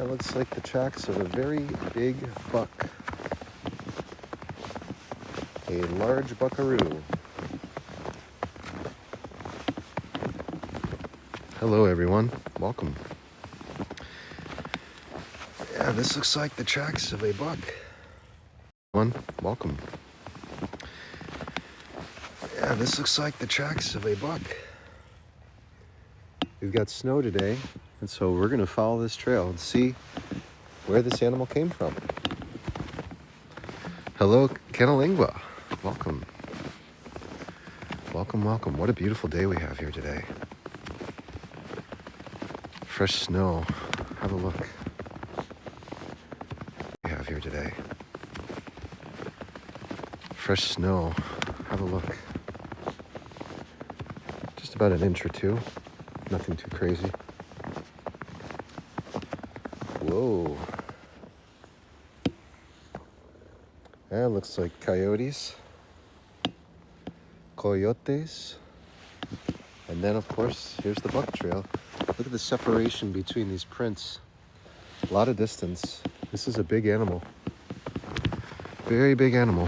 That looks like the tracks of a very big buck. A large buckaroo. Hello everyone, welcome. Yeah, this looks like the tracks of a buck. Welcome. Yeah, this looks like the tracks of a buck. We've got snow today, and so we're gonna follow this trail and see where this animal came from. Hello, Kenalingua. Welcome. Welcome, welcome. What a beautiful day we have here today. Fresh snow. Have a look. We have here today. Fresh snow. Have a look. Just about an inch or two. Nothing too crazy. Whoa. That looks like coyotes. Coyotes. And then, of course, here's the buck trail. Look at the separation between these prints. A lot of distance. This is a big animal. Very big animal.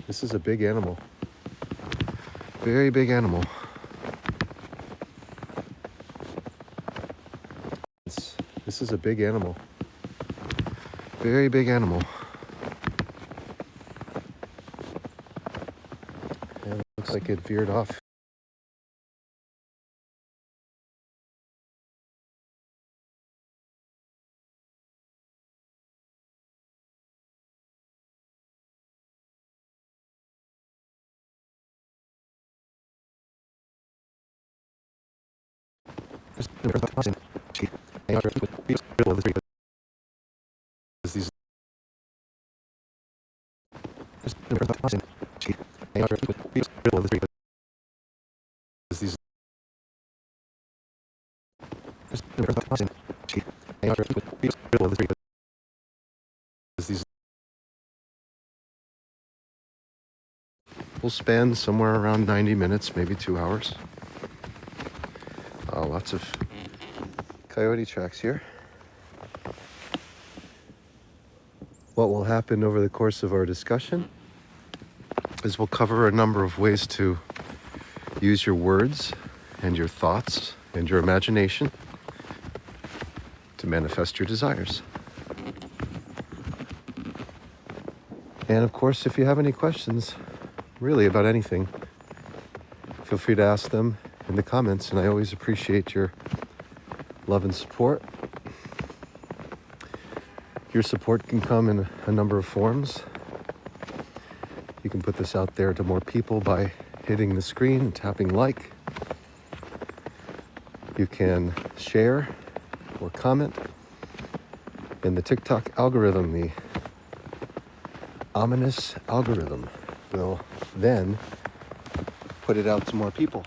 This is a big animal. Very big animal. This is a big animal. Very big animal. And it looks like it veered off. We'll spend somewhere around 90 minutes, maybe 2 hours. Lots of coyote tracks here. What will happen over the course of our discussion is we'll cover a number of ways to use your words and your thoughts and your imagination to manifest your desires. And of course, if you have any questions, really about anything, feel free to ask them in the comments, and I always appreciate your love and support. Your support can come in a number of forms. You can put this out there to more people by hitting the screen and tapping like. You can share or comment. And the TikTok algorithm, the ominous algorithm, will then put it out to more people.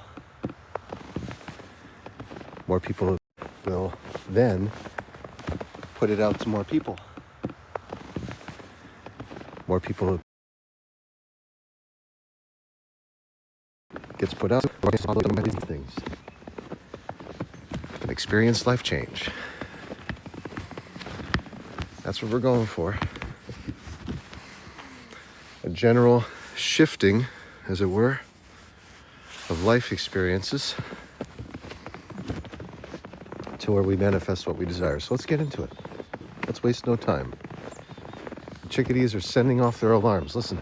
More people will then put it out to more people. More people gets put out, things. Experience life change. That's what we're going for. A general shifting, as it were, of life experiences to where we manifest what we desire. So let's get into it. Let's waste no time. The chickadees are sending off their alarms. Listen.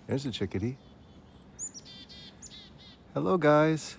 There's a chickadee. Hello, guys.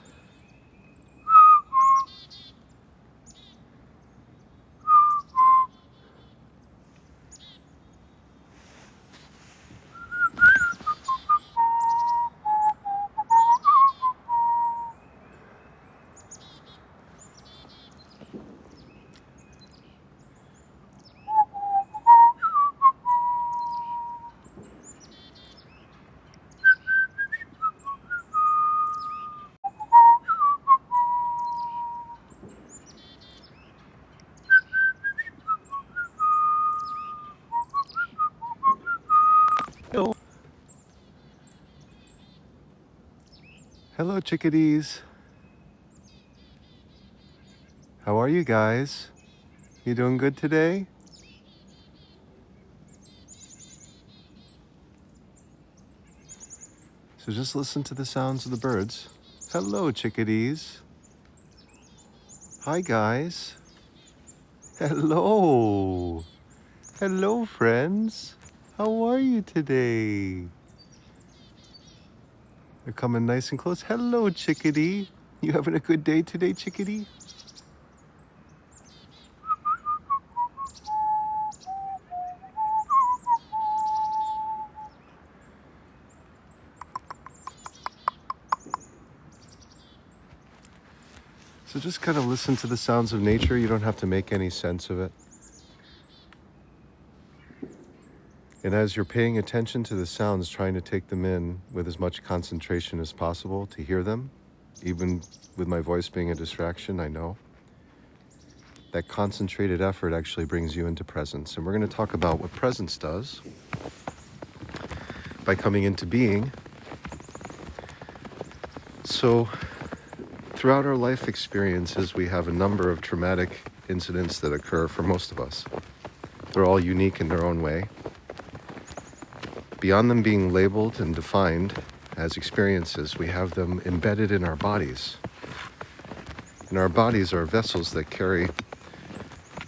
Hello, chickadees. How are you guys? You doing good today? So just listen to the sounds of the birds. Hello, chickadees. Hi, guys. Hello. Hello, friends. How are you today? They're coming nice and close. Hello, chickadee. You having a good day today, chickadee? So just kind of listen to the sounds of nature. You don't have to make any sense of it. And as you're paying attention to the sounds, trying to take them in with as much concentration as possible to hear them, even with my voice being a distraction, I know. That concentrated effort actually brings you into presence. And we're going to talk about what presence does by coming into being. So throughout our life experiences, we have a number of traumatic incidents that occur for most of us. They're all unique in their own way. Beyond them being labeled and defined as experiences, we have them embedded in our bodies. And our bodies are vessels that carry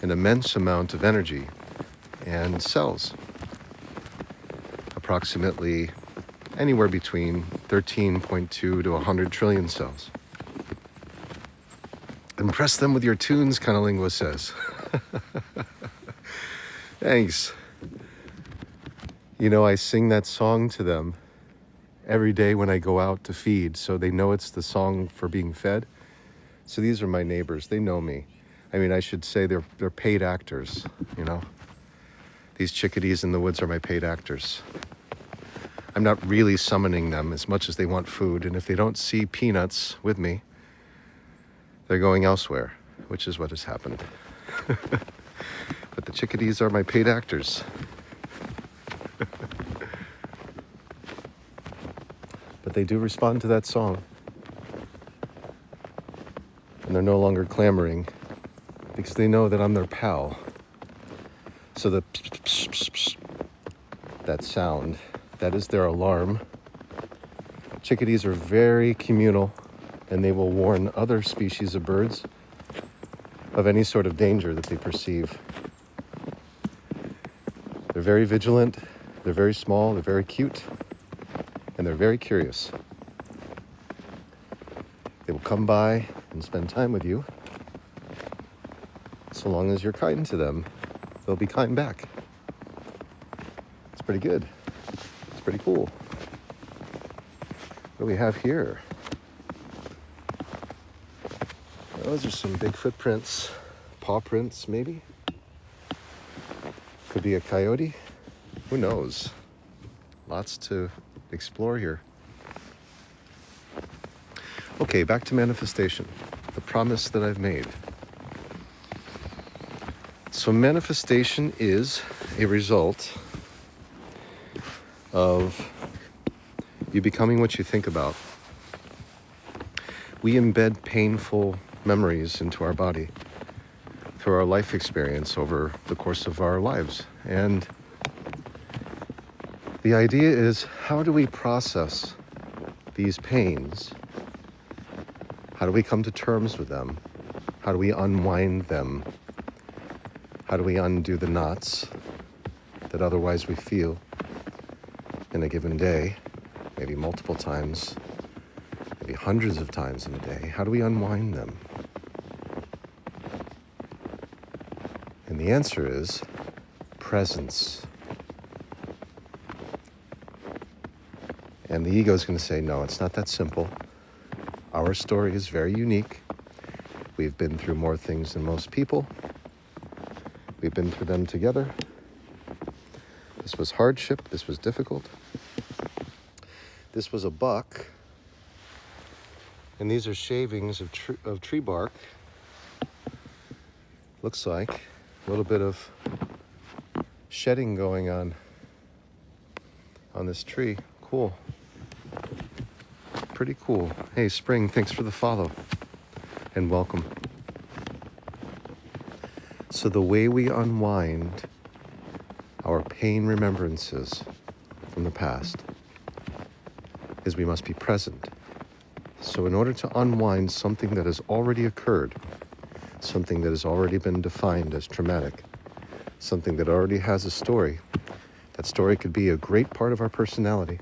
an immense amount of energy and cells. Approximately anywhere between 13.2 to 100 trillion cells. Impress them with your tunes, Cunnilingus says. Thanks. You know, I sing that song to them every day when I go out to feed, so they know it's the song for being fed. So these are my neighbors. They know me. I mean, I should say they're paid actors, you know. These chickadees in the woods are my paid actors. I'm not really summoning them as much as they want food, and if they don't see peanuts with me, they're going elsewhere, which is what has happened. But the chickadees are my paid actors. But they do respond to that song. And they're no longer clamoring because they know that I'm their pal. So the pss, pss, pss, pss, that sound, that is their alarm. Chickadees are very communal, and they will warn other species of birds of any sort of danger that they perceive. They're very vigilant, they're very small, they're very cute, and they're very curious. They will come by and spend time with you. So long as you're kind to them, they'll be kind back. It's pretty good. It's pretty cool. What do we have here? Those are some big footprints. Paw prints, maybe? Could be a coyote. Who knows? Lots to explore here. Okay, back to manifestation. The promise that I've made. So manifestation is a result of you becoming what you think about. We embed painful memories into our body through our life experience over the course of our lives. And the idea is, how do we process these pains? How do we come to terms with them? How do we unwind them? How do we undo the knots that otherwise we feel in a given day, maybe multiple times, maybe hundreds of times in a day? How do we unwind them? And the answer is presence. And the ego is going to say, no, it's not that simple. Our story is very unique. We've been through more things than most people. We've been through them together. This was hardship. This was difficult. This was a buck. And these are shavings of tree bark. Looks like a little bit of shedding going on this tree. Cool. pretty cool. Hey, Spring, thanks for the follow and welcome. So the way we unwind our pain remembrances from the past is we must be present. So in order to unwind something that has already occurred, something that has already been defined as traumatic, something that already has a story, that story could be a great part of our personality,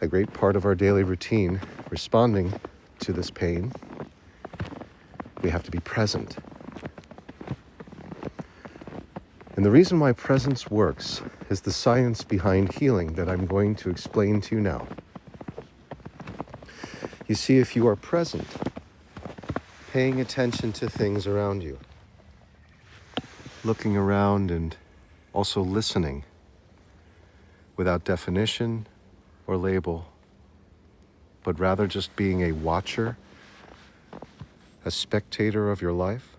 a great part of our daily routine, responding to this pain, we have to be present. And the reason why presence works is the science behind healing that I'm going to explain to you now. You see, if you are present, paying attention to things around you, looking around and also listening without definition or label, but rather just being a watcher, a spectator of your life,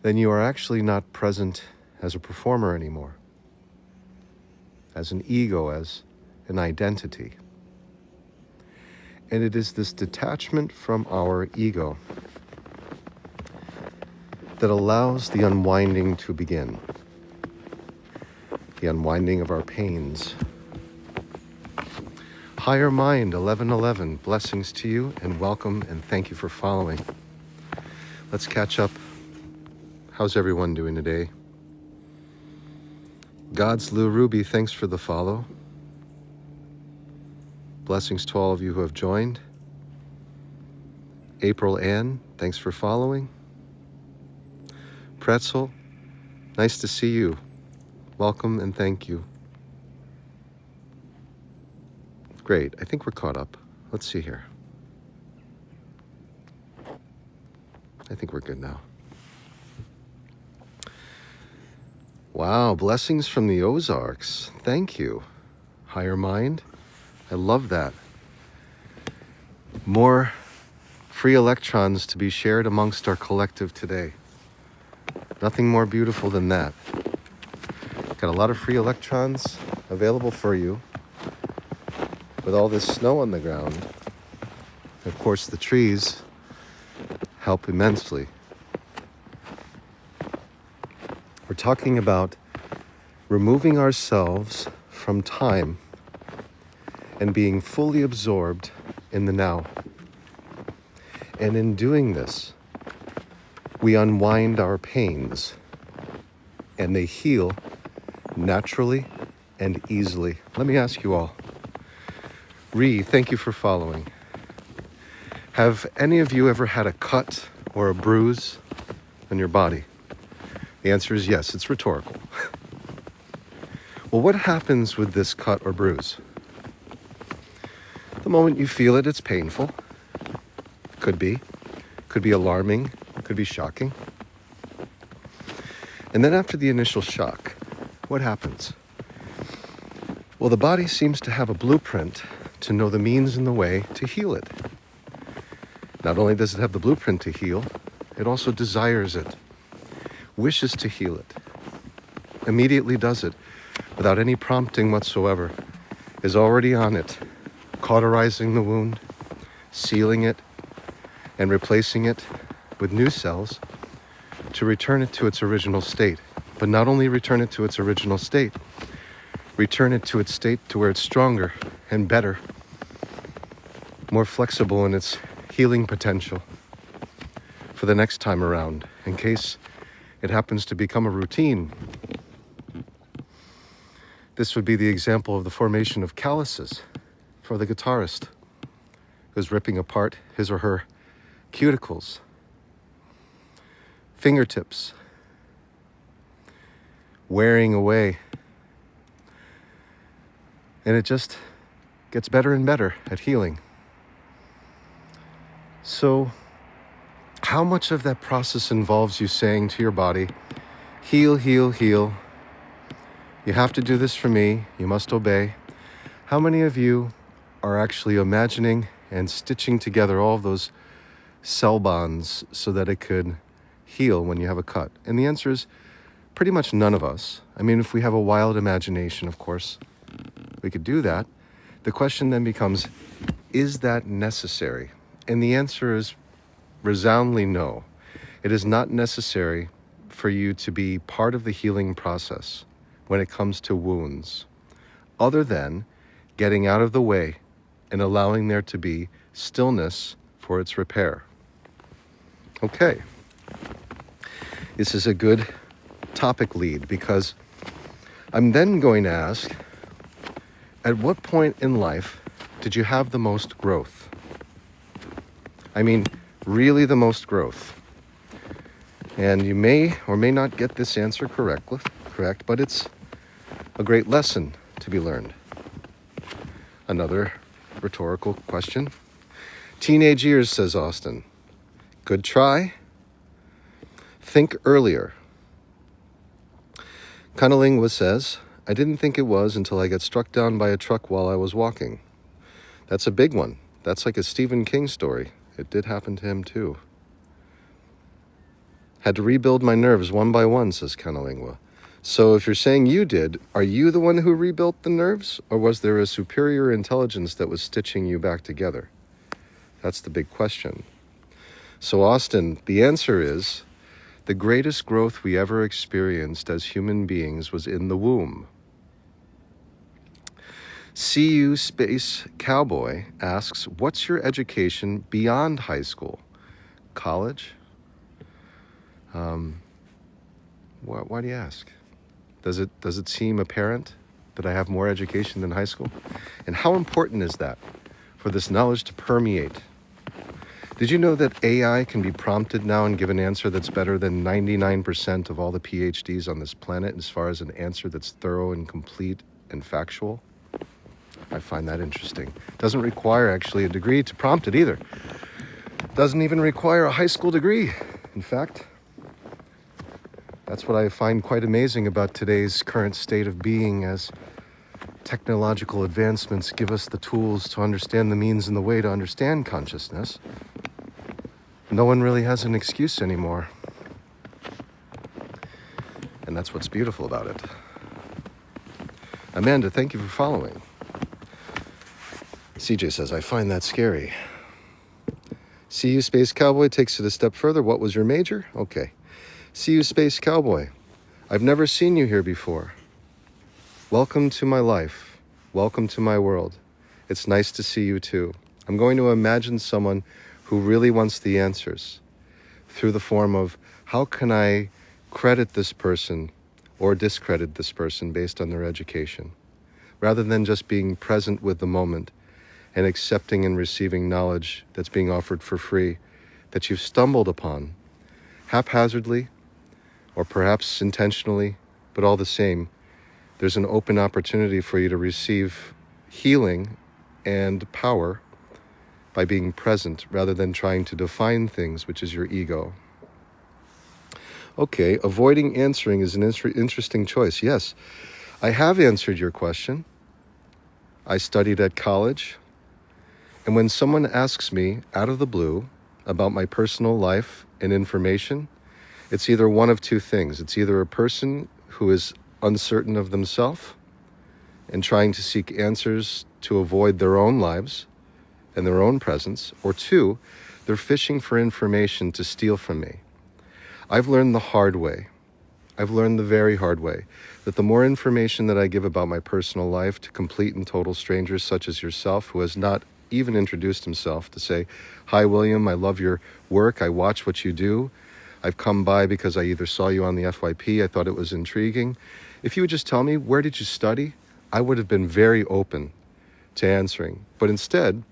then you are actually not present as a performer anymore, as an ego, as an identity. And it is this detachment from our ego that allows the unwinding to begin. The unwinding of our pains. Higher Mind 1111, blessings to you and welcome and thank you for following. Let's catch up. How's everyone doing today? God's Lou Ruby, thanks for the follow. Blessings to all of you who have joined. April Ann, thanks for following. Pretzel, nice to see you. Welcome and thank you. Great, I think we're caught up. Let's see here. I think we're good now. Wow, blessings from the Ozarks. Thank you. Higher Mind, I love that. More free electrons to be shared amongst our collective today. Nothing more beautiful than that. Got a lot of free electrons available for you with all this snow on the ground. Of course, the trees help immensely. We're talking about removing ourselves from time and being fully absorbed in the now. And in doing this, we unwind our pains and they heal naturally and easily. Let me ask you all. Ree, thank you for following. Have any of you ever had a cut or a bruise on your body? The answer is yes, it's rhetorical. Well, what happens with this cut or bruise? The moment you feel it, it's painful. Could be alarming, could be shocking. And then after the initial shock, what happens? Well, the body seems to have a blueprint to know the means and the way to heal it. Not only does it have the blueprint to heal, it also desires it, wishes to heal it, immediately does it without any prompting whatsoever, is already on it, cauterizing the wound, sealing it, and replacing it with new cells to return it to its original state. But not only return it to its original state, return it to its state to where it's stronger and better, more flexible in its healing potential for the next time around, in case it happens to become a routine. This would be the example of the formation of calluses for the guitarist who's ripping apart his or her cuticles, fingertips, wearing away. And it just gets better and better at healing. So, how much of that process involves you saying to your body, heal, heal, heal. You have to do this for me. You must obey. How many of you are actually imagining and stitching together all of those cell bonds so that it could heal when you have a cut? And the answer is pretty much none of us. I mean, if we have a wild imagination, of course. We could do that. The question then becomes, is that necessary? And the answer is resoundingly no. It is not necessary for you to be part of the healing process when it comes to wounds, other than getting out of the way and allowing there to be stillness for its repair. Okay. This is a good topic lead, because I'm then going to ask, at what point in life did you have the most growth? I mean, really the most growth. And you may or may not get this answer correct, but it's a great lesson to be learned. Another rhetorical question. Teenage years, says Austin. Good try. Think earlier. Cunnilingus says, I didn't think it was until I got struck down by a truck while I was walking. That's a big one. That's like a Stephen King story. It did happen to him too. Had to rebuild my nerves one by one, says Cunnilingus. So if you're saying you did, are you the one who rebuilt the nerves? Or was there a superior intelligence that was stitching you back together? That's the big question. So Austin, the answer is, the greatest growth we ever experienced as human beings was in the womb. CU Space Cowboy asks, what's your education beyond high school? College? Why do you ask? Does it seem apparent that I have more education than high school? And how important is that for this knowledge to permeate? Did you know that AI can be prompted now and give an answer that's better than 99% of all the PhDs on this planet as far as an answer that's thorough and complete and factual? I find that interesting. Doesn't require actually a degree to prompt it either. Doesn't even require a high school degree. In fact, that's what I find quite amazing about today's current state of being, as technological advancements give us the tools to understand the means and the way to understand consciousness. No one really has an excuse anymore. And that's what's beautiful about it. Amanda, thank you for following. CJ says, I find that scary. CU Space Cowboy takes it a step further. What was your major? Okay. CU Space Cowboy, I've never seen you here before. Welcome to my life. Welcome to my world. It's nice to see you too. I'm going to imagine someone who really wants the answers through the form of, how can I credit this person or discredit this person based on their education, rather than just being present with the moment and accepting and receiving knowledge that's being offered for free, that you've stumbled upon haphazardly or perhaps intentionally, but all the same, there's an open opportunity for you to receive healing and power by being present rather than trying to define things, which is your ego. Okay, avoiding answering is an interesting choice. Yes, I have answered your question. I studied at college. And when someone asks me out of the blue about my personal life and information, it's either one of two things. It's either a person who is uncertain of themselves and trying to seek answers to avoid their own lives and their own presence, or two, they're fishing for information to steal from me. I've learned the hard way. I've learned the very hard way that the more information that I give about my personal life to complete and total strangers such as yourself, who has not even introduced himself, to say, hi, William, I love your work. I watch what you do. I've come by because I either saw you on the FYP, I thought it was intriguing. If you would just tell me, where did you study? I would have been very open to answering. But instead,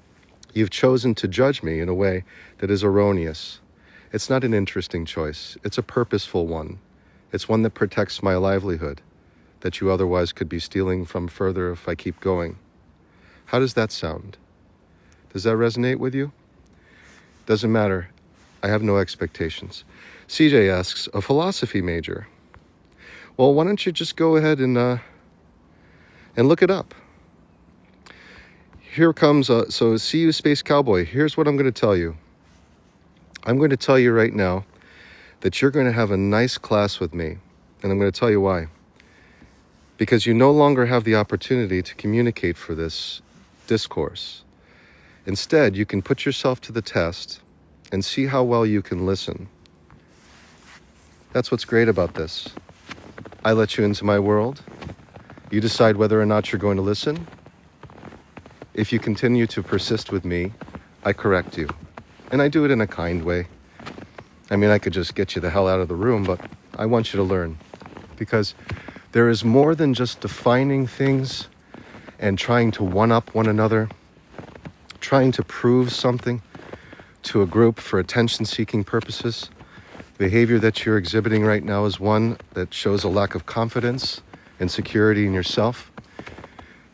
you've chosen to judge me in a way that is erroneous. It's not an interesting choice. It's a purposeful one. It's one that protects my livelihood, that you otherwise could be stealing from further if I keep going. How does that sound? Does that resonate with you? Doesn't matter. I have no expectations. CJ asks, a philosophy major. Well, why don't you just go ahead and look it up. Here comes, so CU Space Cowboy, here's what I'm going to tell you. I'm going to tell you right now that you're going to have a nice class with me, and I'm going to tell you why. because you no longer have the opportunity to communicate for this discourse. Instead, you can put yourself to the test and see how well you can listen. That's what's great about this. I let you into my world. You decide whether or not you're going to listen. If you continue to persist with me, I correct you. And I do it in a kind way. I mean, I could just get you the hell out of the room, but I want you to learn. Because there is more than just defining things and trying to one-up one another, trying to prove something to a group for attention-seeking purposes. The behavior that you're exhibiting right now is one that shows a lack of confidence and security in yourself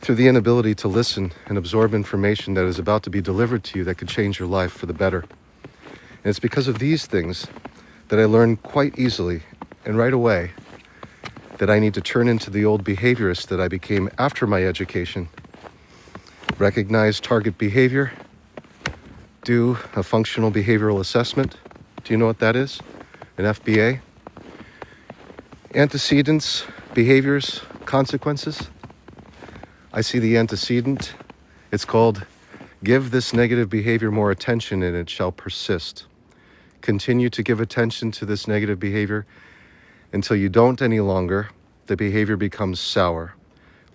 through the inability to listen and absorb information that is about to be delivered to you that could change your life for the better. And it's because of these things that I learned quite easily and right away that I need to turn into the old behaviorist that I became after my education. Recognize target behavior, do a functional behavioral assessment. Do you know what that is? An FBA. Antecedents, behaviors, consequences. I see the antecedent. It's called, give this negative behavior more attention and it shall persist. Continue to give attention to this negative behavior until you don't any longer. The behavior becomes sour,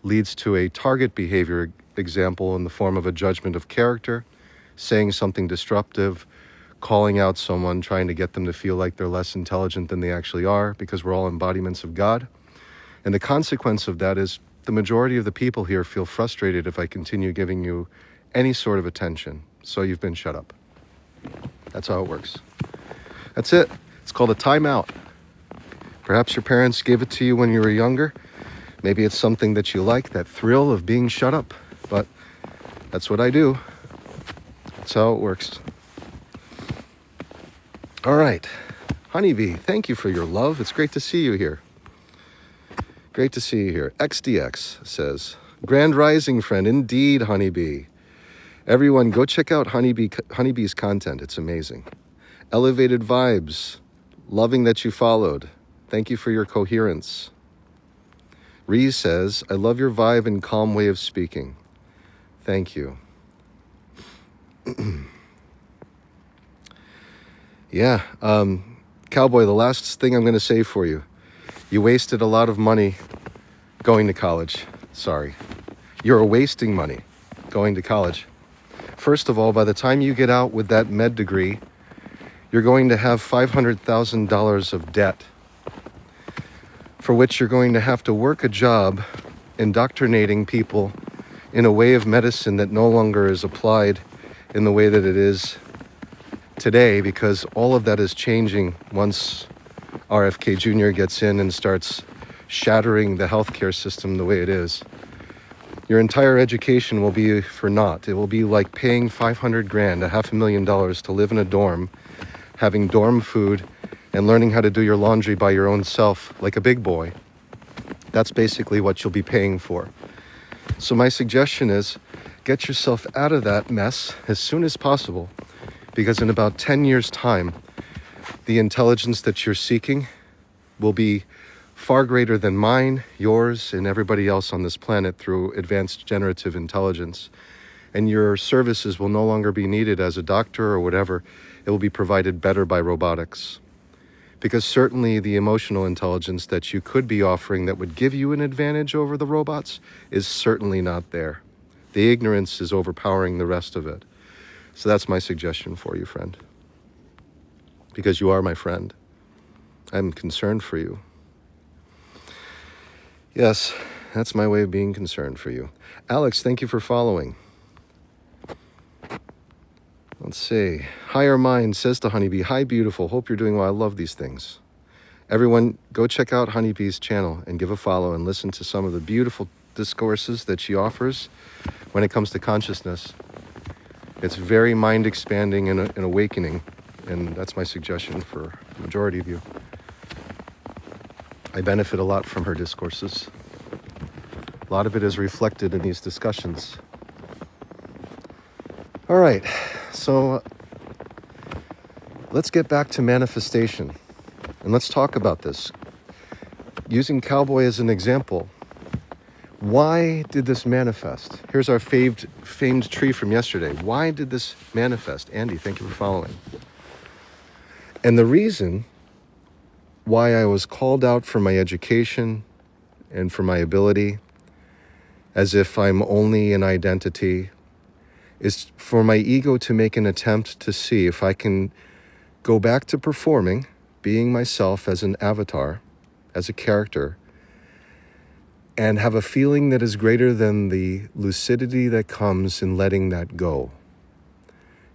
leads to a target behavior example in the form of a judgment of character, saying something disruptive, calling out someone, trying to get them to feel like they're less intelligent than they actually are, because we're all embodiments of God. And the consequence of that is the majority of the people here feel frustrated if I continue giving you any sort of attention. So you've been shut up. That's how it works. That's it. It's called a timeout. Perhaps your parents gave it to you when you were younger. Maybe it's something that you like, that thrill of being shut up. But that's what I do. That's how it works. All right. Honeybee, thank you for your love. It's great to see you here. Great to see you here. XDX says, Grand Rising friend, indeed, Honeybee. Everyone, go check out Honeybee's content. It's amazing. Elevated vibes. Loving that you followed. Thank you for your coherence. Ree says, I love your vibe and calm way of speaking. Thank you. Yeah, Cowboy, the last thing I'm going to say for you. You wasted a lot of money going to college. Sorry. You're wasting money going to college. First of all, by the time you get out with that med degree, you're going to have $500,000 of debt, for which you're going to have to work a job indoctrinating people in a way of medicine that no longer is applied in the way that it is today, because all of that is changing once RFK Jr. gets in and starts shattering the healthcare system the way it is. Your entire education will be for naught. It will be like paying $500,000, $500,000 to live in a dorm, having dorm food, and learning how to do your laundry by your own self like a big boy. That's basically what you'll be paying for. So my suggestion is, get yourself out of that mess as soon as possible, because in about 10 years' time, the intelligence that you're seeking will be far greater than mine, yours, and everybody else on this planet through advanced generative intelligence. And your services will no longer be needed as a doctor or whatever. It will be provided better by robotics. Because certainly the emotional intelligence that you could be offering that would give you an advantage over the robots is certainly not there. The ignorance is overpowering the rest of it. So that's my suggestion for you, friend. Because you are my friend. I'm concerned for you. Yes, that's my way of being concerned for you. Alex, thank you for following. Let's see. Higher Mind says to Honeybee, hi, beautiful. Hope you're doing well. I love these things. Everyone, go check out Honeybee's channel and give a follow and listen to some of the beautiful discourses that she offers when it comes to consciousness. It's very mind-expanding and awakening, and that's my suggestion for the majority of you. I benefit a lot from her discourses. A lot of it is reflected in these discussions. All right, so let's get back to manifestation, and let's talk about this. Using Cowboy as an example, Why did this manifest? Here's our famed tree from yesterday. Why did this manifest? Andy, thank you for following. And the reason why I was called out for my education and for my ability, as if I'm only an identity, is for my ego to make an attempt to see if I can go back to performing, being myself as an avatar, as a character, and have a feeling that is greater than the lucidity that comes in letting that go,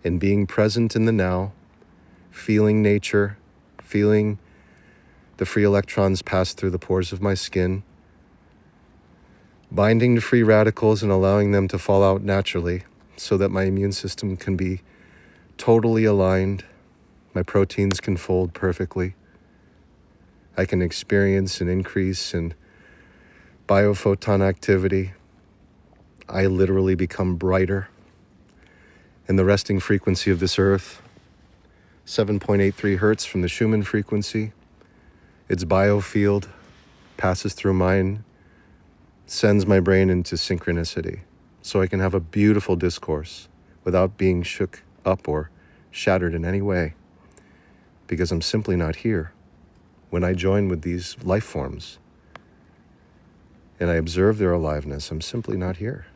in being present in the now, feeling nature, feeling the free electrons pass through the pores of my skin, binding to free radicals and allowing them to fall out naturally so that my immune system can be totally aligned, my proteins can fold perfectly, I can experience an increase in biophoton activity. I literally become brighter. And the resting frequency of this earth, 7.83 hertz from the Schumann frequency, its biofield passes through mine, sends my brain into synchronicity, so I can have a beautiful discourse without being shook up or shattered in any way, because I'm simply not here. When I join with these life forms, and I observe their aliveness, I'm simply not here.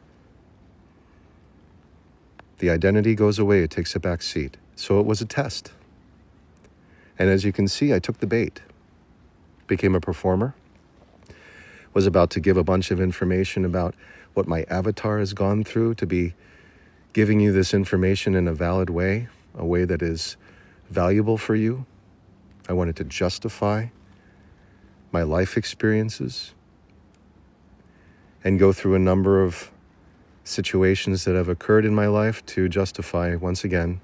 The identity goes away, it takes a back seat. So it was a test. And as you can see, I took the bait. Became a performer. Was about to give a bunch of information about what my avatar has gone through to be giving you this information in a valid way, a way that is valuable for you. I wanted to justify my life experiences and go through a number of situations that have occurred in my life to justify, once again,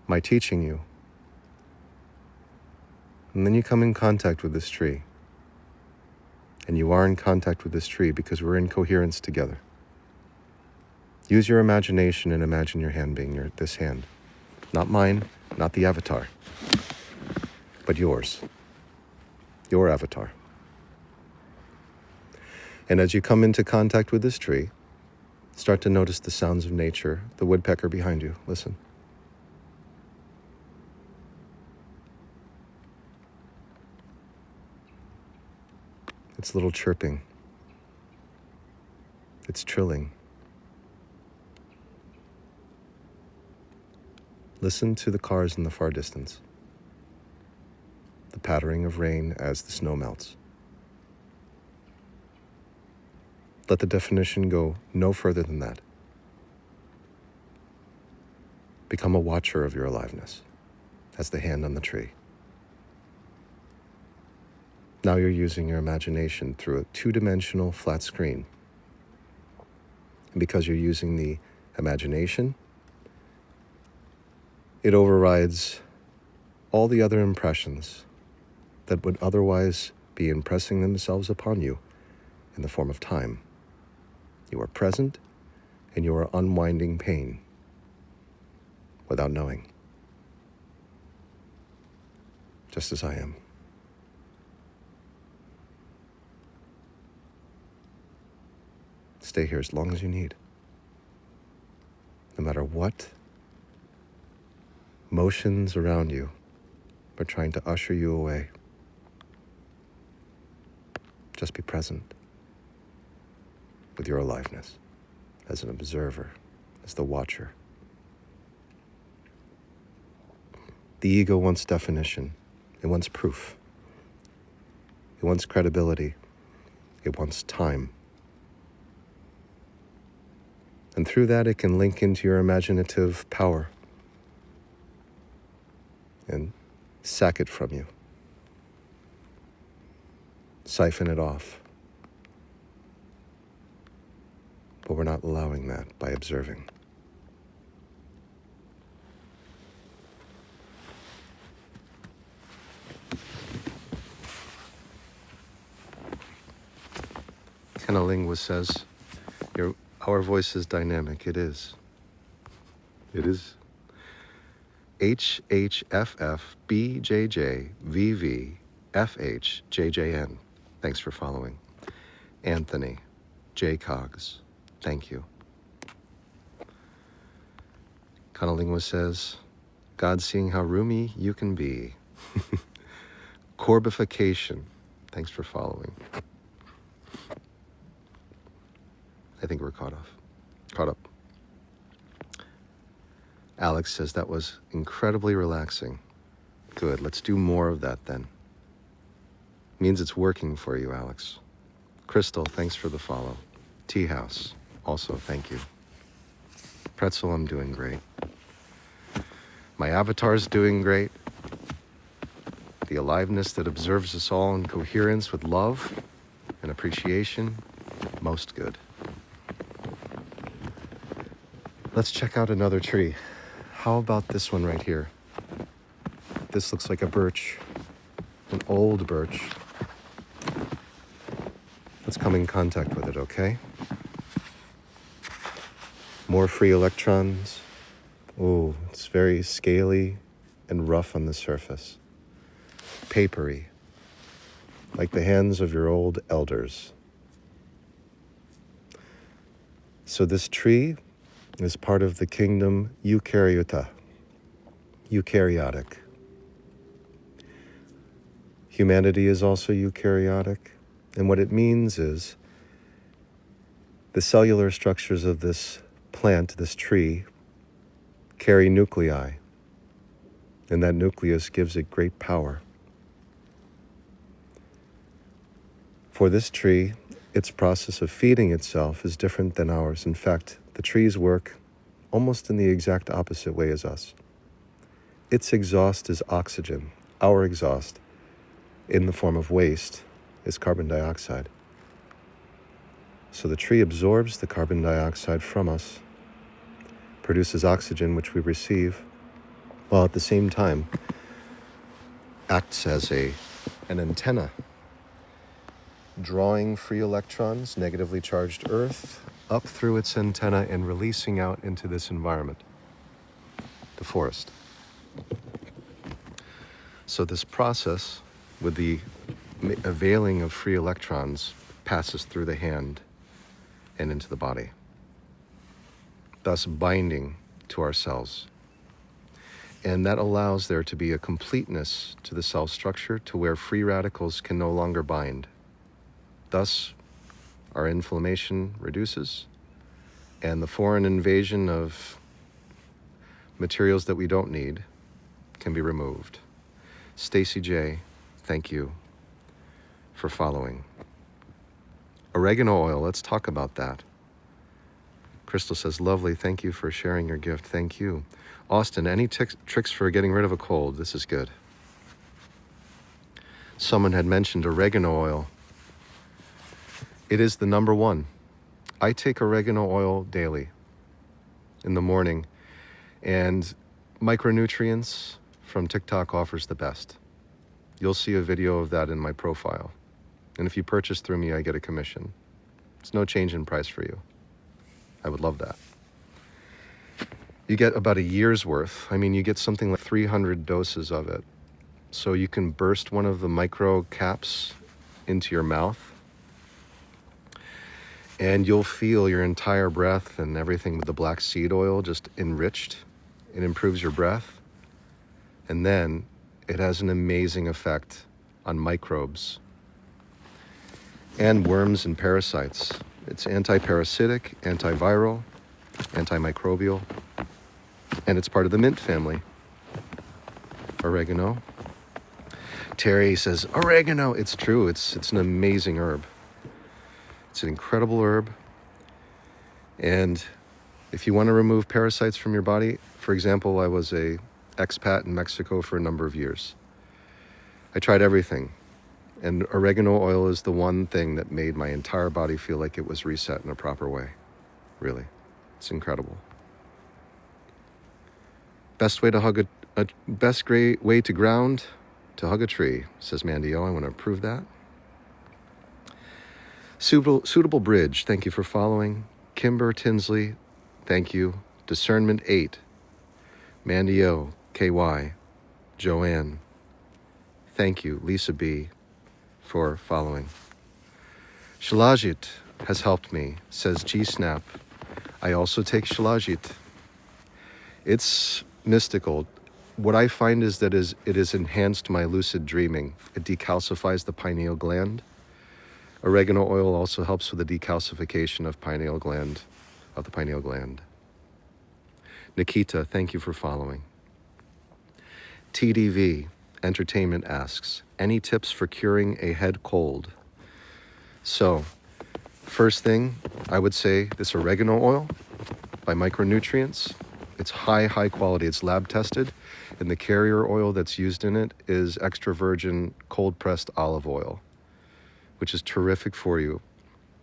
my teaching you. And then you come in contact with this tree. And you are in contact with this tree because we're in coherence together. Use your imagination and imagine your hand being this hand. Not mine, not the avatar, but yours. Your avatar. And as you come into contact with this tree, start to notice the sounds of nature, the woodpecker behind you. Listen. Its little chirping. It's trilling. Listen to the cars in the far distance. The pattering of rain as the snow melts. Let the definition go no further than that. Become a watcher of your aliveness as the hand on the tree. Now you're using your imagination through a two-dimensional flat screen. And because you're using the imagination, it overrides all the other impressions that would otherwise be impressing themselves upon you in the form of time. You are present and you are unwinding pain without knowing, just as I am. Stay here as long as you need. No matter what motions around you are trying to usher you away, just be present with your aliveness as an observer, as the watcher. The ego wants definition. It wants proof. It wants credibility. It wants time. And through that, it can link into your imaginative power and sack it from you. Siphon it off. But we're not allowing that by observing. Kenna Lingua says, our voice is dynamic. It is. It is. HHFFBJJVVFHJJN. Thanks for following. Anthony, J. Cogs, thank you. Conalingua says, God seeing how roomy you can be. Corbification, thanks for following. I think we're caught up. Alex says that was incredibly relaxing. Good, let's do more of that then. Means it's working for you, Alex. Crystal, thanks for the follow. Tea House, also thank you. Pretzel, I'm doing great. My avatar's doing great. The aliveness that observes us all in coherence with love and appreciation, most good. Let's check out another tree. How about this one right here? This looks like a birch, an old birch. Let's come in contact with it, okay? More free electrons. Oh, it's very scaly and rough on the surface. Papery, like the hands of your old elders. So this tree is part of the kingdom Eukaryota, eukaryotic. Humanity is also eukaryotic, and what it means is the cellular structures of this plant, this tree, carry nuclei, and that nucleus gives it great power. For this tree, its process of feeding itself is different than ours. In fact, the trees work almost in the exact opposite way as us. Its exhaust is oxygen. Our exhaust, in the form of waste, is carbon dioxide. So the tree absorbs the carbon dioxide from us, produces oxygen, which we receive, while at the same time acts as an antenna, drawing free electrons, negatively charged Earth, up through its antenna and releasing out into this environment, the forest. So this process, with the availing of free electrons, passes through the hand and into the body, thus binding to our cells. And that allows there to be a completeness to the cell structure to where free radicals can no longer bind. Thus, our inflammation reduces, and the foreign invasion of materials that we don't need can be removed. Stacy J, thank you for following. Oregano oil, let's talk about that. Crystal says, lovely, thank you for sharing your gift. Thank you. Austin, any tricks for getting rid of a cold? This is good. Someone had mentioned oregano oil. It is the number one. I take oregano oil daily in the morning, and micronutrients from TikTok offers the best. You'll see a video of that in my profile. And if you purchase through me, I get a commission. It's no change in price for you. I would love that. You get about a year's worth. I mean, you get something like 300 doses of it. So you can burst one of the micro caps into your mouth, and you'll feel your entire breath and everything with the black seed oil just enriched. It improves your breath. And then it has an amazing effect on microbes and worms and parasites. It's anti-parasitic, antiviral, antimicrobial, and it's part of the mint family. Oregano. Terry says, oregano. It's true. It's an amazing herb. It's an incredible herb. And if you want to remove parasites from your body, for example, I was a expat in Mexico for a number of years. I tried everything. And oregano oil is the one thing that made my entire body feel like it was reset in a proper way. Really. It's incredible. Best way to great way to ground, to hug a tree, says Mandy O. I want to approve that. Suitable Bridge, thank you for following. Kimber Tinsley, thank you. Discernment 8. Mandy O, KY. Joanne, thank you. Lisa B, for following. Shilajit, has helped me, says G-Snap. I also take Shilajit. It's mystical. What I find is that it has enhanced my lucid dreaming. It decalcifies the pineal gland. Oregano oil also helps with the decalcification of the pineal gland. Nikita, thank you for following. TDV Entertainment asks, any tips for curing a head cold? So, first thing, I would say this oregano oil by Micronutrients. It's high quality. It's lab tested. And the carrier oil that's used in it is extra virgin cold pressed olive oil, which is terrific for you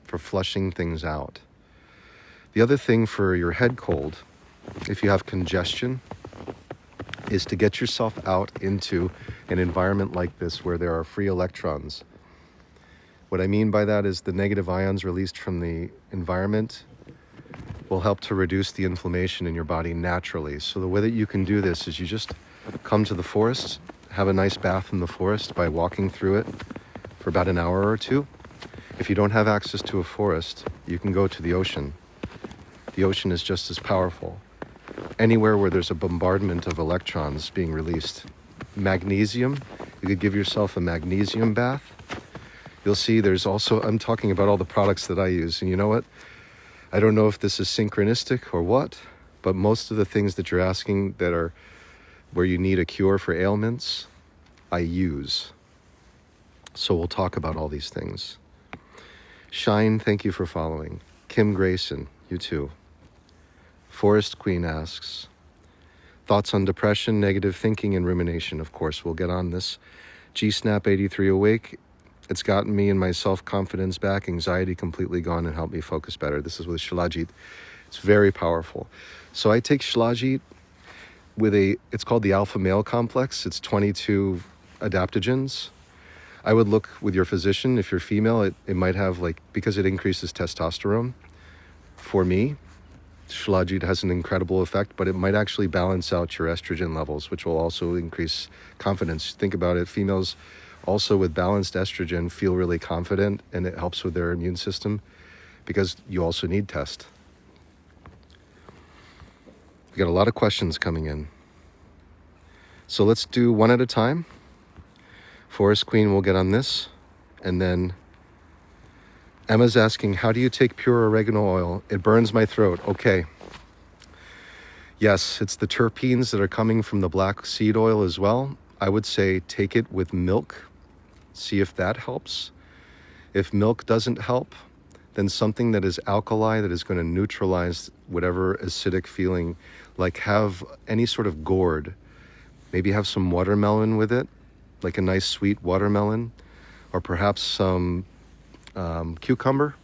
for flushing things out. The other thing for your head cold, if you have congestion, is to get yourself out into an environment like this where there are free electrons. What I mean by that is the negative ions released from the environment will help to reduce the inflammation in your body naturally. So the way that you can do this is you just come to the forest, have a nice bath in the forest by walking through it for about an hour or two. If you don't have access to a forest, you can go to the ocean. The ocean is just as powerful. Anywhere where there's a bombardment of electrons being released. Magnesium, you could give yourself a magnesium bath. You'll see there's also, I'm talking about all the products that I use, and you know what? I don't know if this is synchronistic or what, but most of the things that you're asking that are where you need a cure for ailments, I use. So we'll talk about all these things. Shine, thank you for following. Kim Grayson, you too. Forest Queen asks, thoughts on depression, negative thinking, and rumination. Of course, we'll get on this. G-Snap 83 awake. It's gotten me and my self-confidence back, anxiety completely gone, and helped me focus better. This is with Shilajit. It's very powerful. So I take Shilajit with it's called the alpha male complex. It's 22 adaptogens. I would look with your physician. If you're female, it might have because it increases testosterone. For me, Shilajit has an incredible effect, but it might actually balance out your estrogen levels, which will also increase confidence. Think about it. Females also with balanced estrogen feel really confident, and it helps with their immune system because you also need test. We got a lot of questions coming in. So let's do one at a time. Forest Queen will get on this. And then Emma's asking, how do you take pure oregano oil? It burns my throat. Okay. Yes, it's the terpenes that are coming from the black seed oil as well. I would say take it with milk. See if that helps. If milk doesn't help, then something that is alkali that is going to neutralize whatever acidic feeling, like have any sort of gourd. Maybe have some watermelon with it, like a nice sweet watermelon, or perhaps some cucumber.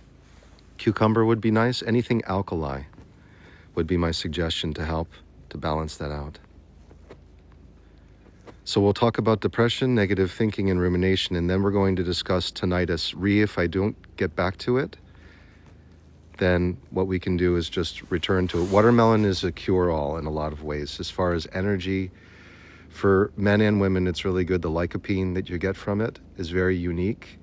Cucumber would be nice. Anything alkali would be my suggestion to help to balance that out. So we'll talk about depression, negative thinking, and rumination, and then we're going to discuss tinnitus. If I don't get back to it, then what we can do is just return to it. Watermelon is a cure-all in a lot of ways. As far as energy, for men and women, it's really good. The lycopene that you get from it is very unique.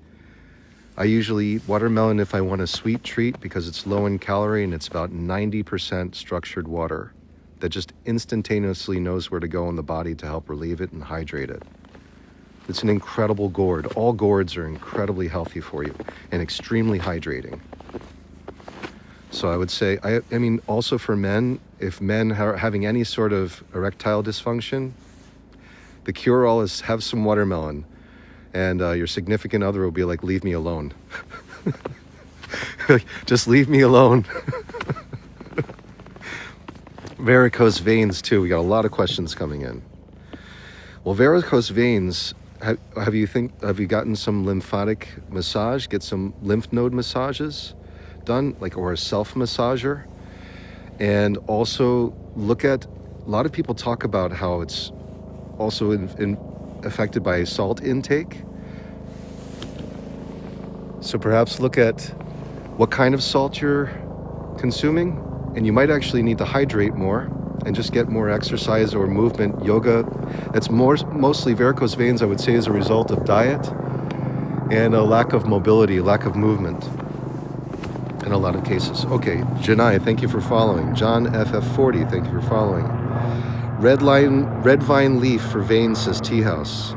I usually eat watermelon if I want a sweet treat because it's low in calorie and it's about 90% structured water that just instantaneously knows where to go in the body to help relieve it and hydrate it. It's an incredible gourd. All gourds are incredibly healthy for you and extremely hydrating. So I would say, I mean, also for men, if men are having any sort of erectile dysfunction, the cure-all is have some watermelon, and your significant other will be like, leave me alone. Just leave me alone. Varicose veins too. We got a lot of questions coming in. Well, varicose veins, have you gotten some lymphatic massage? Get some lymph node massages done, or a self massager? And also look at, a lot of people talk about how it's also affected by salt intake. So perhaps look at what kind of salt you're consuming, and you might actually need to hydrate more and just get more exercise or movement, yoga. That's mostly varicose veins, I would say, as a result of diet and a lack of mobility, lack of movement. in a lot of cases. Okay, Janai, thank you for following. John FF40, thank you for following. Red Vine Leaf for Vane, says Tea House.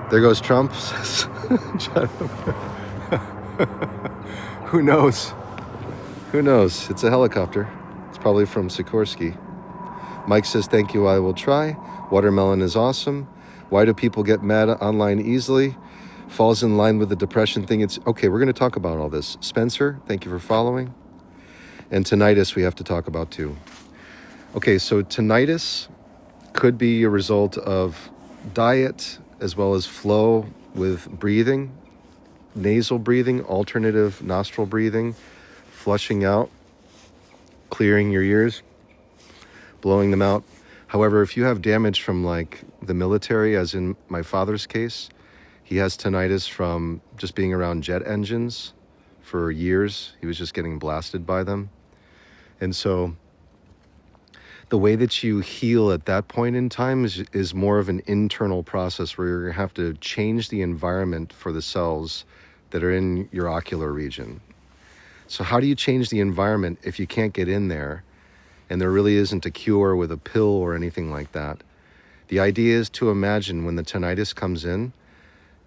There goes Trump, says John. Who knows? Who knows? It's a helicopter. It's probably from Sikorsky. Mike says, thank you, I will try. Watermelon is awesome. Why do people get mad online easily? Falls in line with the depression thing. It's okay, we're going to talk about all this. Spencer, thank you for following. And tinnitus we have to talk about too. Okay, so tinnitus could be a result of diet as well as flow with breathing, nasal breathing, alternative nostril breathing, flushing out, clearing your ears, blowing them out. However, if you have damage from like the military, as in my father's case, he has tinnitus from just being around jet engines for years. He was just getting blasted by them. And so the way that you heal at that point in time is more of an internal process where you're going to have to change the environment for the cells that are in your ocular region. So how do you change the environment if you can't get in there and there really isn't a cure with a pill or anything like that? The idea is to imagine when the tinnitus comes in,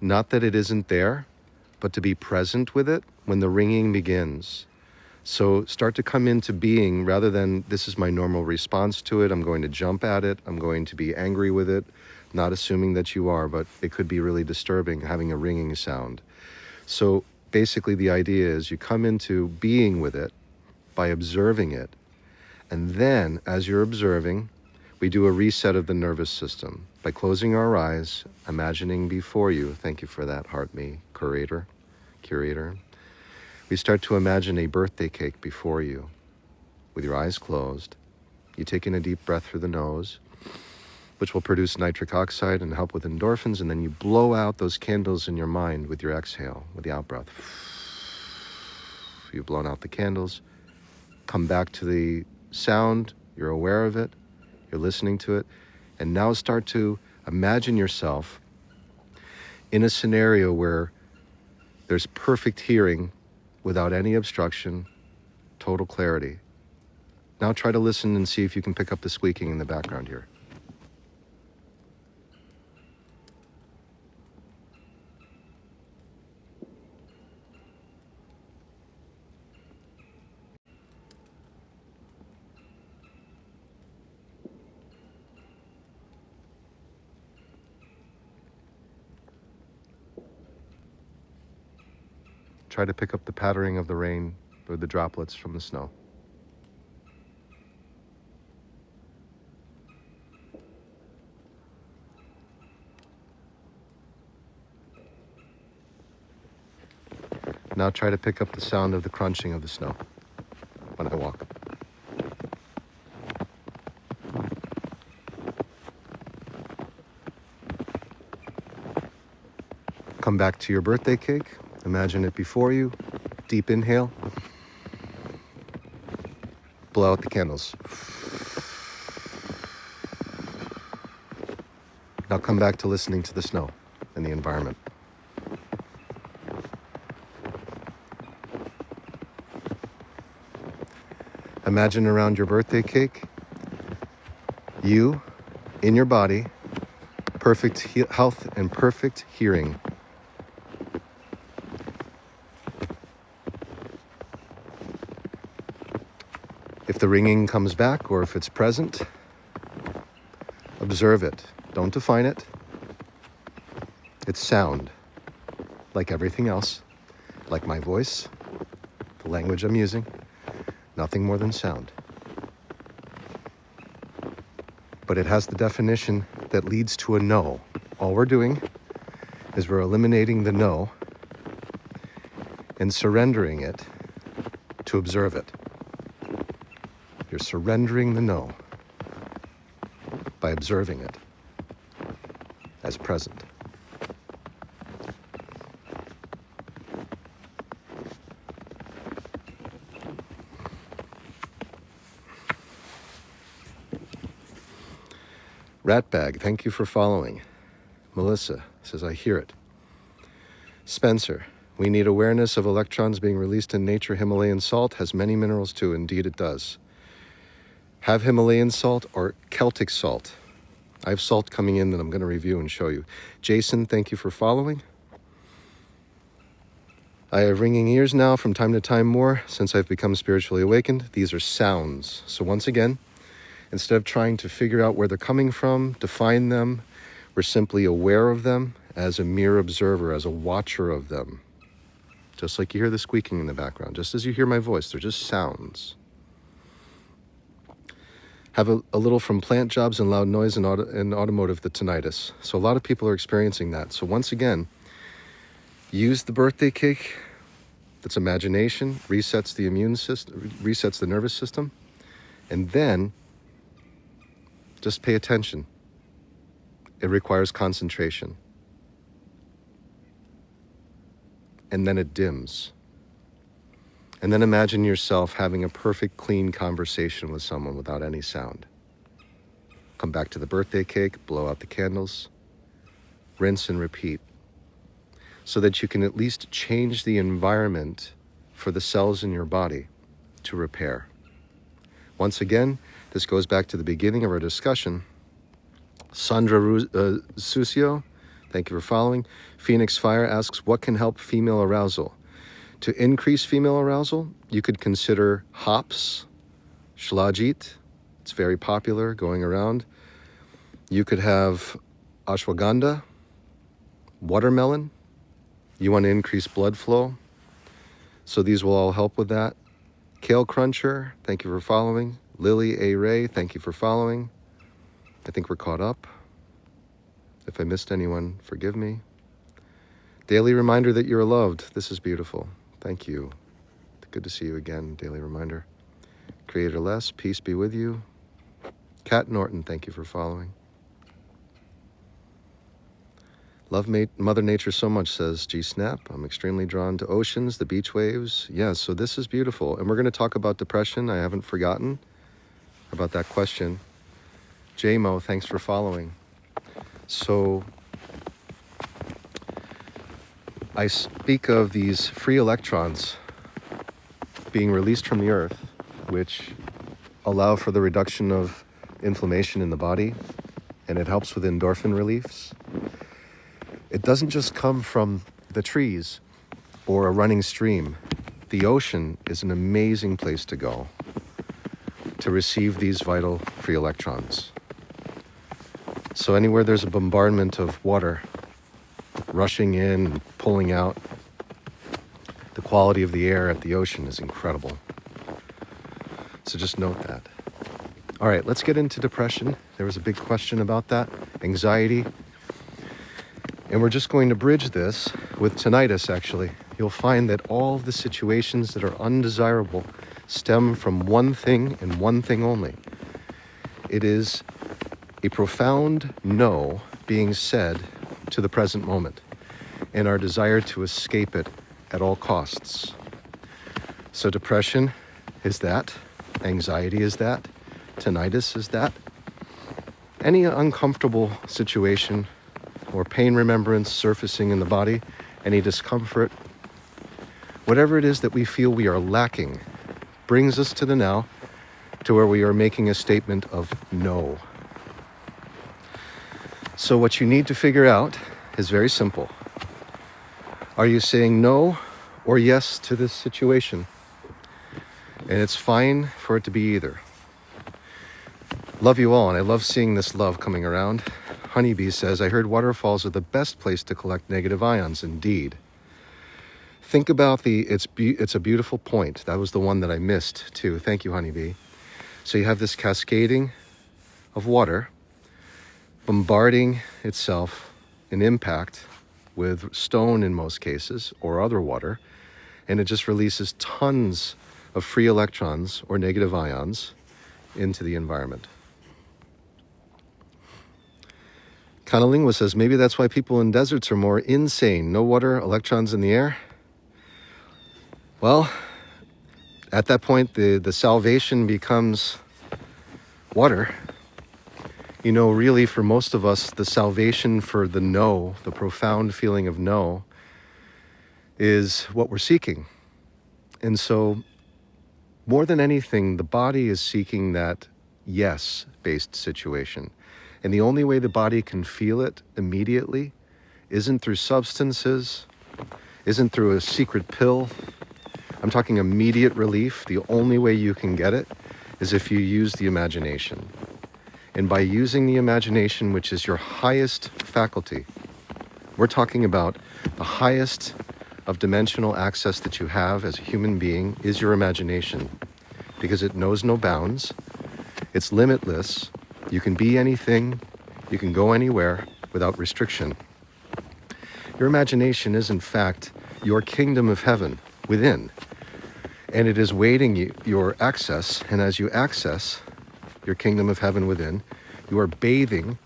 not that it isn't there, but to be present with it when the ringing begins. So start to come into being rather than this is my normal response to it. I'm going to jump at it. I'm going to be angry with it. Not assuming that you are, but it could be really disturbing having a ringing sound. So basically the idea is you come into being with it by observing it. And then as you're observing, we do a reset of the nervous system by closing our eyes, imagining before you. Thank you for that, Heart Me, curator. We start to imagine a birthday cake before you with your eyes closed. You take in a deep breath through the nose, which will produce nitric oxide and help with endorphins, and then you blow out those candles in your mind with your exhale, with the out-breath. You've blown out the candles. Come back to the sound. You're aware of it. You're listening to it. And now start to imagine yourself in a scenario where there's perfect hearing without any obstruction, total clarity. Now try to listen and see if you can pick up the squeaking in the background here. Try to pick up the pattering of the rain or the droplets from the snow. Now try to pick up the sound of the crunching of the snow when I walk. Come back to your birthday cake. Imagine it before you. Deep inhale. Blow out the candles. Now come back to listening to the snow and the environment. Imagine around your birthday cake, you in your body, perfect health and perfect hearing. If the ringing comes back or if it's present, observe it. Don't define it. It's sound, like everything else, like my voice, the language I'm using, nothing more than sound. But it has the definition that leads to a no. All we're doing is we're eliminating the no and surrendering it to observe it. You're surrendering the no by observing it as present. Ratbag, thank you for following. Melissa says, I hear it. Spencer, We need awareness of electrons being released in nature. Himalayan salt has many minerals too. Indeed, it does. Have Himalayan salt or Celtic salt. I have salt coming in that I'm going to review and show you. Jason, thank you for following. I have ringing ears now from time to time more since I've become spiritually awakened. These are sounds. So once again, instead of trying to figure out where they're coming from, define them, we're simply aware of them as a mere observer, as a watcher of them. Just like you hear the squeaking in the background, just as you hear my voice, they're just sounds. Have a little from plant jobs and loud noise and automotive, the tinnitus. So a lot of people are experiencing that. So once again, use the birthday cake. That's imagination, resets the immune system, resets the nervous system, and then just pay attention. It requires concentration. And then it dims. And then imagine yourself having a perfect, clean conversation with someone without any sound. Come back to the birthday cake, blow out the candles, rinse and repeat, so that you can at least change the environment for the cells in your body to repair. Once again, this goes back to the beginning of our discussion. Sandra Susio, thank you for following. Phoenix Fire asks, what can help female arousal? To increase female arousal, you could consider hops, shlajit. It's very popular going around. You could have ashwagandha, watermelon. You want to increase blood flow. So these will all help with that. Kale Cruncher, thank you for following. Lily A. Ray, thank you for following. I think we're caught up. If I missed anyone, forgive me. Daily reminder that you're loved. This is beautiful. Thank you. Good to see you again, daily reminder. Creator Less, peace be with you. Kat Norton, thank you for following. Love Mother Nature so much, says G Snap. I'm extremely drawn to oceans, the beach waves. Yes, so this is beautiful. And we're going to talk about depression. I haven't forgotten about that question. JMO, thanks for following. So I speak of these free electrons being released from the earth, which allow for the reduction of inflammation in the body, and it helps with endorphin reliefs. It doesn't just come from the trees or a running stream. The ocean is an amazing place to go to receive these vital free electrons. So anywhere there's a bombardment of water rushing in and pulling out, the quality of the air at the ocean is incredible. So just note that. All right, let's get into depression. There was a big question about that. Anxiety. And we're just going to bridge this with tinnitus, actually. You'll find that all of the situations that are undesirable stem from one thing and one thing only. It is a profound no being said to the present moment and our desire to escape it at all costs. So depression is that. Anxiety is that. Tinnitus is that. Any uncomfortable situation or pain remembrance surfacing in the body, any discomfort, whatever it is that we feel we are lacking, brings us to the now, to where we are making a statement of no. So what you need to figure out is very simple. Are you saying no or yes to this situation? And it's fine for it to be either. Love you all, and I love seeing this love coming around. Honeybee says, I heard waterfalls are the best place to collect negative ions. Indeed. Think about it's a beautiful point. That was the one that I missed too. Thank you, Honeybee. So you have this cascading of water bombarding itself in impact with stone in most cases or other water, and it just releases tons of free electrons or negative ions into the environment. Kanalingwa says, maybe that's why people in deserts are more insane. No water, electrons in the air. Well, at that point, the salvation becomes water. You know, really, for most of us, the salvation for the no, the profound feeling of no, is what we're seeking. And so, more than anything, the body is seeking that yes-based situation. And the only way the body can feel it immediately isn't through substances, isn't through a secret pill. I'm talking immediate relief. The only way you can get it is if you use the imagination. And by using the imagination, which is your highest faculty, we're talking about the highest of dimensional access that you have as a human being is your imagination, because it knows no bounds. It's limitless. You can be anything. You can go anywhere without restriction. Your imagination is, in fact, your kingdom of heaven within. And it is waiting your access. And as you access your kingdom of heaven within, you are bathing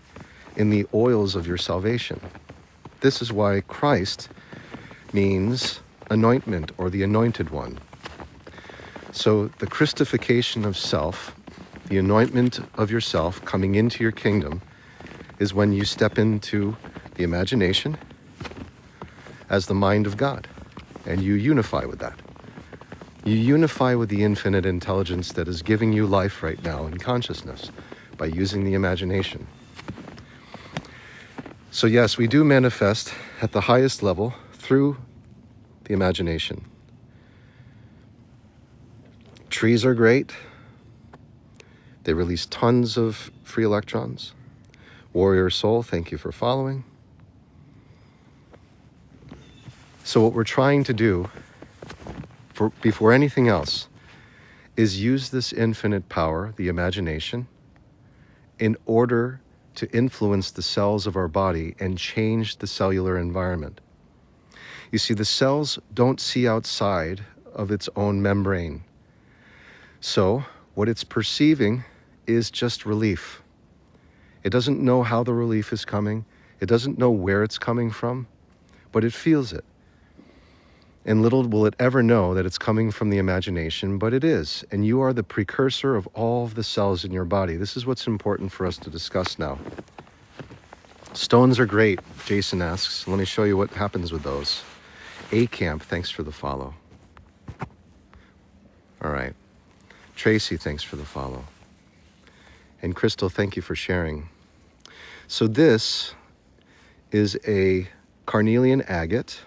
in the oils of your salvation. This is why Christ means anointment, or the anointed one. So the Christification of self, the anointment of yourself coming into your kingdom, is when you step into the imagination as the mind of God, and you unify with that. You unify with the infinite intelligence that is giving you life right now in consciousness by using the imagination. So yes, we do manifest at the highest level through the imagination. Trees are great. They release tons of free electrons. Warrior soul, thank you for following. So what we're trying to do, before anything else, is use this infinite power, the imagination, in order to influence the cells of our body and change the cellular environment. You see, the cells don't see outside of its own membrane. So what it's perceiving is just relief. It doesn't know how the relief is coming. It doesn't know where it's coming from, but it feels it. And little will it ever know that it's coming from the imagination, but it is. And you are the precursor of all of the cells in your body. This is what's important for us to discuss now. Stones are great, Jason asks. Let me show you what happens with those. A-Camp, thanks for the follow. All right. Tracy, thanks for the follow. And Crystal, thank you for sharing. So this is a carnelian agate,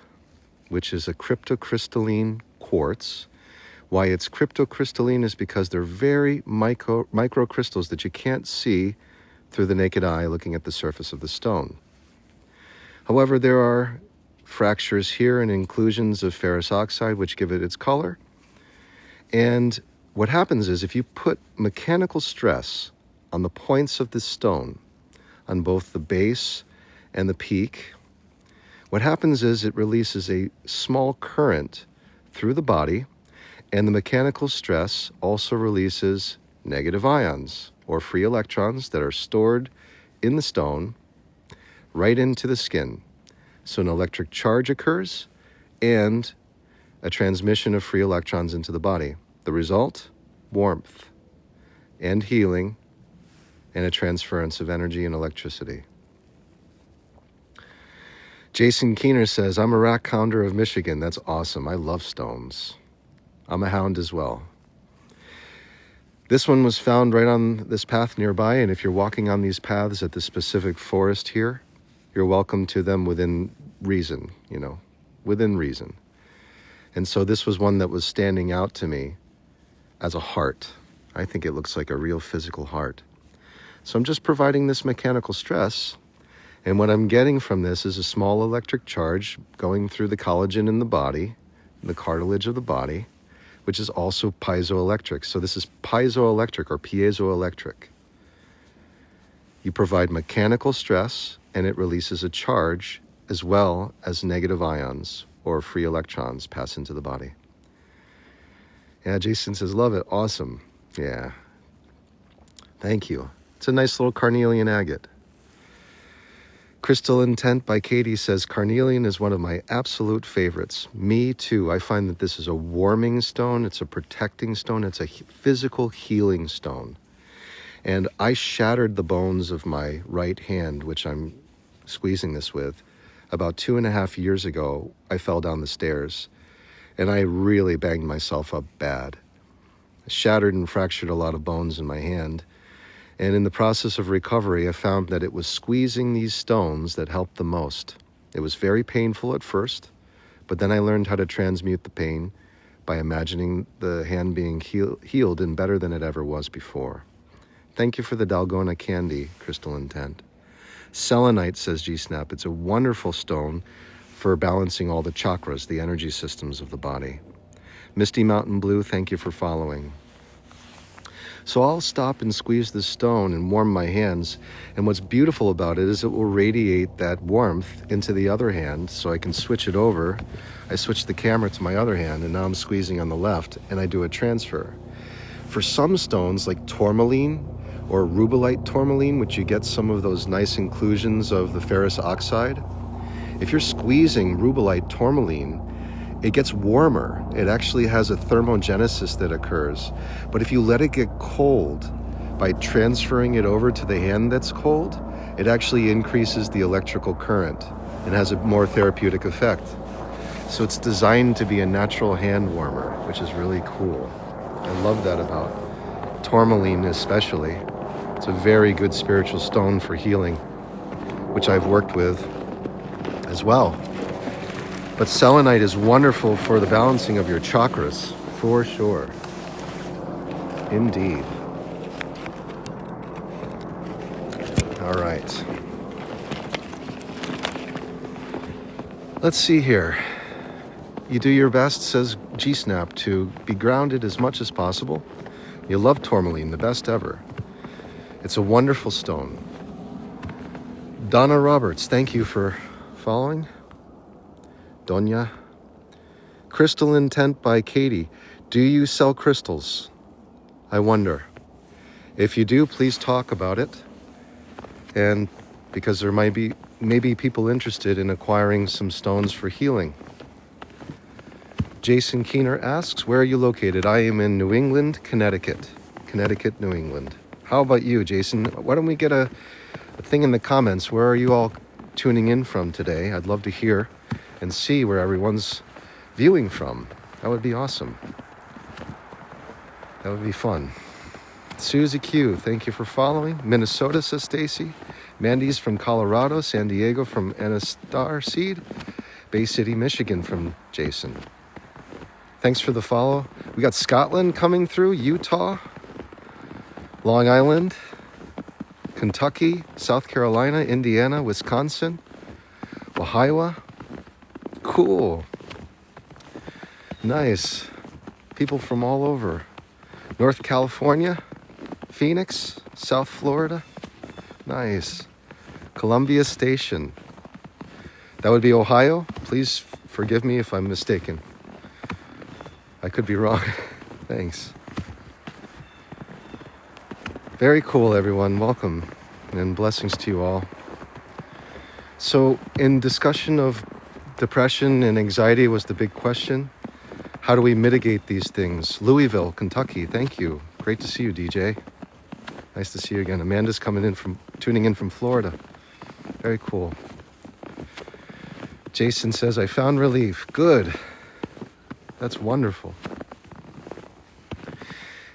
which is a cryptocrystalline quartz. Why it's cryptocrystalline is because they're very micro crystals that you can't see through the naked eye looking at the surface of the stone. However, there are fractures here and inclusions of ferrous oxide which give it its color. And what happens is if you put mechanical stress on the points of this stone, on both the base and the peak, what happens is it releases a small current through the body, and the mechanical stress also releases negative ions, or free electrons that are stored in the stone right into the skin. So an electric charge occurs and a transmission of free electrons into the body. The result? Warmth and healing and a transference of energy and electricity. Jason Keener says, I'm a rack hounder of Michigan. That's awesome. I love stones. I'm a hound as well. This one was found right on this path nearby, and if you're walking on these paths at the specific forest here, you're welcome to them within reason, within reason. And so this was one that was standing out to me as a heart. I think it looks like a real physical heart. So I'm just providing this mechanical stress, and what I'm getting from this is a small electric charge going through the collagen in the body, the cartilage of the body, which is also piezoelectric. So this is piezoelectric or piezoelectric. You provide mechanical stress and it releases a charge as well as negative ions or free electrons pass into the body. Yeah, Jason says, love it. Awesome. Yeah. Thank you. It's a nice little carnelian agate. Crystal Intent by Katie says, carnelian is one of my absolute favorites. Me too. I find that this is a warming stone. It's a protecting stone. It's a physical healing stone. And I shattered the bones of my right hand, which I'm squeezing this with, about 2.5 years ago, I fell down the stairs and I really banged myself up bad. I shattered and fractured a lot of bones in my hand. And in the process of recovery, I found that it was squeezing these stones that helped the most. It was very painful at first, but then I learned how to transmute the pain by imagining the hand being healed and better than it ever was before. Thank you for the Dalgona candy, Crystal Intent. Selenite, says G-Snap, it's a wonderful stone for balancing all the chakras, the energy systems of the body. Misty Mountain Blue, thank you for following. So I'll stop and squeeze the stone and warm my hands. And what's beautiful about it is it will radiate that warmth into the other hand so I can switch it over. I switch the camera to my other hand and now I'm squeezing on the left and I do a transfer. For some stones like tourmaline or rubellite tourmaline, which you get some of those nice inclusions of the ferrous oxide, if you're squeezing rubellite tourmaline, it gets warmer. It actually has a thermogenesis that occurs. But if you let it get cold by transferring it over to the hand that's cold, it actually increases the electrical current and has a more therapeutic effect. So it's designed to be a natural hand warmer, which is really cool. I love that about tourmaline especially. It's a very good spiritual stone for healing, which I've worked with as well. But selenite is wonderful for the balancing of your chakras, for sure. Indeed. All right. Let's see here. You do your best, says G-Snap, to be grounded as much as possible. You love tourmaline, the best ever. It's a wonderful stone. Donna Roberts, thank you for following. Donya. Crystal Intent by Katie. Do you sell crystals? I wonder. If you do, please talk about it. And because there might be maybe people interested in acquiring some stones for healing. Jason Keener asks, where are you located? I am in New England, Connecticut. Connecticut, New England. How about you, Jason? Why don't we get a thing in the comments? Where are you all tuning in from today? I'd love to hear and see where everyone's viewing from. That would be awesome. That would be fun. Susie Q, thank you for following. Minnesota, says Stacy. Mandy's from Colorado. San Diego from Anastar Seed. Bay City, Michigan from Jason. Thanks for the follow. We got Scotland coming through, Utah, Long Island, Kentucky, South Carolina, Indiana, Wisconsin, Ohio. Cool. Nice. People from all over. North California, Phoenix, South Florida. Nice. Columbia Station. That would be Ohio. Please forgive me if I'm mistaken. I could be wrong. Thanks. Very cool, everyone. Welcome and blessings to you all. So in discussion of depression and anxiety was the big question. How do we mitigate these things? Louisville, Kentucky. Thank you. Great to see you, DJ. Nice to see you again. Amanda's tuning in from Florida. Very cool. Jason says, I found relief. Good. That's wonderful.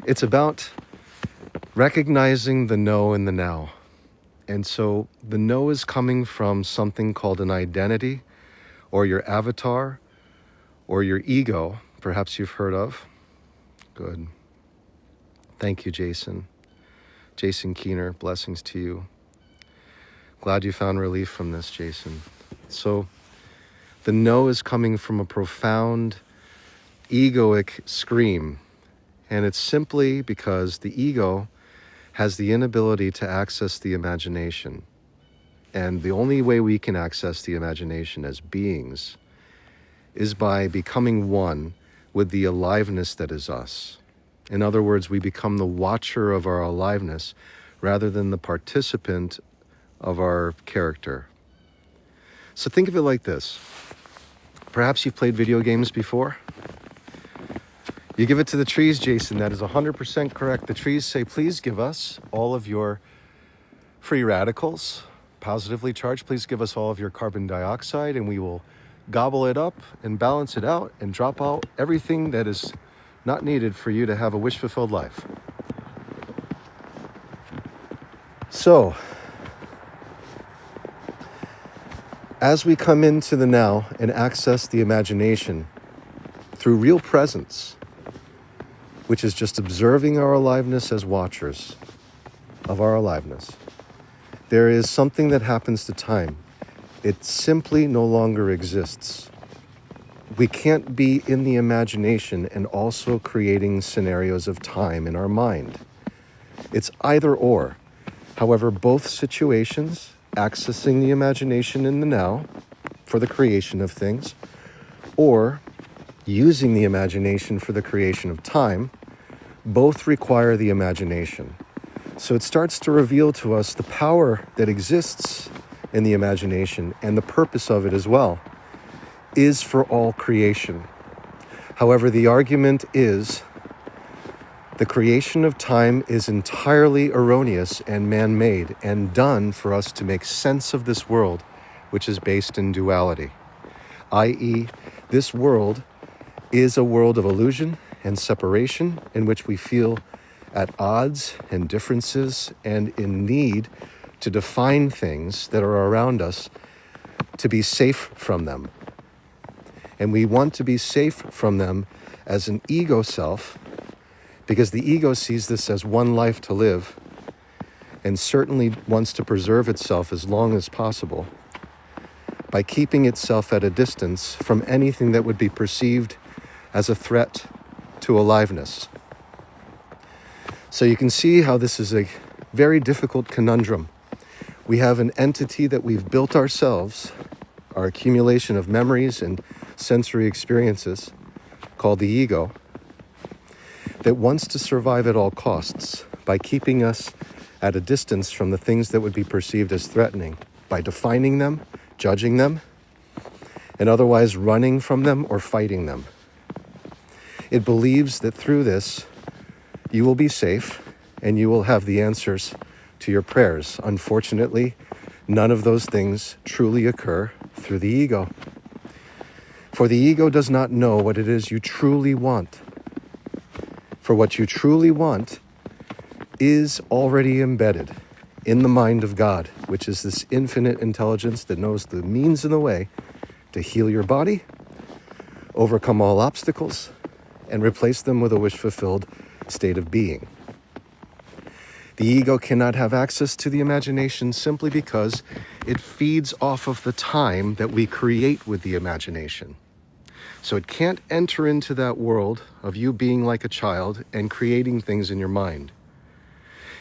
It's about recognizing the no and the now. And so the no is coming from something called an identity or your avatar or your ego, perhaps you've heard of. Good. Thank you, Jason. Jason Keener, blessings to you. Glad you found relief from this, Jason. So the no is coming from a profound egoic scream. And it's simply because the ego has the inability to access the imagination. And the only way we can access the imagination as beings is by becoming one with the aliveness that is us. In other words, we become the watcher of our aliveness rather than the participant of our character. So think of it like this. Perhaps you've played video games before. You give it to the trees, Jason. That is 100% correct. The trees say, please give us all of your free radicals positively charged, please give us all of your carbon dioxide and we will gobble it up and balance it out and drop out everything that is not needed for you to have a wish-fulfilled life. So, as we come into the now and access the imagination through real presence, which is just observing our aliveness as watchers of our aliveness, there is something that happens to time. It simply no longer exists. We can't be in the imagination and also creating scenarios of time in our mind. It's either or. However, both situations, accessing the imagination in the now for the creation of things, or using the imagination for the creation of time, both require the imagination. So it starts to reveal to us the power that exists in the imagination, and the purpose of it as well is for all creation. However, the argument is the creation of time is entirely erroneous and man-made and done for us to make sense of this world, which is based in duality, i.e., this world is a world of illusion and separation in which we feel at odds and differences and in need to define things that are around us to be safe from them. And we want to be safe from them as an ego self because the ego sees this as one life to live and certainly wants to preserve itself as long as possible by keeping itself at a distance from anything that would be perceived as a threat to aliveness. So you can see how this is a very difficult conundrum. We have an entity that we've built ourselves, our accumulation of memories and sensory experiences, called the ego, that wants to survive at all costs by keeping us at a distance from the things that would be perceived as threatening, by defining them, judging them, and otherwise running from them or fighting them. It believes that through this, you will be safe and you will have the answers to your prayers. Unfortunately, none of those things truly occur through the ego. For the ego does not know what it is you truly want. For what you truly want is already embedded in the mind of God, which is this infinite intelligence that knows the means and the way to heal your body, overcome all obstacles, and replace them with a wish-fulfilled state of being. The ego cannot have access to the imagination simply because it feeds off of the time that we create with the imagination. So it can't enter into that world of you being like a child and creating things in your mind.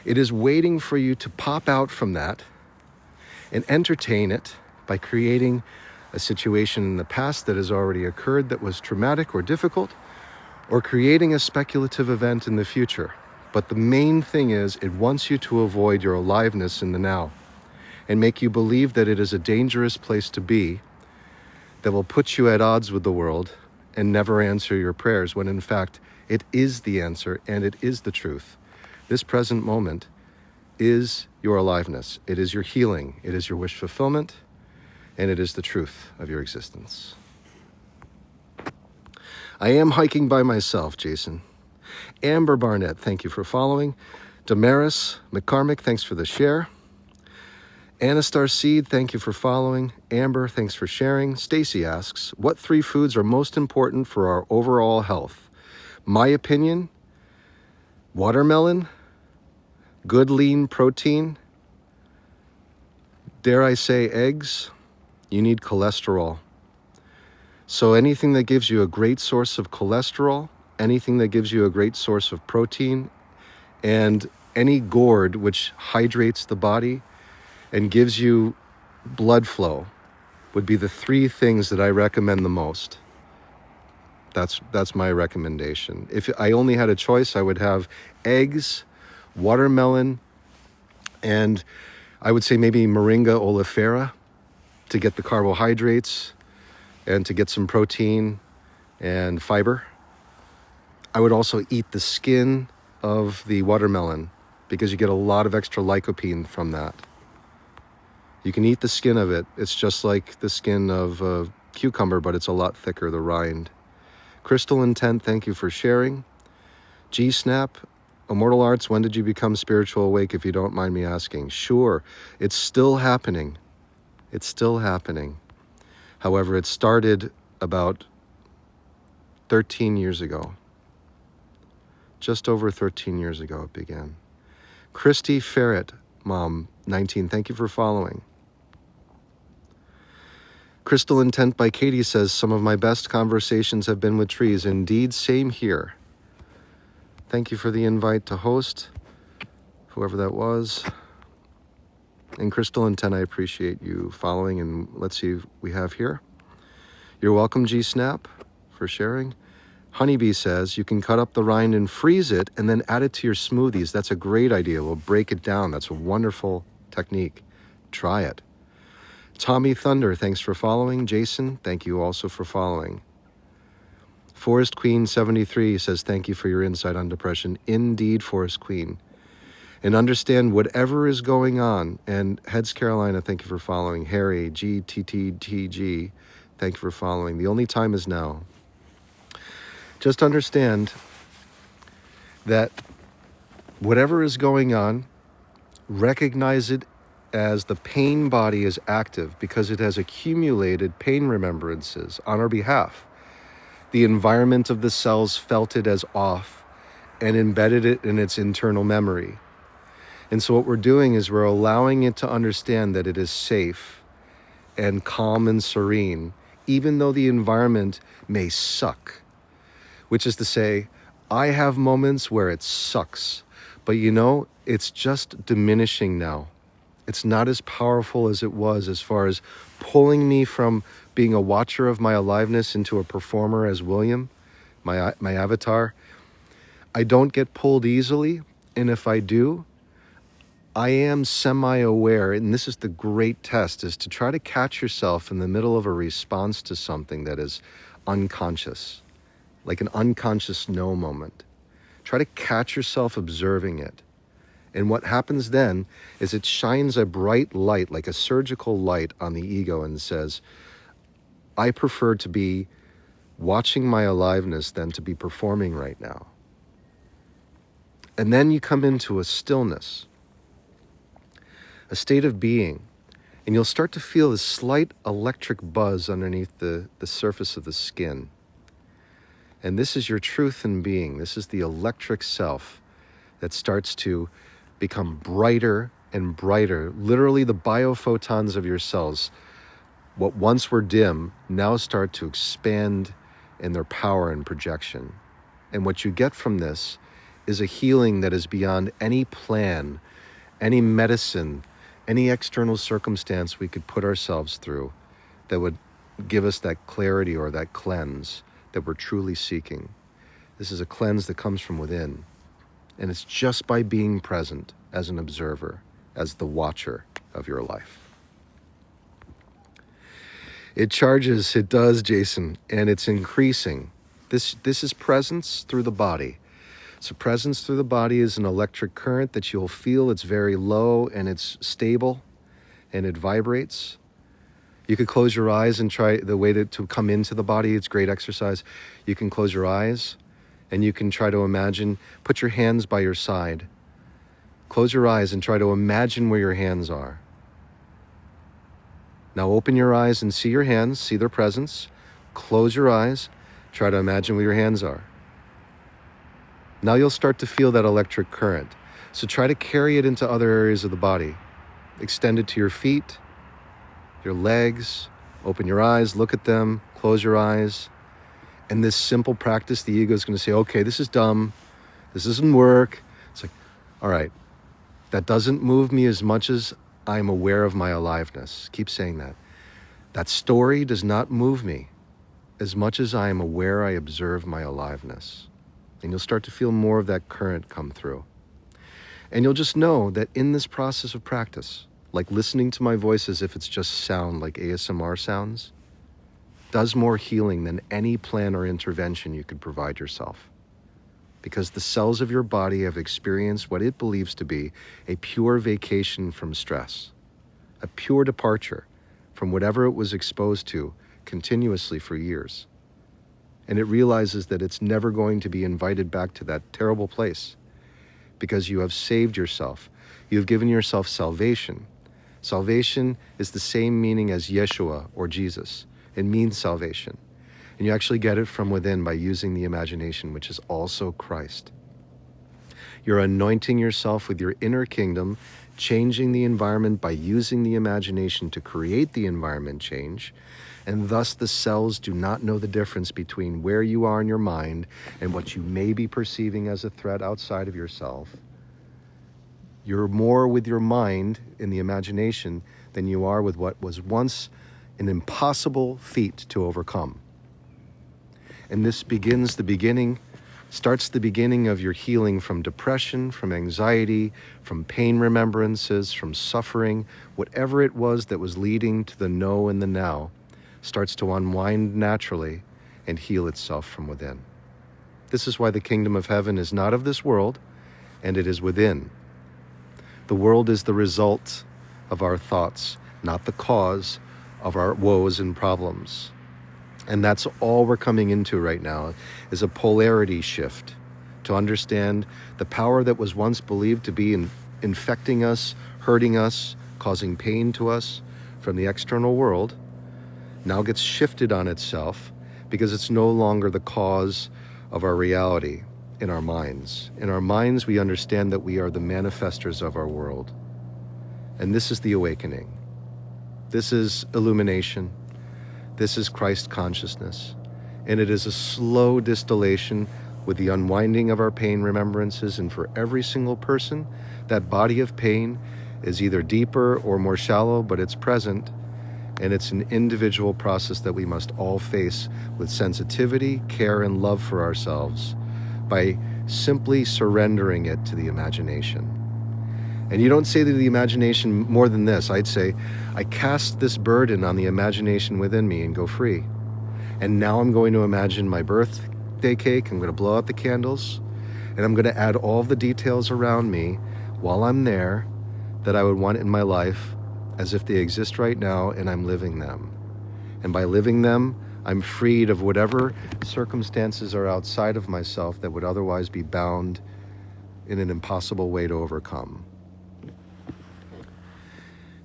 It is waiting for you to pop out from that and entertain it by creating a situation in the past that has already occurred that was traumatic or difficult, or creating a speculative event in the future. But the main thing is it wants you to avoid your aliveness in the now and make you believe that it is a dangerous place to be that will put you at odds with the world and never answer your prayers, when in fact it is the answer and it is the truth. This present moment is your aliveness. It is your healing. It is your wish fulfillment, and it is the truth of your existence. I am hiking by myself, Jason. Amber Barnett, thank you for following. Damaris McCormick, thanks for the share. Anastar Seed, thank you for following. Amber, thanks for sharing. Stacy asks, what 3 foods are most important for our overall health? My opinion, watermelon, good lean protein, dare I say eggs. You need cholesterol. So anything that gives you a great source of cholesterol, anything that gives you a great source of protein, and any gourd which hydrates the body and gives you blood flow would be the 3 things that I recommend the most. That's my recommendation. If I only had a choice, I would have eggs, watermelon, and I would say maybe Moringa oleifera to get the carbohydrates and to get some protein and fiber. I would also eat the skin of the watermelon because you get a lot of extra lycopene from that. You can eat the skin of it. It's just like the skin of a cucumber, but it's a lot thicker, the rind. Crystal Intent, thank you for sharing. G-Snap, Immortal Arts, when did you become spiritual awake, if you don't mind me asking? Sure, it's still happening. It's still happening. However, it started about 13 years ago. Just over 13 years ago it began. Christy Ferret, Mom, 19, thank you for following. Crystal Intent by Katie says, some of my best conversations have been with trees. Indeed, same here. Thank you for the invite to host, whoever that was. And Crystal Intent, I appreciate you following. And let's see what we have here. You're welcome, G-Snap, for sharing. Honeybee says, you can cut up the rind and freeze it and then add it to your smoothies. That's a great idea. We'll break it down. That's a wonderful technique. Try it. Tommy Thunder, thanks for following. Jason, thank you also for following. Forest Queen 73 says, thank you for your insight on depression. Indeed, Forest Queen. And understand whatever is going on. And Heads Carolina, thank you for following. Harry, GTTTG, thank you for following. The only time is now. Just understand that whatever is going on, recognize it as the pain body is active because it has accumulated pain remembrances on our behalf. The environment of the cells felt it as off and embedded it in its internal memory. And so what we're doing is we're allowing it to understand that it is safe and calm and serene, even though the environment may suck. Which is to say, I have moments where it sucks, but you know, it's just diminishing now. It's not as powerful as it was as far as pulling me from being a watcher of my aliveness into a performer as William, my avatar. I don't get pulled easily, and if I do, I am semi-aware, and this is the great test, is to try to catch yourself in the middle of a response to something that is unconscious, like an unconscious no moment. Try to catch yourself observing it. And what happens then is it shines a bright light, like a surgical light, on the ego and says, I prefer to be watching my aliveness than to be performing right now. And then you come into a stillness, a state of being, and you'll start to feel a slight electric buzz underneath the surface of the skin. And this is your truth in being. This is the electric self that starts to become brighter and brighter. Literally, the biophotons of your cells, what once were dim, now start to expand in their power and projection. And what you get from this is a healing that is beyond any plan, any medicine, any external circumstance we could put ourselves through that would give us that clarity or that cleanse that we're truly seeking. This is a cleanse that comes from within. And it's just by being present as an observer, as the watcher of your life. It charges, it does, Jason, and it's increasing. This is presence through the body. So presence through the body is an electric current that you'll feel. It's very low and it's stable and it vibrates. You could close your eyes and try the way to come into the body. It's great exercise. You can close your eyes and you can try to imagine, put your hands by your side. Close your eyes and try to imagine where your hands are. Now open your eyes and see your hands, see their presence. Close your eyes, try to imagine where your hands are. Now you'll start to feel that electric current. So try to carry it into other areas of the body. Extend it to your feet, your legs, open your eyes, look at them, close your eyes. And this simple practice, the ego is going to say, okay, this is dumb. This doesn't work. It's like, all right, that doesn't move me as much as I'm aware of my aliveness. Keep saying that. That story does not move me as much as I am aware I observe my aliveness. And you'll start to feel more of that current come through. And you'll just know that in this process of practice, like listening to my voice as if it's just sound, like ASMR sounds, does more healing than any plan or intervention you could provide yourself. Because the cells of your body have experienced what it believes to be a pure vacation from stress. a pure departure from whatever it was exposed to continuously for years. And it realizes that it's never going to be invited back to that terrible place because you have saved yourself. You have given yourself salvation. Salvation is the same meaning as Yeshua or Jesus. It means salvation. And you actually get it from within by using the imagination, which is also Christ. You're anointing yourself with your inner kingdom, changing the environment by using the imagination to create the environment change. And thus the cells do not know the difference between where you are in your mind and what you may be perceiving as a threat outside of yourself. You're more with your mind in the imagination than you are with what was once an impossible feat to overcome. And this starts the beginning of your healing from depression, from anxiety, from pain remembrances, from suffering. Whatever it was that was leading to the no and the now starts to unwind naturally and heal itself from within. This is why the kingdom of heaven is not of this world, and it is within. The world is the result of our thoughts, not the cause of our woes and problems. And that's all we're coming into right now, is a polarity shift to understand the power that was once believed to be infecting us, hurting us, causing pain to us from the external world, now gets shifted on itself because it's no longer the cause of our reality in our minds. In our minds, we understand that we are the manifestors of our world. And this is the awakening. This is illumination. This is Christ consciousness, and it is a slow distillation with the unwinding of our pain remembrances, and for every single person, that body of pain is either deeper or more shallow, but it's present, and it's an individual process that we must all face with sensitivity, care, and love for ourselves by simply surrendering it to the imagination. And you don't say to the imagination more than this. I'd say, I cast this burden on the imagination within me and go free. And now I'm going to imagine my birthday cake. I'm going to blow out the candles. And I'm going to add all the details around me while I'm there that I would want in my life as if they exist right now, and I'm living them. And by living them, I'm freed of whatever circumstances are outside of myself that would otherwise be bound in an impossible way to overcome.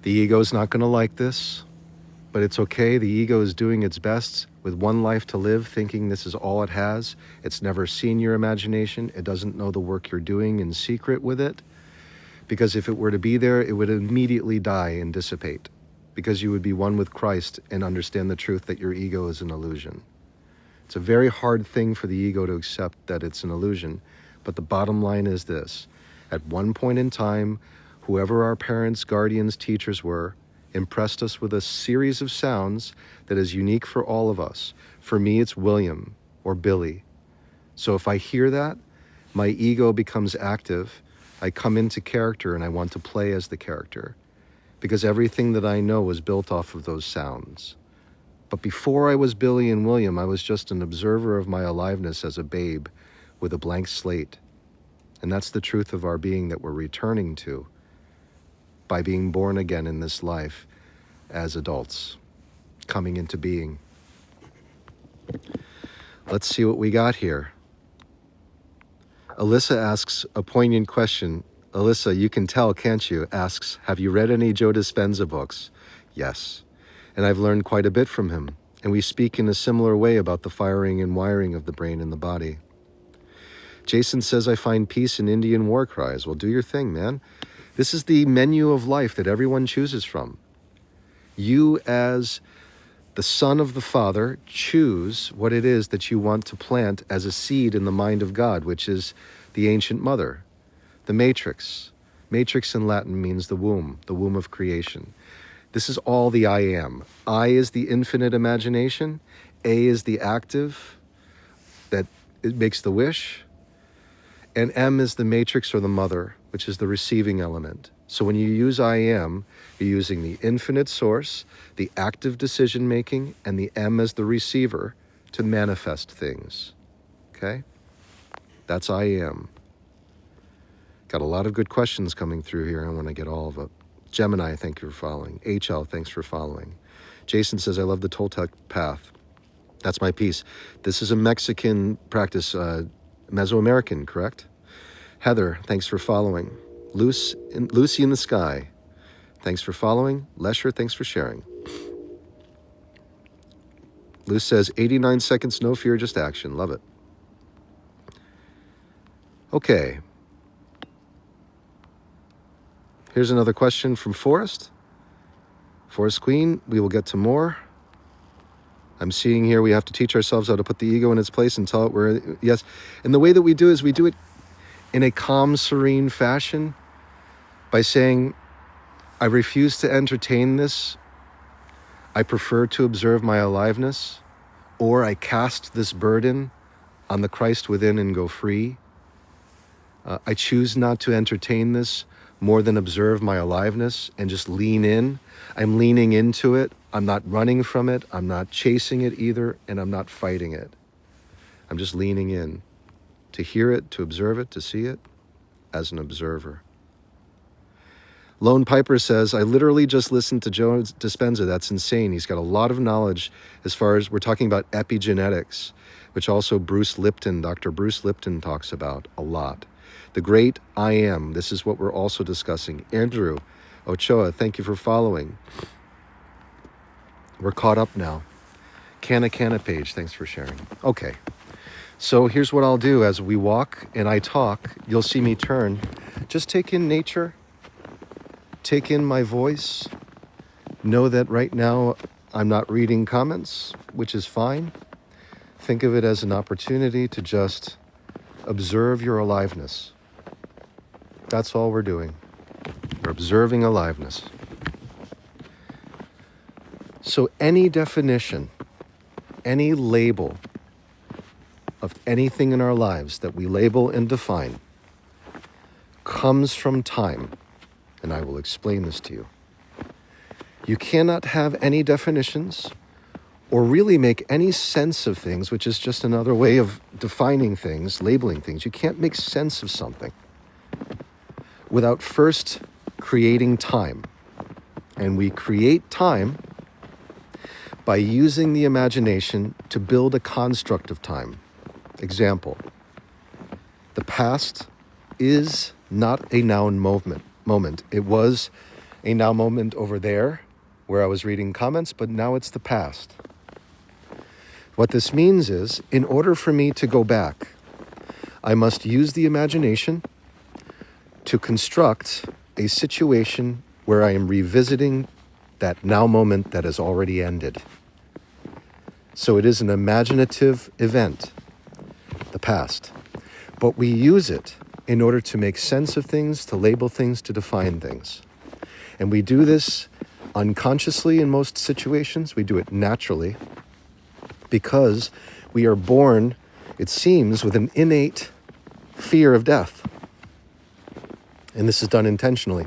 The ego's not going to like this, but it's okay. The ego is doing its best with one life to live, thinking this is all it has. It's never seen your imagination. It doesn't know the work you're doing in secret with it, because if it were to be there, it would immediately die and dissipate, because you would be one with Christ and understand the truth that your ego is an illusion. It's a very hard thing for the ego to accept that it's an illusion, but the bottom line is this. At one point in time, whoever our parents, guardians, teachers were, impressed us with a series of sounds that is unique for all of us. For me, it's William or Billy. So if I hear that, my ego becomes active. I come into character and I want to play as the character, because everything that I know was built off of those sounds. But before I was Billy and William, I was just an observer of my aliveness as a babe with a blank slate. And that's the truth of our being that we're returning to by being born again in this life as adults, coming into being. Let's see what we got here. Alyssa asks a poignant question. Alyssa, you can tell, can't you? Asks, have you read any Joe Dispenza books? Yes. And I've learned quite a bit from him. And we speak in a similar way about the firing and wiring of the brain and the body. Jason says, I find peace in Indian war cries. Well, do your thing, man. This is the menu of life that everyone chooses from. You, as the son of the Father, choose what it is that you want to plant as a seed in the mind of God, which is the ancient mother, the matrix. Matrix in Latin means the womb of creation. This is all the I am. I is the infinite imagination. A is the active that it makes the wish. And M is the matrix or the mother, which is the receiving element. So when you use I am, you're using the infinite source, the active decision making, and the M as the receiver to manifest things. Okay? That's I am. Got a lot of good questions coming through here. I want to get all of it. Gemini, thank you for following. HL, thanks for following. Jason says, I love the Toltec path. That's my piece. This is a Mexican practice, Mesoamerican, correct? Heather, thanks for following. Lucy in the Sky, thanks for following. Lesher, thanks for sharing. Luce says, 89 seconds, no fear, just action. Love it. Okay. Here's another question from Forrest. Forrest Queen, we will get to more. I'm seeing here we have to teach ourselves how to put the ego in its place and tell it we're, yes. And the way that we do is we do it in a calm, serene fashion by saying, I refuse to entertain this. I prefer to observe my aliveness, or I cast this burden on the Christ within and go free. I choose not to entertain this more than observe my aliveness and just lean in. I'm leaning into it. I'm not running from it. I'm not chasing it either, and I'm not fighting it. I'm just leaning in to hear it, to observe it, to see it as an observer. Lone Piper says, I literally just listened to Joe Dispenza. That's insane. He's got a lot of knowledge as far as we're talking about epigenetics, which also Dr. Bruce Lipton talks about a lot. The great I am. This is what we're also discussing. Andrew Ochoa, thank you for following. We're caught up now. Canna page, thanks for sharing. Okay, so here's what I'll do. As we walk and I talk, you'll see me turn. Just take in nature. Take in my voice. Know that right now I'm not reading comments, which is fine. Think of it as an opportunity to just observe your aliveness. That's all we're doing. We're observing aliveness. So any definition, any label of anything in our lives that we label and define comes from time. And I will explain this to you. You cannot have any definitions or really make any sense of things, which is just another way of defining things, labeling things. You can't make sense of something without first creating time. And we create time by using the imagination to build a construct of time. Example, the past is not a noun moment. It was a now moment over there where I was reading comments, but now it's the past. What this means is, in order for me to go back, I must use the imagination to construct a situation where I am revisiting that now moment that has already ended. So it is an imaginative event, the past. But we use it in order to make sense of things, to label things, to define things. And we do this unconsciously in most situations. We do it naturally because we are born, it seems, with an innate fear of death. And this is done intentionally.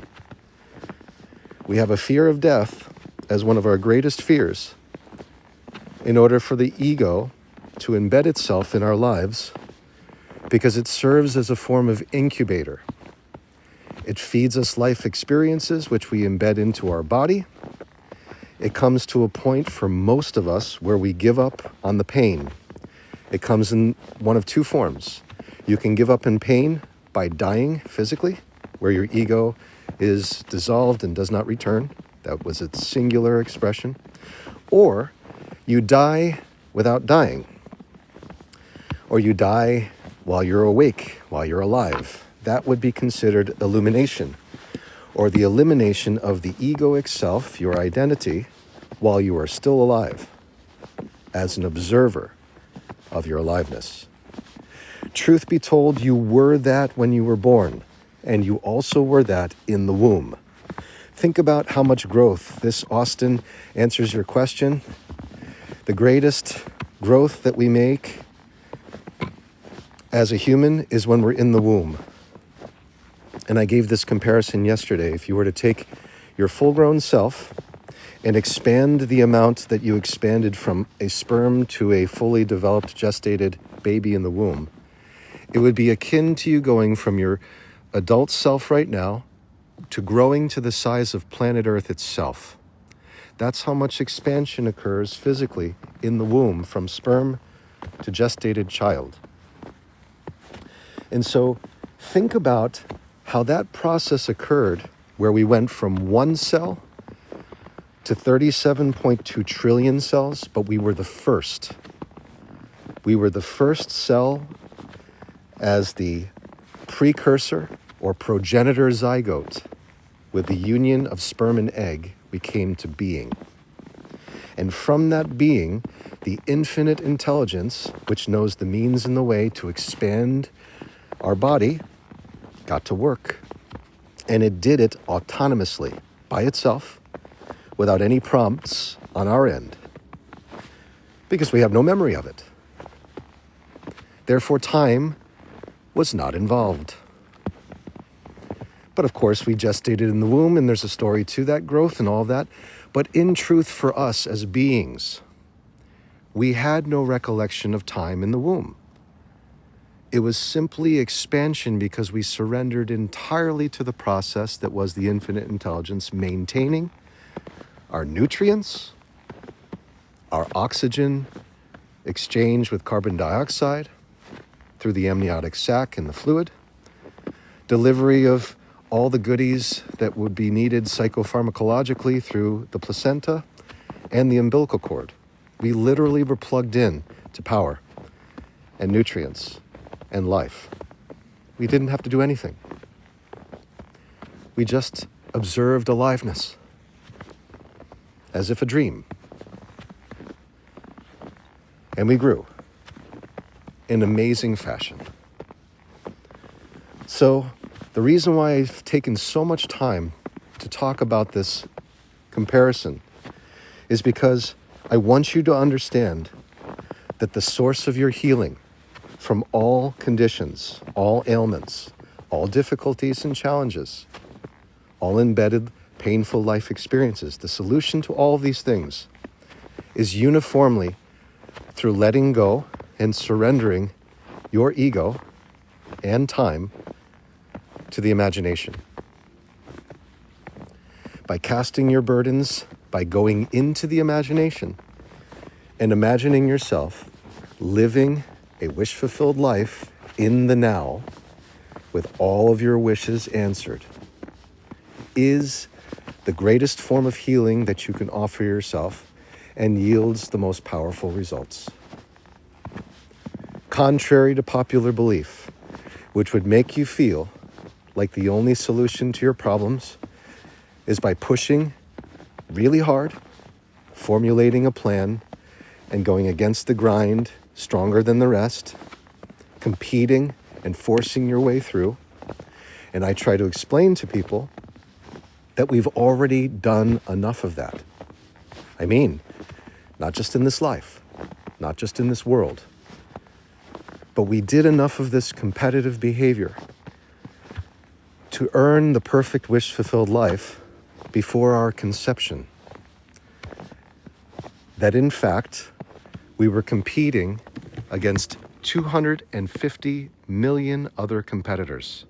We have a fear of death as one of our greatest fears in order for the ego to embed itself in our lives, because it serves as a form of incubator. It feeds us life experiences, which we embed into our body. It comes to a point for most of us where we give up on the pain. It comes in one of two forms. You can give up in pain by dying physically, where your ego is dissolved and does not return. That was its singular expression. Or you die without dying. Or you die while you're awake, while you're alive. That would be considered illumination, or the elimination of the egoic self, your identity, while you are still alive, as an observer of your aliveness. Truth be told, you were that when you were born, and you also were that in the womb. Think about how much growth. This, Austin, answers your question. The greatest growth that we make as a human is when we're in the womb. And I gave this comparison yesterday. If you were to take your full-grown self and expand the amount that you expanded from a sperm to a fully developed gestated baby in the womb, it would be akin to you going from your adult self right now to growing to the size of planet Earth itself. That's how much expansion occurs physically in the womb from sperm to gestated child. And so think about how that process occurred, where we went from one cell to 37.2 trillion cells, but we were the first. We were the first cell as the precursor or progenitor zygote. With the union of sperm and egg, we came to being. And from that being, the infinite intelligence, which knows the means and the way to expand our body, got to work. And it did it autonomously, by itself, without any prompts on our end, because we have no memory of it. Therefore, time was not involved. But of course, we gestated in the womb, and there's a story to that growth and all that. But in truth, for us as beings, we had no recollection of time in the womb. It was simply expansion because we surrendered entirely to the process that was the infinite intelligence maintaining our nutrients, our oxygen exchange with carbon dioxide through the amniotic sac and the fluid, delivery of all the goodies that would be needed psychopharmacologically through the placenta and the umbilical cord. We literally were plugged in to power and nutrients and life. We didn't have to do anything. We just observed aliveness as if a dream. And we grew in amazing fashion. So the reason why I've taken so much time to talk about this comparison is because I want you to understand that the source of your healing from all conditions, all ailments, all difficulties and challenges, all embedded painful life experiences, the solution to all of these things is uniformly through letting go and surrendering your ego and time to the imagination. By casting your burdens, by going into the imagination and imagining yourself living a wish-fulfilled life in the now with all of your wishes answered is the greatest form of healing that you can offer yourself and yields the most powerful results. Contrary to popular belief, which would make you feel like the only solution to your problems is by pushing really hard, formulating a plan, and going against the grind, stronger than the rest, competing and forcing your way through. And I try to explain to people that we've already done enough of that. I mean, not just in this life, not just in this world, but we did enough of this competitive behavior to earn the perfect wish-fulfilled life before our conception. That in fact, we were competing against 250 million other competitors.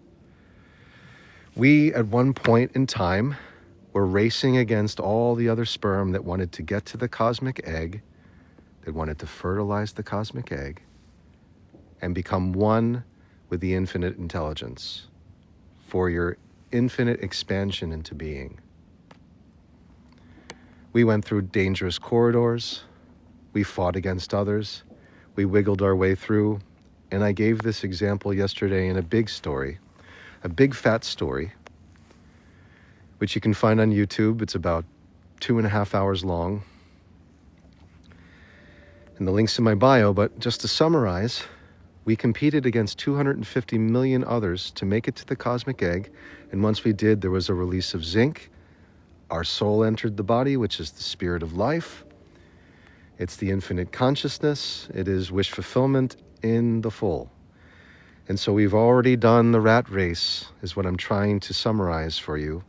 We, at one point in time, were racing against all the other sperm that wanted to get to the cosmic egg, that wanted to fertilize the cosmic egg, and become one with the infinite intelligence for your infinite expansion into being. We went through dangerous corridors. We fought against others. We wiggled our way through. And I gave this example yesterday in a big story, a big fat story, which you can find on YouTube. It's about 2.5 hours long. And the link's in my bio, but just to summarize, we competed against 250 million others to make it to the cosmic egg. And once we did, there was a release of zinc. Our soul entered the body, which is the spirit of life. It's the infinite consciousness. It is wish fulfillment in the full. And so we've already done the rat race, is what I'm trying to summarize for you.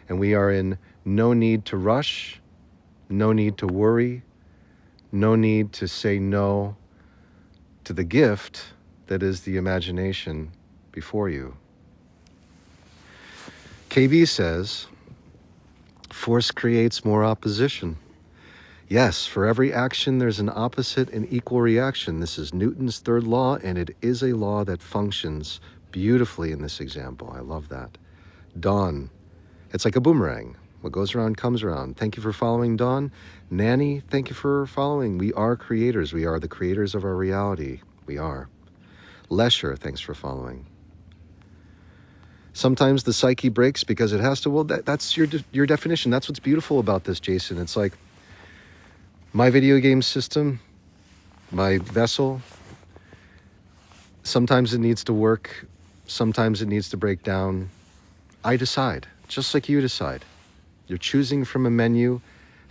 And we are in no need to rush, no need to worry, no need to say no to the gift that is the imagination before you. KB says, force creates more opposition. Yes, for every action, there's an opposite and equal reaction. This is Newton's third law, and it is a law that functions beautifully in this example. I love that. Dawn, it's like a boomerang. What goes around comes around. Thank you for following, Dawn. Nanny, thank you for following. We are creators. We are the creators of our reality. We are. Lesher, thanks for following. Sometimes the psyche breaks because it has to. Well, that's your definition. That's what's beautiful about this, Jason. It's like my video game system, my vessel. Sometimes it needs to work. Sometimes it needs to break down. I decide, just like you decide. You're choosing from a menu,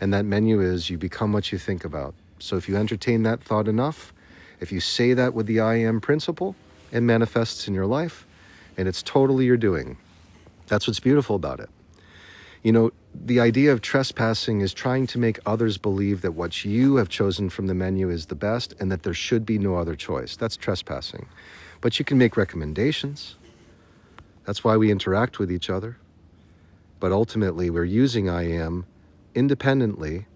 and that menu is you become what you think about. So if you entertain that thought enough, if you say that with the I am principle, it manifests in your life, and it's totally your doing. That's what's beautiful about it. You know, the idea of trespassing is trying to make others believe that what you have chosen from the menu is the best and that there should be no other choice. That's trespassing. But you can make recommendations. That's why we interact with each other. But ultimately, we're using I am independently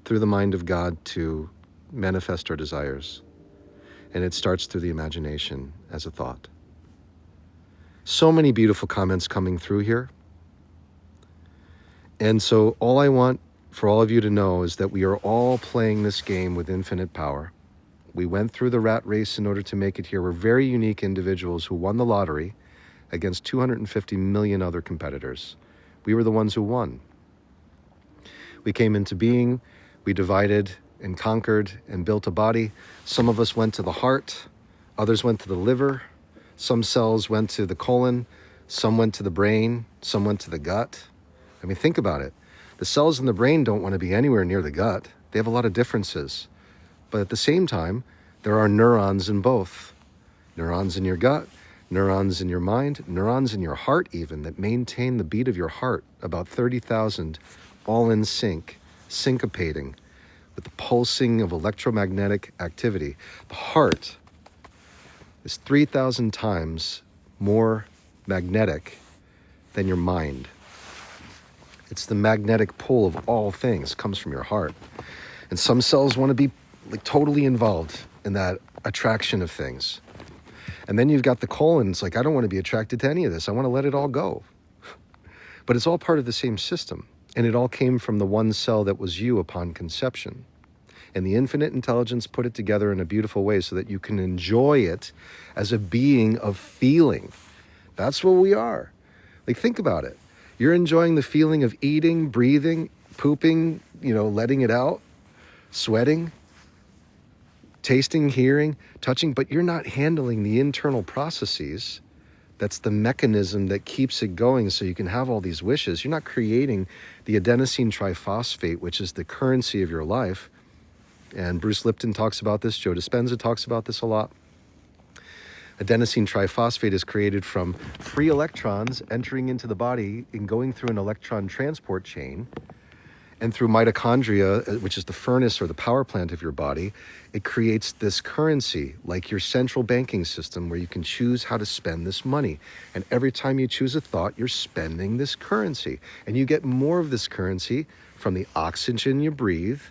through the mind of God to manifest our desires. And it starts through the imagination as a thought. So many beautiful comments coming through here. And so all I want for all of you to know is that we are all playing this game with infinite power. We went through the rat race in order to make it here. We're very unique individuals who won the lottery against 250 million other competitors. We were the ones who won. We came into being, we divided and conquered and built a body. Some of us went to the heart, others went to the liver, some cells went to the colon, some went to the brain, some went to the gut. I mean, think about it. The cells in the brain don't want to be anywhere near the gut. They have a lot of differences. But at the same time, there are neurons in both. Neurons in your gut, neurons in your mind, neurons in your heart even, that maintain the beat of your heart, about 30,000, all in sync, syncopating with the pulsing of electromagnetic activity. The heart is 3,000 times more magnetic than your mind. It's the magnetic pull of all things comes from your heart. And some cells want to be like totally involved in that attraction of things. And then you've got the colon. It's like, I don't want to be attracted to any of this. I want to let it all go. But it's all part of the same system. And it all came from the one cell that was you upon conception. And the infinite intelligence put it together in a beautiful way so that you can enjoy it as a being of feeling. That's what we are. Like, think about it. You're enjoying the feeling of eating, breathing, pooping, letting it out, sweating, tasting, hearing, touching, but you're not handling the internal processes. That's the mechanism that keeps it going so you can have all these wishes. You're not creating the adenosine triphosphate, which is the currency of your life. And Bruce Lipton talks about this. Joe Dispenza talks about this a lot. Adenosine triphosphate is created from free electrons entering into the body and going through an electron transport chain. And through mitochondria, which is the furnace or the power plant of your body, it creates this currency, like your central banking system, where you can choose how to spend this money. And every time you choose a thought, you're spending this currency. And you get more of this currency from the oxygen you breathe.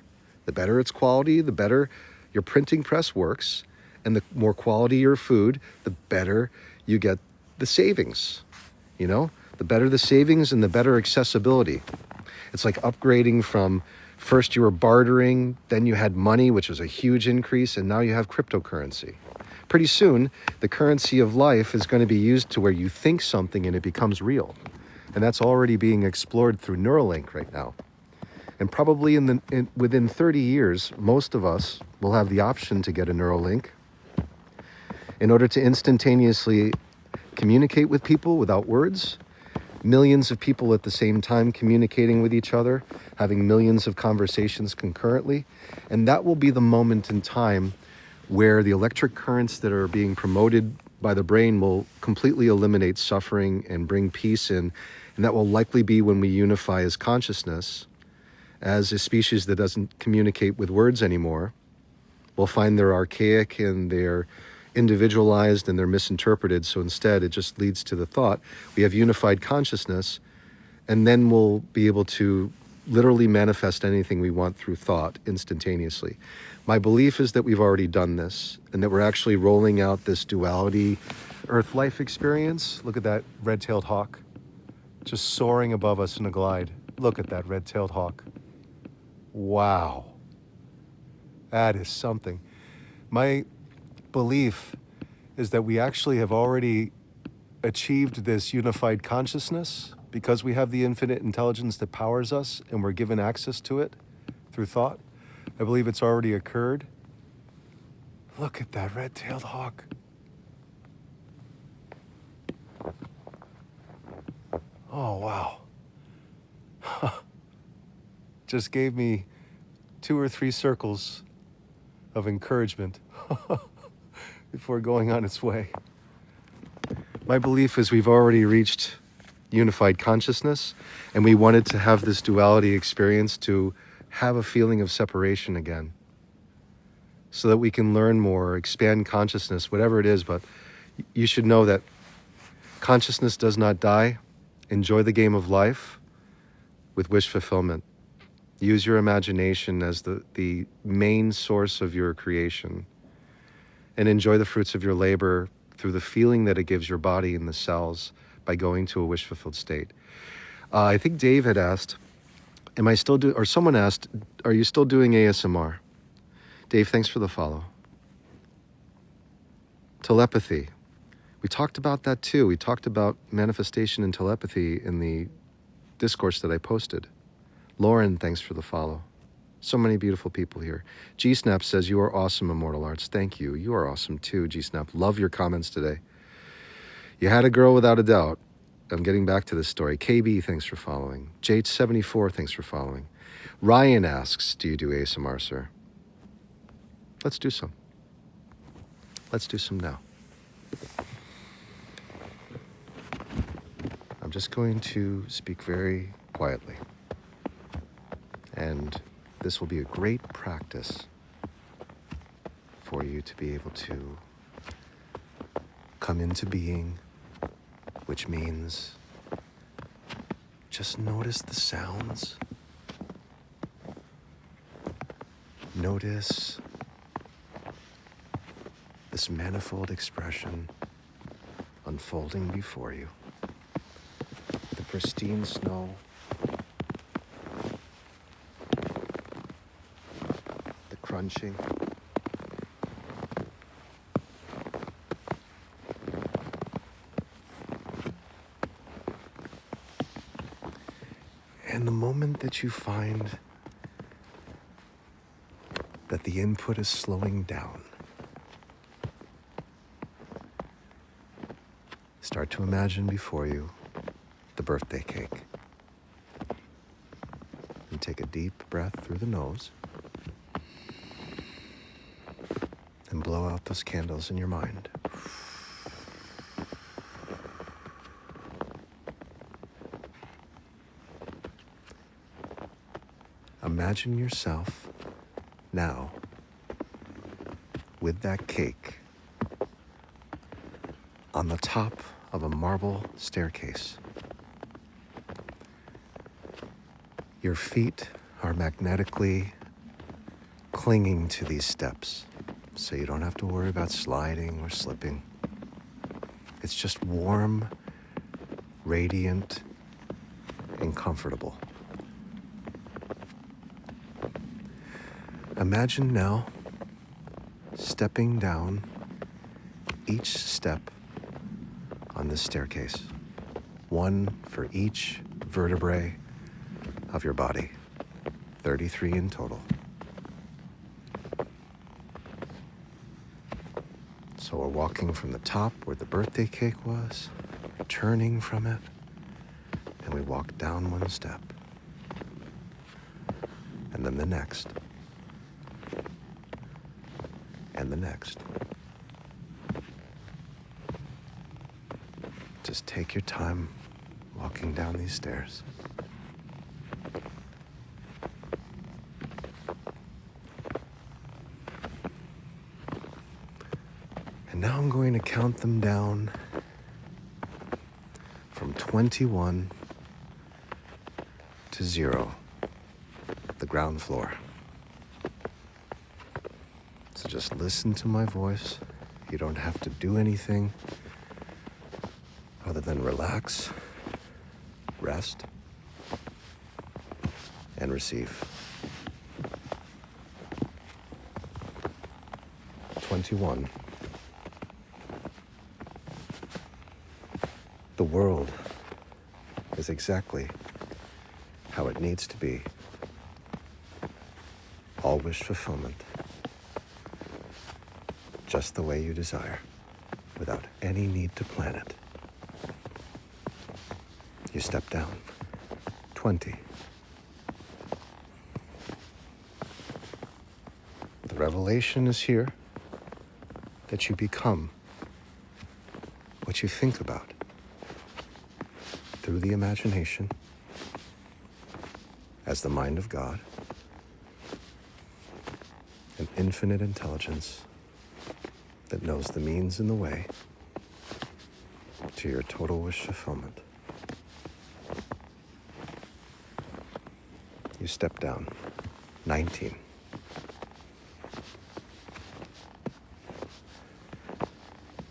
The better its quality, the better your printing press works. And the more quality your food, the better you get the savings. The better the savings and the better accessibility. It's like upgrading from first you were bartering, then you had money, which was a huge increase, and now you have cryptocurrency. Pretty soon, the currency of life is going to be used to where you think something and it becomes real. And that's already being explored through Neuralink right now. And probably within 30 years, most of us will have the option to get a Neuralink in order to instantaneously communicate with people without words. Millions of people at the same time communicating with each other, having millions of conversations concurrently. And that will be the moment in time where the electric currents that are being promoted by the brain will completely eliminate suffering and bring peace in. And that will likely be when we unify as consciousness, as a species that doesn't communicate with words anymore. We'll find they're archaic and they're individualized and they're misinterpreted. So instead, it just leads to the thought. We have unified consciousness, and then we'll be able to literally manifest anything we want through thought instantaneously. My belief is that we've already done this and that we're actually rolling out this duality Earth life experience. Look at that red-tailed hawk just soaring above us in a glide. Look at that red-tailed hawk. Wow. That is something. My belief is that we actually have already achieved this unified consciousness because we have the infinite intelligence that powers us and we're given access to it through thought. I believe it's already occurred. Look at that red-tailed hawk. Oh, wow. Just gave me 2 or 3 circles of encouragement before going on its way. My belief is we've already reached unified consciousness, and we wanted to have this duality experience to have a feeling of separation again so that we can learn more, expand consciousness, whatever it is. But you should know that consciousness does not die. Enjoy the game of life with wish fulfillment. Use your imagination as the main source of your creation, and enjoy the fruits of your labor through the feeling that it gives your body and the cells by going to a wish-fulfilled state. I think Dave had asked, or someone asked, are you still doing ASMR? Dave, thanks for the follow. Telepathy. We talked about that too. We talked about manifestation and telepathy in the discourse that I posted. Lauren, thanks for the follow. So many beautiful people here. G-Snap says, you are awesome, Immortal Arts. Thank you. You are awesome too, G-Snap. Love your comments today. You had a girl without a doubt. I'm getting back to this story. KB, thanks for following. Jade74, thanks for following. Ryan asks, do you do ASMR, sir? Let's do some. Let's do some now. I'm just going to speak very quietly. And this will be a great practice for you to be able to come into being, which means just notice the sounds. Notice this manifold expression unfolding before you. The pristine snow, the crunching, and the moment that you find that the input is slowing down, start to imagine before you the birthday cake. And take a deep breath through the nose and blow out those candles in your mind. Imagine yourself now with that cake on the top of a marble staircase. Your feet are magnetically clinging to these steps, so you don't have to worry about sliding or slipping. It's just warm, radiant, and comfortable. Imagine now stepping down each step on this staircase, one for each vertebrae of your body, 33 in total. So we're walking from the top where the birthday cake was, returning from it, and we walk down one step, and then the next, and the next. Just take your time walking down these stairs. And now I'm going to count them down from 21 to 0, the ground floor. So just listen to my voice. You don't have to do anything other than relax, rest, and receive. 21. The world is exactly how it needs to be. All wish fulfillment. Just the way you desire, without any need to plan it. You step down. 20. The revelation is here that you become what you think about through the imagination as the mind of God, an infinite intelligence that knows the means and the way to your total wish fulfillment. You step down. 19.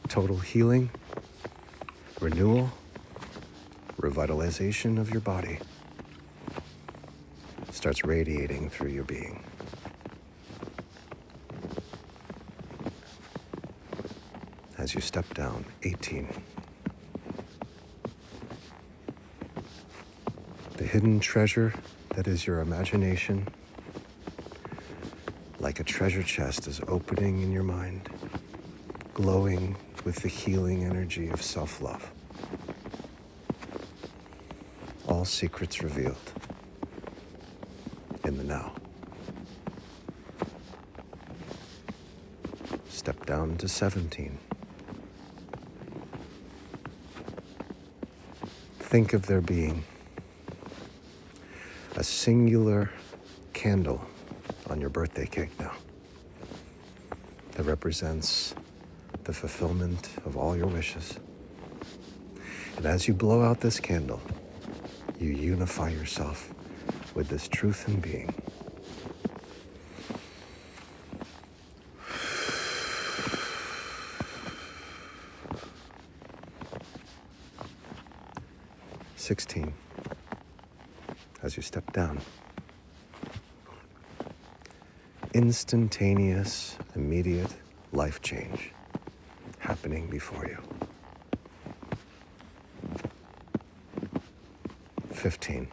Total healing, renewal, revitalization of your body starts radiating through your being. As you step down. 18. The hidden treasure that is your imagination, like a treasure chest, is opening in your mind, glowing with the healing energy of self-love. All secrets revealed in the now. Step down to 17. Think of there being a singular candle on your birthday cake now that represents the fulfillment of all your wishes. And as you blow out this candle, you unify yourself with this truth and being. (16) As you step down. Instantaneous, immediate life change happening before you. 15.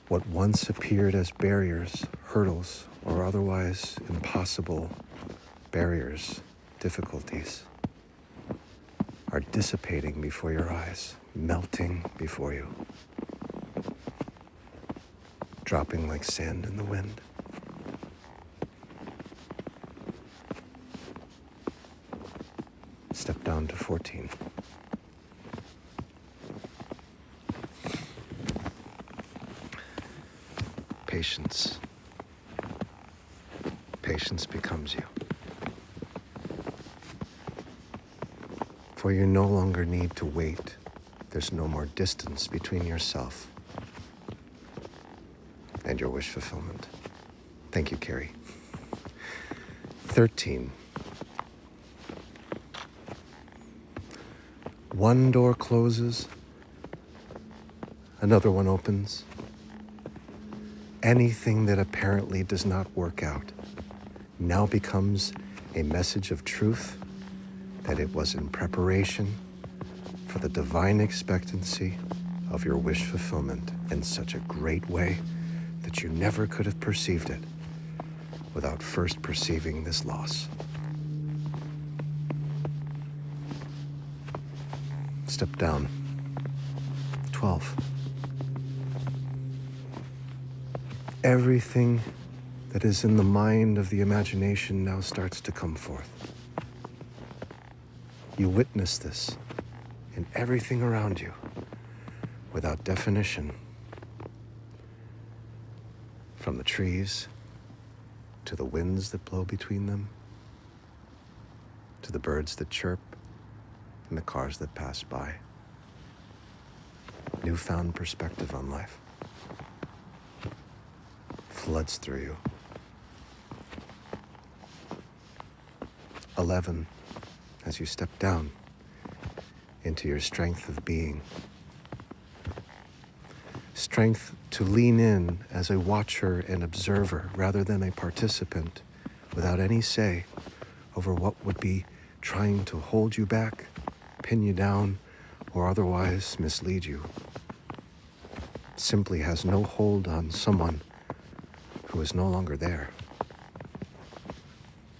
What once appeared as barriers, hurdles, or otherwise impossible barriers, difficulties, are dissipating before your eyes, melting before you, dropping like sand in the wind. Step down to 14. Patience. Patience becomes you. For you no longer need to wait. There's no more distance between yourself and your wish fulfillment. Thank you, Carrie. 13. One door closes, another one opens. Anything that apparently does not work out now becomes a message of truth that it was in preparation for the divine expectancy of your wish fulfillment in such a great way that you never could have perceived it without first perceiving this loss. Step down. 12. Everything that is in the mind of the imagination now starts to come forth. You witness this in everything around you without definition. From the trees to the winds that blow between them, to the birds that chirp and the cars that pass by. Newfound perspective on life floods through you. 11, as you step down into your strength of being. Strength to lean in as a watcher and observer rather than a participant without any say over what would be trying to hold you back, pin you down, or otherwise mislead you. Simply has no hold on someone who is no longer there.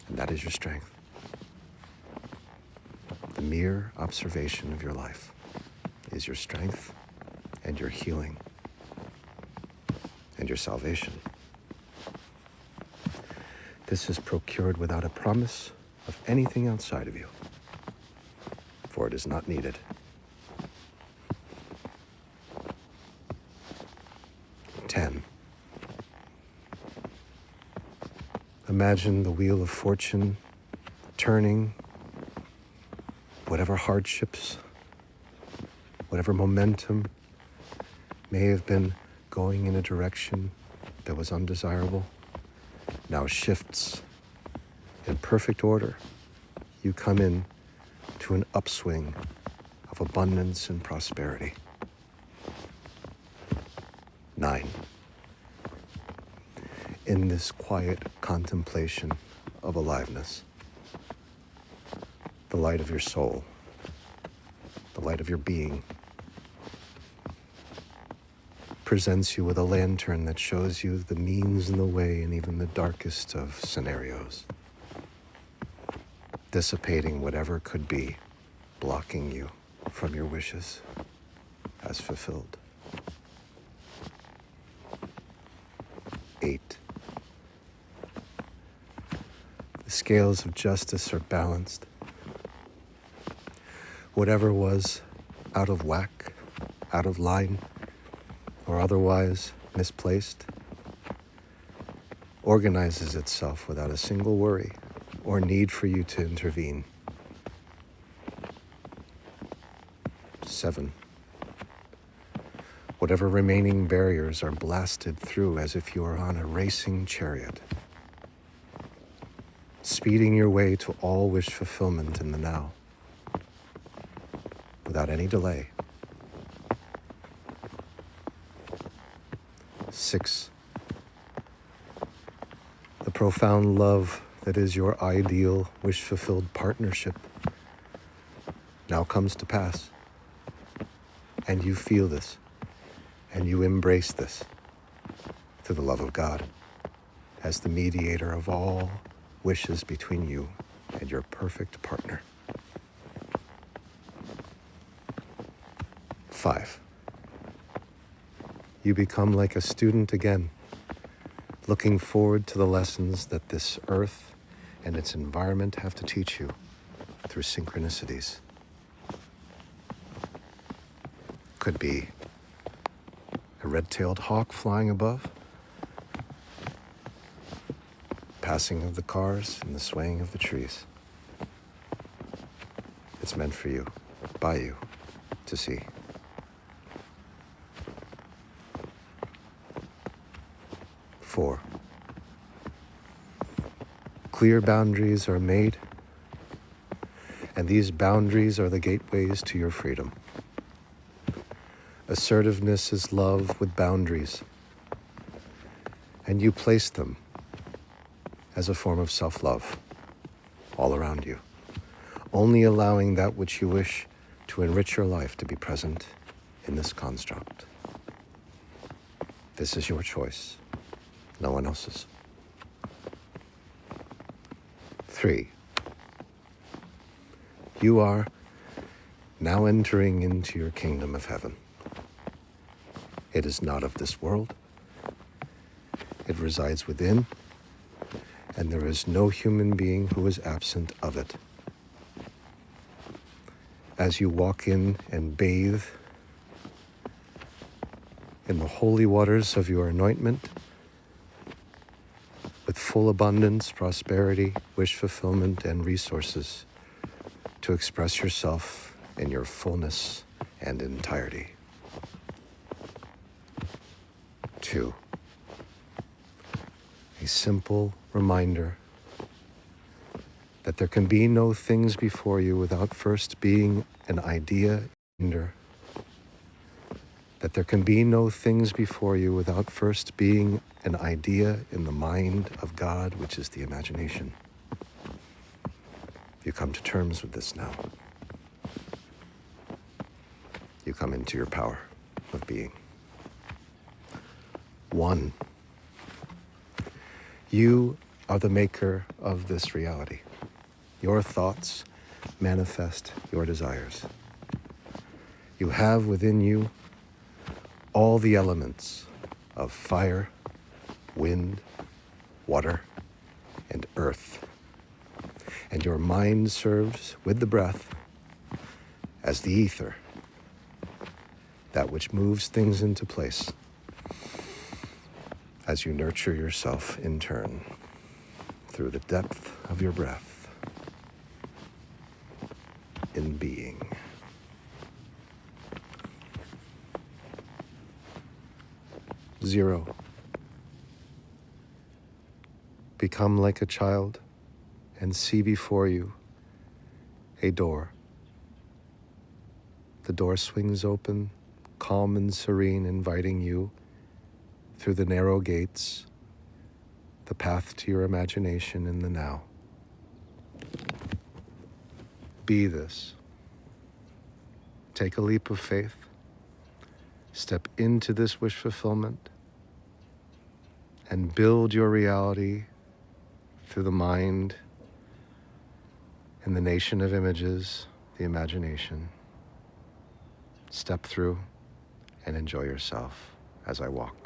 And that is your strength. The mere observation of your life is your strength and your healing and your salvation. This is procured without a promise of anything outside of you, for it is not needed. 10. Imagine the wheel of fortune turning, whatever hardships, whatever momentum may have been going in a direction that was undesirable, now shifts in perfect order. You come in to an upswing of abundance and prosperity. 9. In this quiet contemplation of aliveness, the light of your soul, the light of your being, presents you with a lantern that shows you the means and the way in even the darkest of scenarios, dissipating whatever could be blocking you from your wishes as fulfilled. 8. The scales of justice are balanced. Whatever was out of whack, out of line, or otherwise misplaced, organizes itself without a single worry or need for you to intervene. 7. Whatever remaining barriers are blasted through as if you are on a racing chariot, speeding your way to all wish fulfillment in the now, without any delay. 6. The profound love that is your ideal wish-fulfilled partnership now comes to pass, and you feel this. And you embrace this through the love of God as the mediator of all wishes between you and your perfect partner. 5. You become like a student again, looking forward to the lessons that this earth and its environment have to teach you through synchronicities. Could be a red-tailed hawk flying above, passing of the cars and the swaying of the trees. It's meant for you, by you, to see. 4. Clear boundaries are made, and these boundaries are the gateways to your freedom. Assertiveness is love with boundaries, and you place them as a form of self-love all around you, only allowing that which you wish to enrich your life to be present in this construct. This is your choice, no one else's. 3. You are now entering into your kingdom of heaven. It is not of this world. It resides within, and there is no human being who is absent of it. As you walk in and bathe in the holy waters of your anointment, with full abundance, prosperity, wish fulfillment, and resources to express yourself in your fullness and entirety. 2, a simple reminder that there can be no things before you without first being an idea. That there can be no things before you without first being an idea in the mind of God, which is the imagination. You come to terms with this now. You come into your power of being. 1, you are the maker of this reality. Your thoughts manifest your desires. You have within you all the elements of fire, wind, water, and earth. And your mind serves with the breath as the ether, that which moves things into place as you nurture yourself in turn through the depth of your breath in being. 0. Become like a child and see before you a door. The door swings open, calm and serene, inviting you through the narrow gates, the path to your imagination in the now. Be this. Take a leap of faith. Step into this wish fulfillment and build your reality through the mind and the nation of images, the imagination. Step through and enjoy yourself as I walk.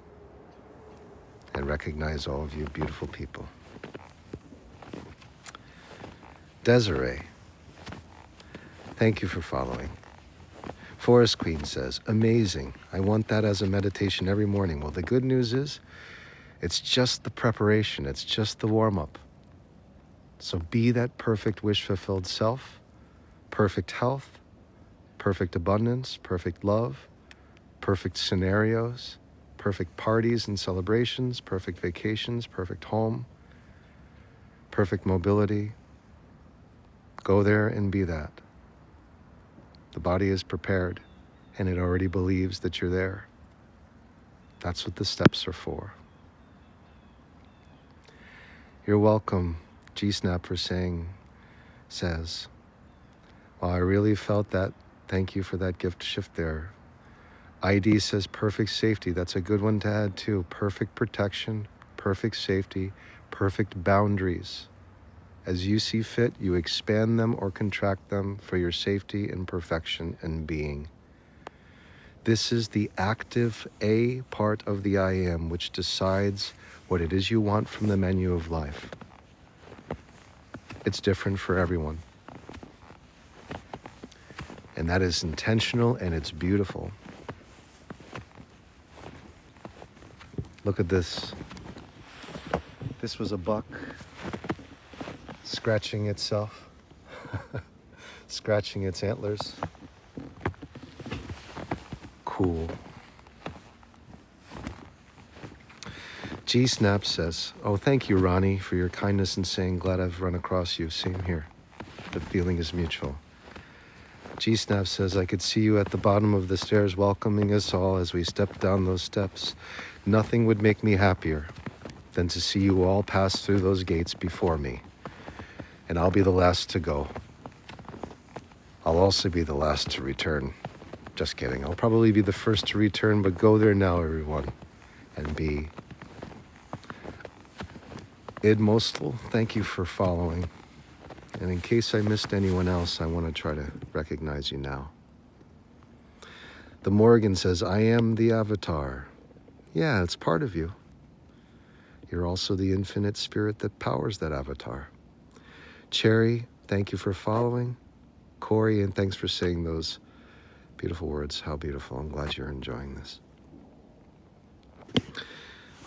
And recognize all of you beautiful people. Desiree, thank you for following. Forest Queen says, amazing. I want that as a meditation every morning. Well, the good news is, it's just the preparation. It's just the warm-up. So be that perfect wish-fulfilled self, perfect health, perfect abundance, perfect love, perfect scenarios, perfect parties and celebrations, perfect vacations, perfect home, perfect mobility. Go there and be that. The body is prepared, and it already believes that you're there. That's what the steps are for. You're welcome, G-Snap, for says, well, I really felt that. Thank you for that gift shift there. ID says perfect safety. That's a good one to add too. Perfect protection, perfect safety, perfect boundaries. As you see fit, you expand them or contract them for your safety and perfection and being. This is the active A part of the I am, which decides what it is you want from the menu of life. It's different for everyone. And that is intentional and it's beautiful. Look at this. This was a buck scratching itself, scratching its antlers. Cool. G-Snap says, oh, thank you, Ronnie, for your kindness in saying, glad I've run across you. Same here. The feeling is mutual. G-Snap says, I could see you at the bottom of the stairs welcoming us all as we stepped down those steps. Nothing would make me happier than to see you all pass through those gates before me. And I'll be the last to go. I'll also be the last to return. Just kidding. I'll probably be the first to return, but go there now, everyone, and be. Id Mostel, thank you for following. And in case I missed anyone else, I want to try to recognize you now. The Morgan says, I am the avatar. Yeah, it's part of you. You're also the infinite spirit that powers that avatar. Cherry, thank you for following. Corey, and thanks for saying those beautiful words. How beautiful. I'm glad you're enjoying this.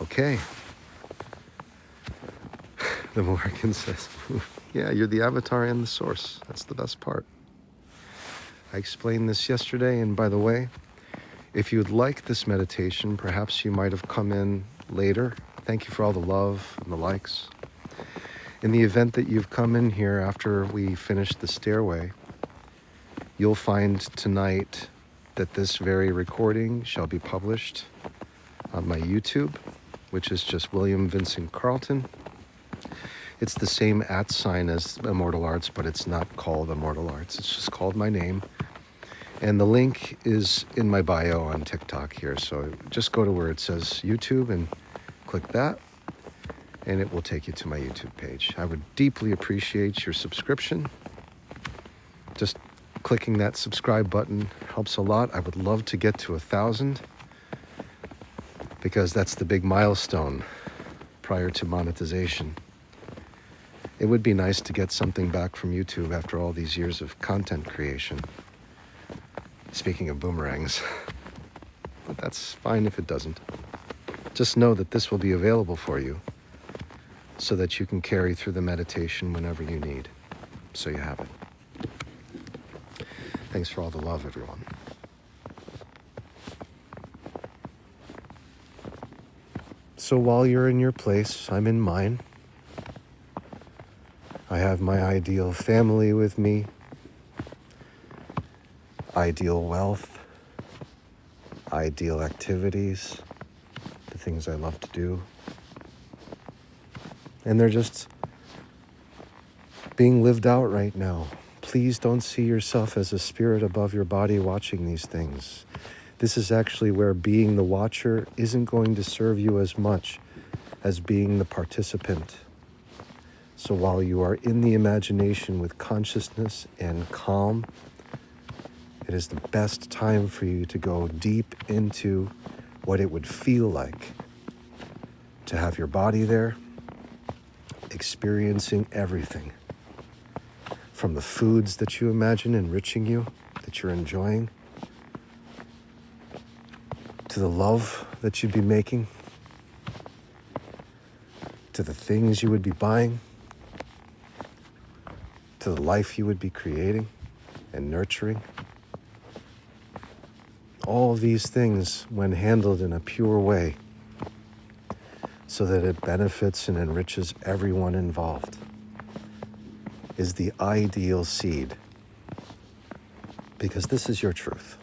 Okay. The Morgan says, yeah, you're the avatar and the source. That's the best part. I explained this yesterday, and by the way, if you'd like this meditation, perhaps you might have come in later. Thank you for all the love and the likes. In the event that you've come in here after we finish the stairway, you'll find tonight that this very recording shall be published on my YouTube, which is just William Vincent Carlton. It's the same @ sign as Immortal Arts, but it's not called Immortal Arts. It's just called my name. And the link is in my bio on TikTok here. So just go to where it says YouTube and click that, and it will take you to my YouTube page. I would deeply appreciate your subscription. Just clicking that subscribe button helps a lot. I would love to get to 1,000 because that's the big milestone prior to monetization. It would be nice to get something back from YouTube after all these years of content creation. Speaking of boomerangs, but that's fine if it doesn't. Just know that this will be available for you so that you can carry through the meditation whenever you need. So you have it. Thanks for all the love, everyone. So while you're in your place, I'm in mine. I have my ideal family with me, ideal wealth, ideal activities, the things I love to do. And they're just being lived out right now. Please don't see yourself as a spirit above your body watching these things. This is actually where being the watcher isn't going to serve you as much as being the participant. So while you are in the imagination with consciousness and calm, it is the best time for you to go deep into what it would feel like to have your body there, experiencing everything. From the foods that you imagine enriching you, that you're enjoying, to the love that you'd be making, to the things you would be buying, to the life you would be creating and nurturing. All of these things, when handled in a pure way, so that it benefits and enriches everyone involved, is the ideal seed. Because this is your truth.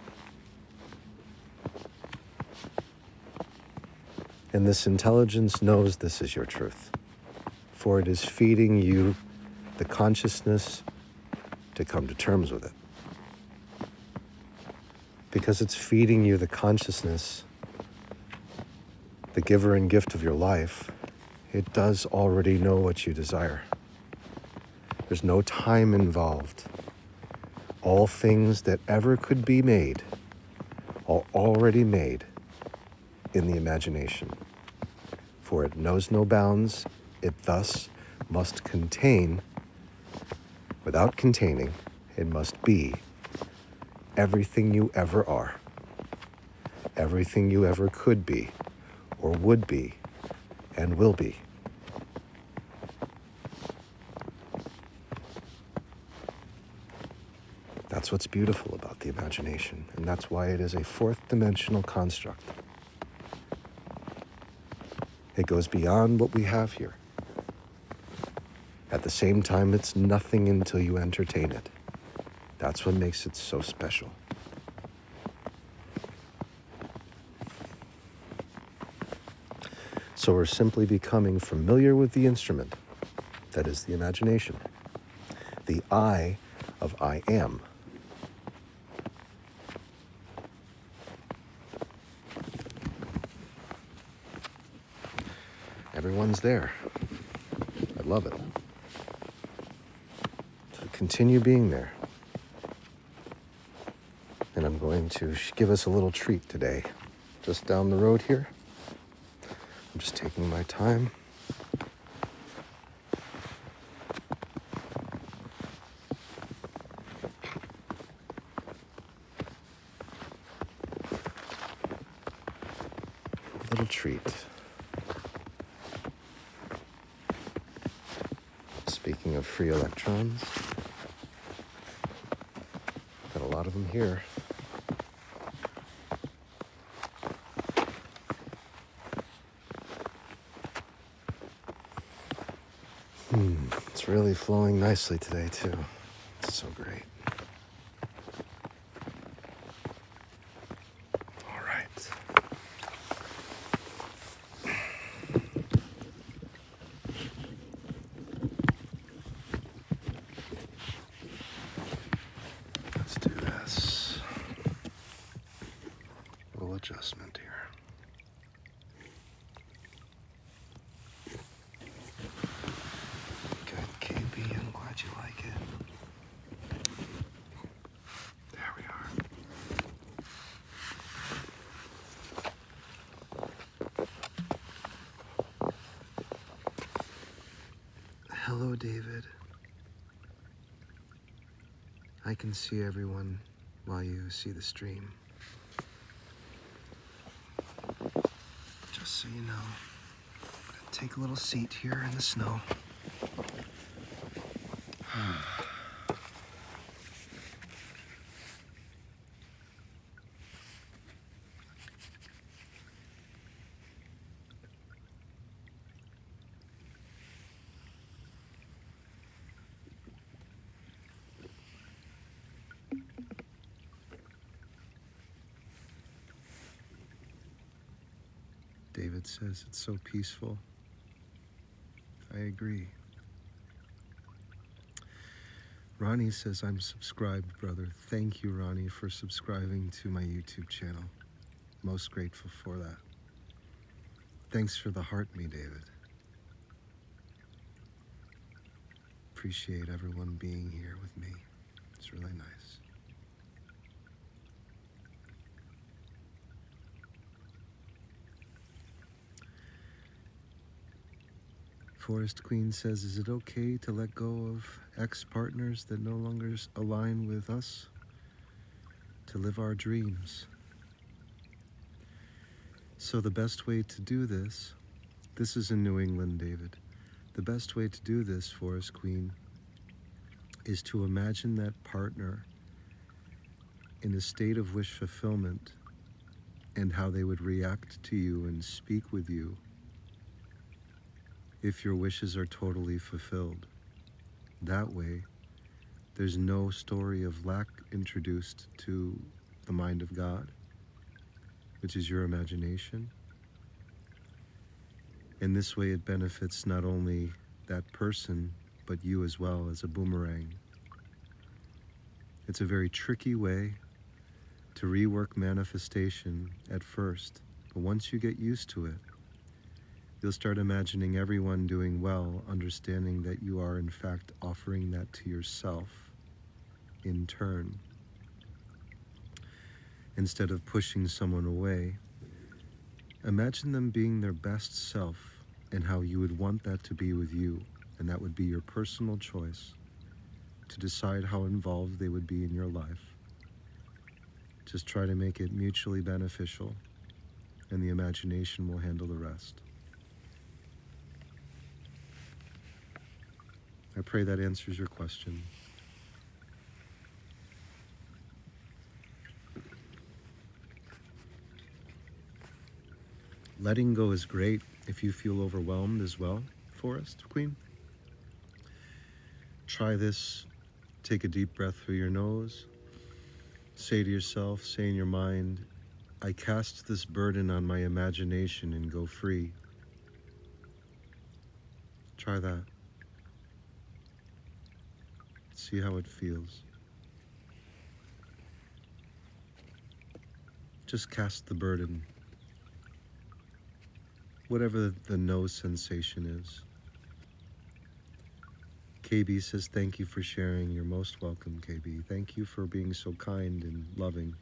And this intelligence knows this is your truth, for it is feeding you the consciousness to come to terms with it. Because it's feeding you the consciousness, the giver and gift of your life, it does already know what you desire. There's no time involved. All things that ever could be made are already made in the imagination. For it knows no bounds, it thus must contain. Without containing, it must be everything you ever are, everything you ever could be, or would be, and will be. That's what's beautiful about the imagination, and that's why it is a fourth dimensional construct. It goes beyond what we have here. At the same time, it's nothing until you entertain it. That's what makes it so special. So we're simply becoming familiar with the instrument, that is the imagination, the I of I am. Everyone's there. I love it. So continue being there. And I'm going to give us a little treat today. Just down the road here. I'm just taking my time. A little treat. Speaking of free electrons, got a lot lot of them here. It's really flowing nicely today too. It's so great. All right. Let's do this. A little adjustment here. Good, KB. I'm glad you like it. There we are. Hello, David. I can see everyone while you see the stream. Just so you know, I'm gonna take a little seat here in the snow. David says it's so peaceful. I agree. Ronnie says I'm subscribed, brother. Thank you, Ronnie, for subscribing to my YouTube channel. Most grateful for that. Thanks for the heart me, David. Appreciate everyone being here with me. It's really nice. Forest Queen says, is it okay to let go of ex-partners that no longer align with us to live our dreams? So the best way to do this is in New England, David. The best way to do this, Forest Queen, is to imagine that partner in a state of wish fulfillment and how they would react to you and speak with you if your wishes are totally fulfilled. That way, there's no story of lack introduced to the mind of God, which is your imagination. And this way it benefits not only that person, but you as well as a boomerang. It's a very tricky way to rework manifestation at first, but once you get used to it, you'll start imagining everyone doing well, understanding that you are in fact offering that to yourself in turn. Instead of pushing someone away, imagine them being their best self and how you would want that to be with you, and that would be your personal choice to decide how involved they would be in your life. Just try to make it mutually beneficial, and the imagination will handle the rest. I pray that answers your question. Letting go is great if you feel overwhelmed as well, Forest Queen. Try this. Take a deep breath through your nose. Say to yourself, say in your mind, I cast this burden on my imagination and go free. Try that. See how it feels. Just cast the burden, whatever the no sensation is. KB says, thank you for sharing. You're most welcome, KB. Thank you for being so kind and loving.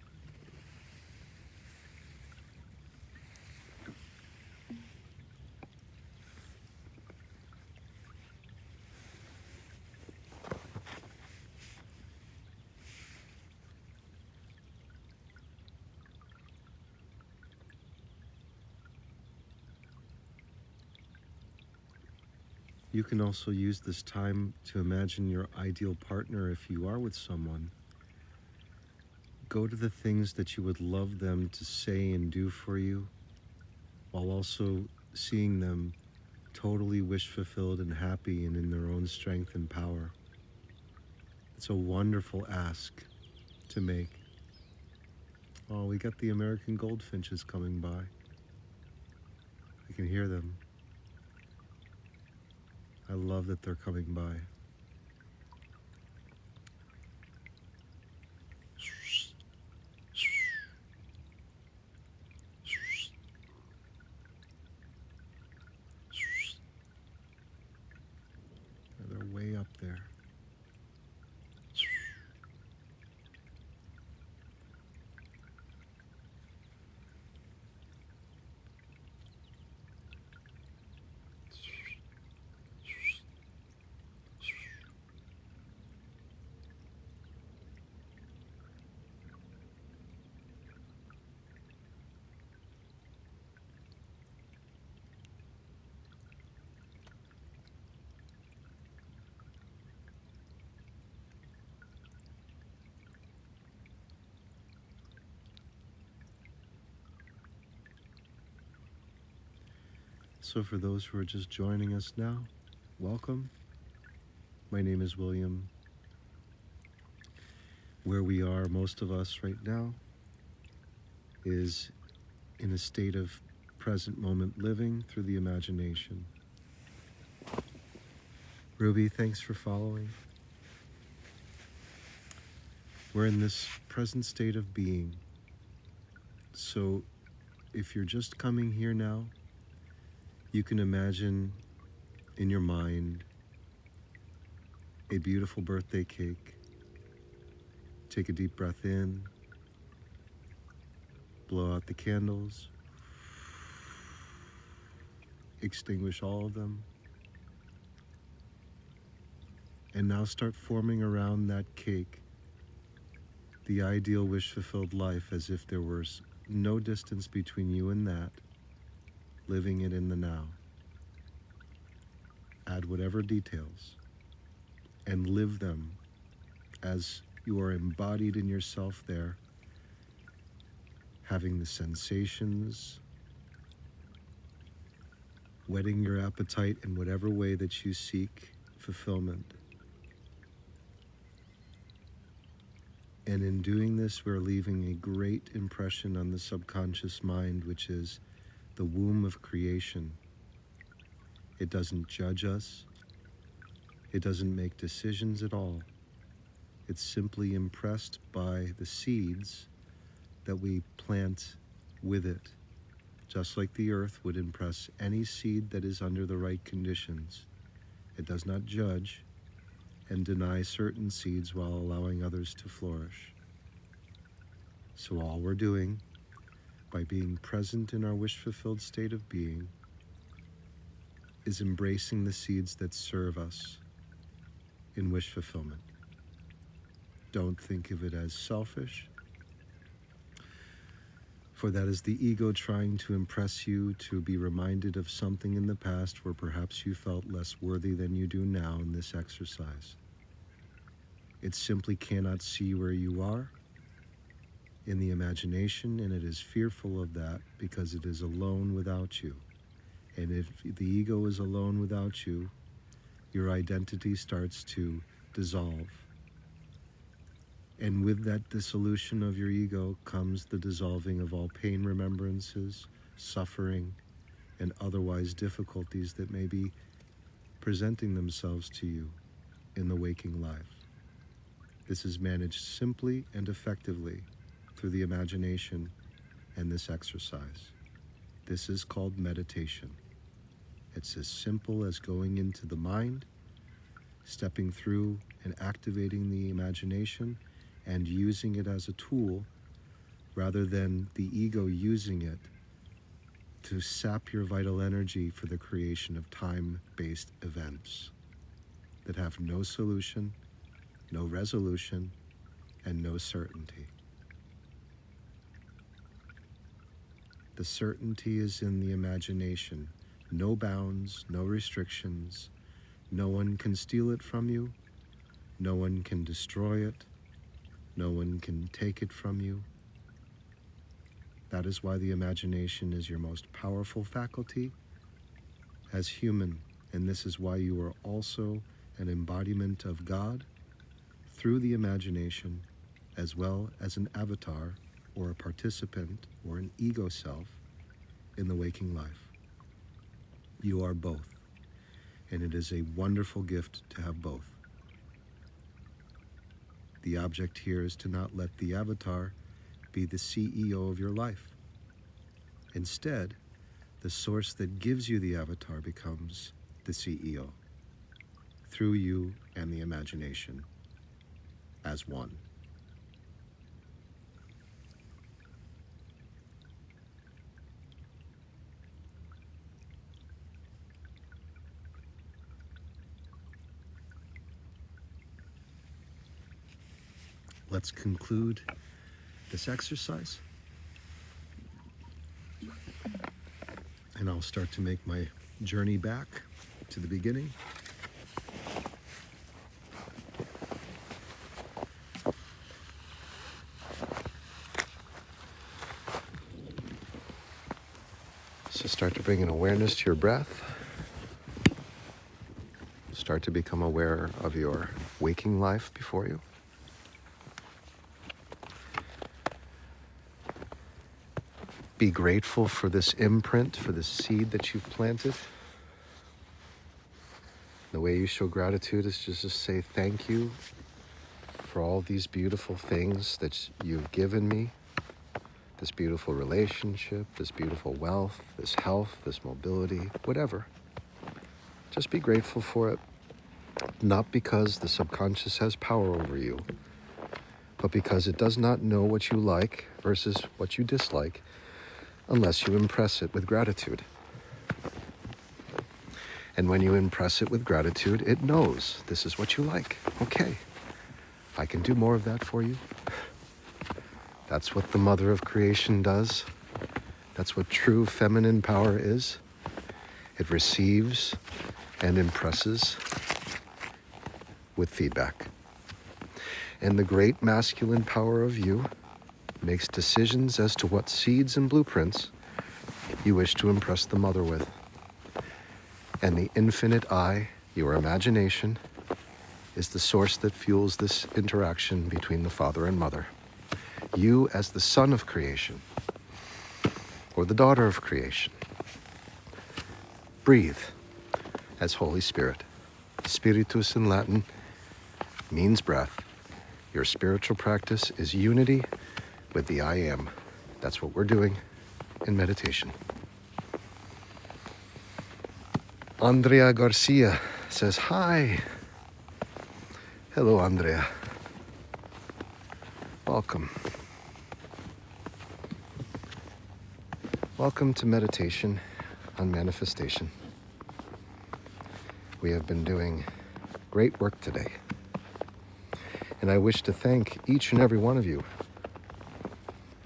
You can also use this time to imagine your ideal partner if you are with someone, go to the things that you would love them to say and do for you, while also seeing them totally wish fulfilled and happy and in their own strength and power. It's a wonderful ask to make. Oh, we got the American goldfinches coming by. I can hear them. I love that they're coming by. They're way up there. So for those who are just joining us now, welcome. My name is William. Where we are, most of us right now, is in a state of present moment living through the imagination. Ruby, thanks for following. We're in this present state of being. So if you're just coming here now, you can imagine in your mind a beautiful birthday cake. Take a deep breath in, blow out the candles, extinguish all of them, and now start forming around that cake the ideal wish-fulfilled life, as if there was no distance between you and that, living it in the now. Add whatever details and live them as you are embodied in yourself there, having the sensations, whetting your appetite in whatever way that you seek fulfillment. And in doing this, we're leaving a great impression on the subconscious mind, which is the womb of creation. It doesn't judge us. It doesn't make decisions at all. It's simply impressed by the seeds that we plant with it, just like the earth would impress any seed that is under the right conditions. It does not judge and deny certain seeds while allowing others to flourish. So all we're doing, by being present in our wish-fulfilled state of being, is embracing the seeds that serve us in wish fulfillment. Don't think of it as selfish, for that is the ego trying to impress you to be reminded of something in the past where perhaps you felt less worthy than you do now in this exercise. It simply cannot see where you are in the imagination, and it is fearful of that because it is alone without you. And if the ego is alone without you, your identity starts to dissolve. And with that dissolution of your ego comes the dissolving of all pain remembrances, suffering, and otherwise difficulties that may be presenting themselves to you in the waking life. This is managed simply and effectively through the imagination and this exercise. This is called meditation. It's as simple as going into the mind, stepping through and activating the imagination and using it as a tool rather than the ego using it to sap your vital energy for the creation of time-based events that have no solution, no resolution, and no certainty. The certainty is in the imagination. No bounds, no restrictions. No one can steal it from you. No one can destroy it. No one can take it from you. That is why the imagination is your most powerful faculty as human, and this is why you are also an embodiment of God through the imagination, as well as an avatar or a participant or an ego self in the waking life. You are both, and it is a wonderful gift to have both. The object here is to not let the avatar be the CEO of your life. Instead, the source that gives you the avatar becomes the CEO, through you and the imagination as one. Let's conclude this exercise. And I'll start to make my journey back to the beginning. So start to bring an awareness to your breath. Start to become aware of your waking life before you. Be grateful for this imprint, for this seed that you've planted. The way you show gratitude is just to say thank you for all these beautiful things that you've given me. This beautiful relationship, this beautiful wealth, this health, this mobility, whatever. Just be grateful for it, not because the subconscious has power over you, but because it does not know what you like versus what you dislike unless you impress it with gratitude. And when you impress it with gratitude, it knows this is what you like. Okay, I can do more of that for you. That's what the mother of creation does. That's what true feminine power is. It receives and impresses with feedback. And the great masculine power of you makes decisions as to what seeds and blueprints you wish to impress the mother with. And the infinite I, your imagination, is the source that fuels this interaction between the father and mother. You as the son of creation, or the daughter of creation, breathe as Holy Spirit. Spiritus in Latin means breath. Your spiritual practice is unity with the I Am. That's what we're doing in meditation. Andrea Garcia says, hi. Hello, Andrea. Welcome. Welcome to meditation on manifestation. We have been doing great work today. And I wish to thank each and every one of you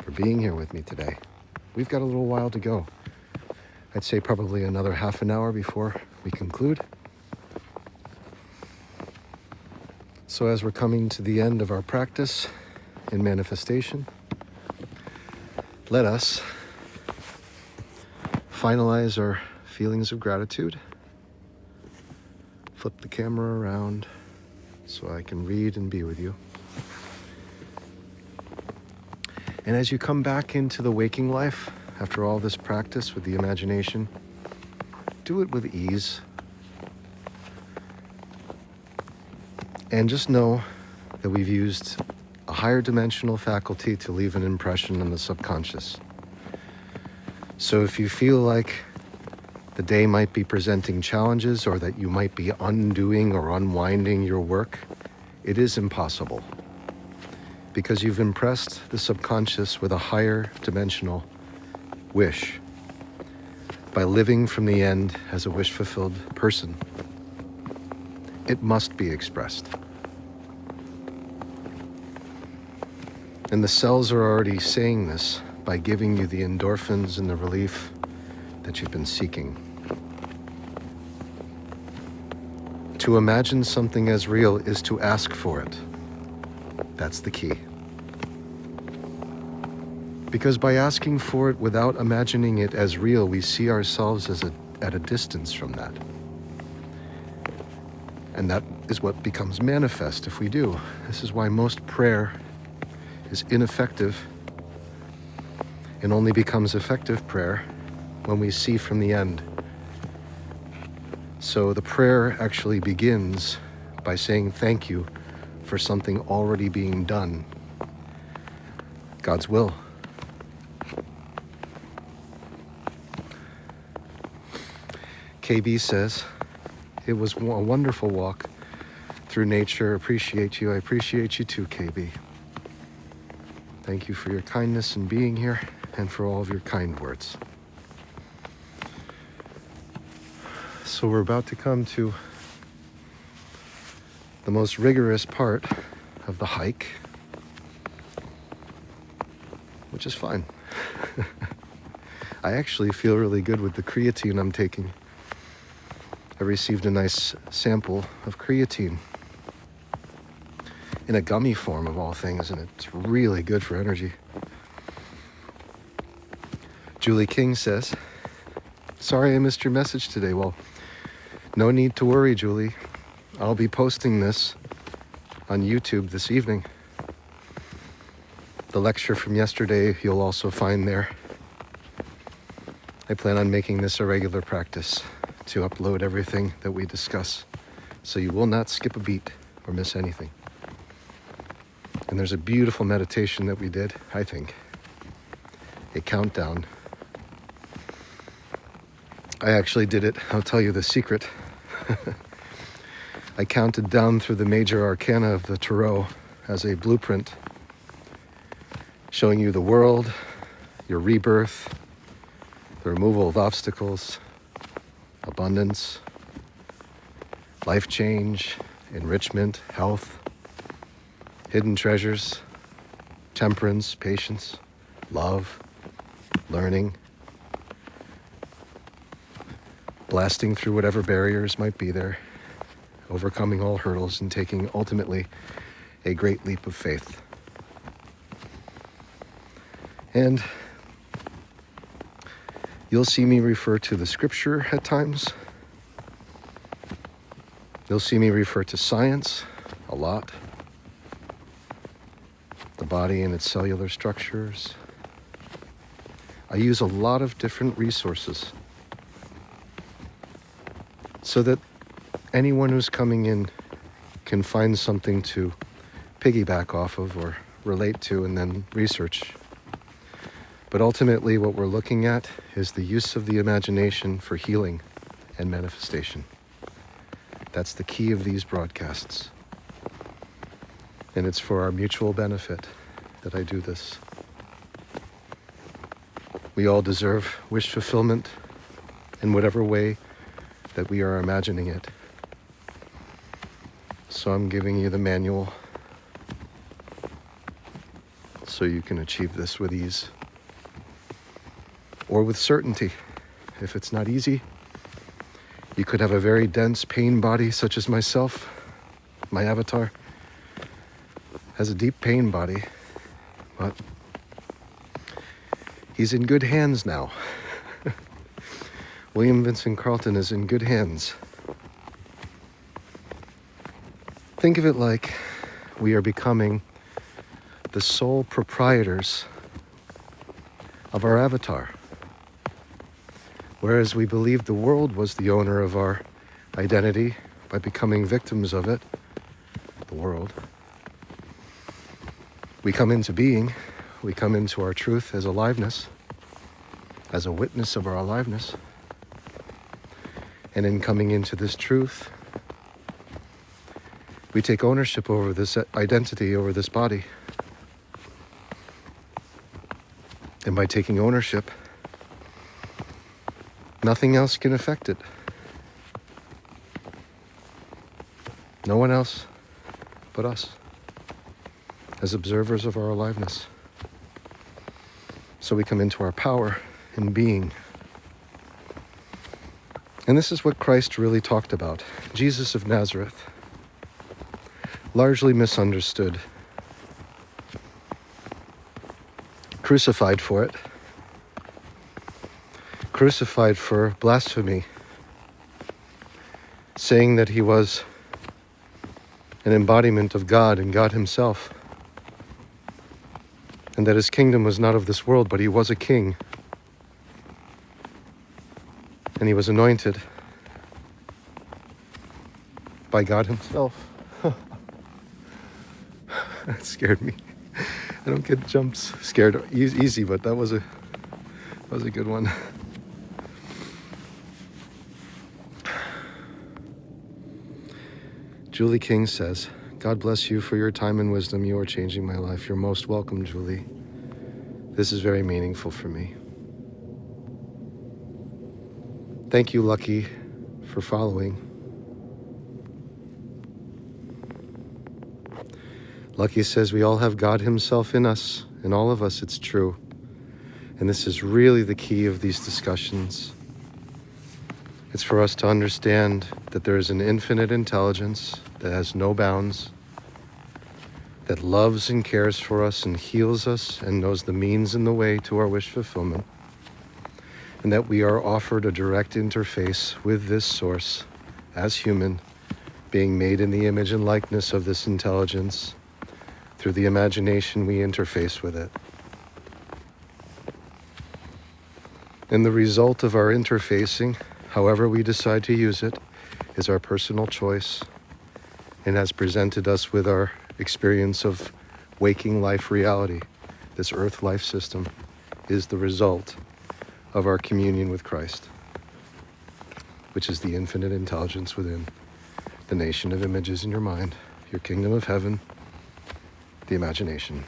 for being here with me today. We've got a little while to go. I'd say probably another half an hour before we conclude. So as we're coming to the end of our practice in manifestation, let us finalize our feelings of gratitude. Flip the camera around so I can read and be with you. And as you come back into the waking life, after all this practice with the imagination, do it with ease. And just know that we've used a higher dimensional faculty to leave an impression on the subconscious. So if you feel like the day might be presenting challenges or that you might be undoing or unwinding your work, it is impossible, because you've impressed the subconscious with a higher dimensional wish by living from the end as a wish-fulfilled person. It must be expressed. And the cells are already saying this by giving you the endorphins and the relief that you've been seeking. To imagine something as real is to ask for it. That's the key. Because by asking for it without imagining it as real, we see ourselves at a distance from that. And that is what becomes manifest if we do. This is why most prayer is ineffective and only becomes effective prayer when we see from the end. So the prayer actually begins by saying thank you for something already being done. God's will. KB says, it was a wonderful walk through nature. Appreciate you. I appreciate you too, KB. Thank you for your kindness in being here and for all of your kind words. So we're about to come to the most rigorous part of the hike, which is fine. I actually feel really good with the creatine I'm taking. I received a nice sample of creatine in a gummy form of all things, and it's really good for energy. Julie King says, sorry I missed your message today. Well, no need to worry, Julie. I'll be posting this on YouTube this evening. The lecture from yesterday you'll also find there. I plan on making this a regular practice to upload everything that we discuss, so you will not skip a beat or miss anything. And there's a beautiful meditation that we did, I think, a countdown. I actually did it. I'll tell you the secret. I counted down through the major arcana of the Tarot as a blueprint, showing you the world, your rebirth, the removal of obstacles, abundance, life change, enrichment, health, hidden treasures, temperance, patience, love, learning, blasting through whatever barriers might be there, overcoming all hurdles, and taking ultimately a great leap of faith. And you'll see me refer to the scripture at times. You'll see me refer to science a lot. The body and its cellular structures. I use a lot of different resources so that anyone who's coming in can find something to piggyback off of or relate to and then research. But ultimately what we're looking at is the use of the imagination for healing and manifestation. That's the key of these broadcasts. And it's for our mutual benefit that I do this. We all deserve wish fulfillment in whatever way that we are imagining it. So I'm giving you the manual so you can achieve this with ease. Or with certainty. If it's not easy, you could have a very dense pain body such as myself. My avatar has a deep pain body, but he's in good hands now. William Vincent Carlton is in good hands. Think of it like we are becoming the sole proprietors of our avatar. Whereas we believed the world was the owner of our identity by becoming victims of it, the world. We come into being, we come into our truth as aliveness, as a witness of our aliveness. And in coming into this truth, we take ownership over this identity, over this body. And by taking ownership, nothing else can affect it. No one else but us, as observers of our aliveness. So we come into our power in being. And this is what Christ really talked about. Jesus of Nazareth, largely misunderstood. crucified for it. Crucified for blasphemy, saying that he was an embodiment of God and God himself, and that his kingdom was not of this world, but he was a king, and he was anointed by God himself. That scared me. I don't get jumps scared easy, but that was a good one. Julie King says, God bless you for your time and wisdom. You are changing my life. You're most welcome, Julie. This is very meaningful for me. Thank you, Lucky, for following. Lucky says we all have God himself in us, in all of us. It's true. And this is really the key of these discussions. It's for us to understand that there is an infinite intelligence that has no bounds, that loves and cares for us and heals us and knows the means and the way to our wish fulfillment, and that we are offered a direct interface with this source as human, being made in the image and likeness of this intelligence. Through the imagination, we interface with it. And the result of our interfacing, however we decide to use it, is our personal choice, and has presented us with our experience of waking life reality. This earth life system is the result of our communion with Christ, which is the infinite intelligence within the nation of images in your mind, your kingdom of heaven, the imagination.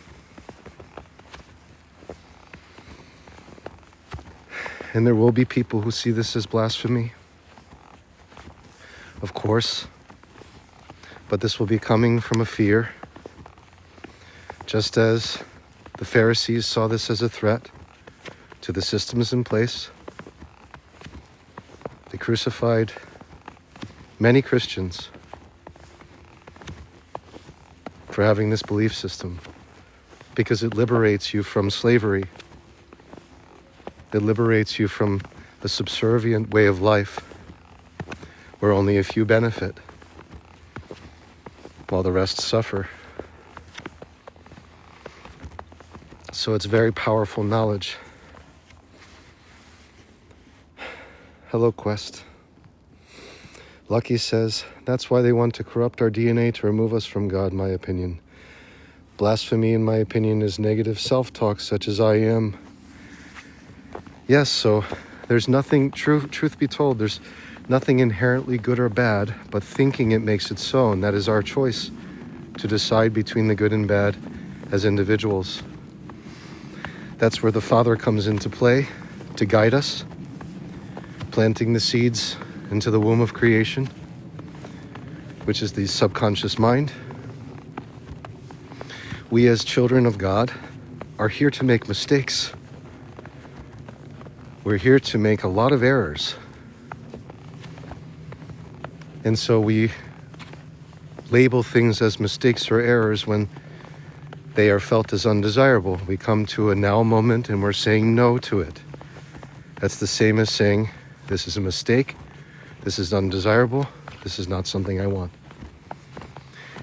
And there will be people who see this as blasphemy, of course, but this will be coming from a fear, just as the Pharisees saw this as a threat to the systems in place. They crucified many Christians for having this belief system, because it liberates you from slavery. It liberates you from a subservient way of life where only a few benefit while the rest suffer. So it's very powerful knowledge. Hello, Quest. Lucky says, that's why they want to corrupt our DNA to remove us from God, my opinion. Blasphemy, in my opinion, is negative self-talk such as I am. Yes, so there's nothing, truth be told, there's nothing inherently good or bad, but thinking it makes it so, and that is our choice to decide between the good and bad as individuals. That's where the Father comes into play to guide us, planting the seeds into the womb of creation, which is the subconscious mind. We as children of God are here to make mistakes. We're here to make a lot of errors. And so we label things as mistakes or errors when they are felt as undesirable. We come to a now moment and we're saying no to it. That's the same as saying, this is a mistake, this is undesirable, this is not something I want.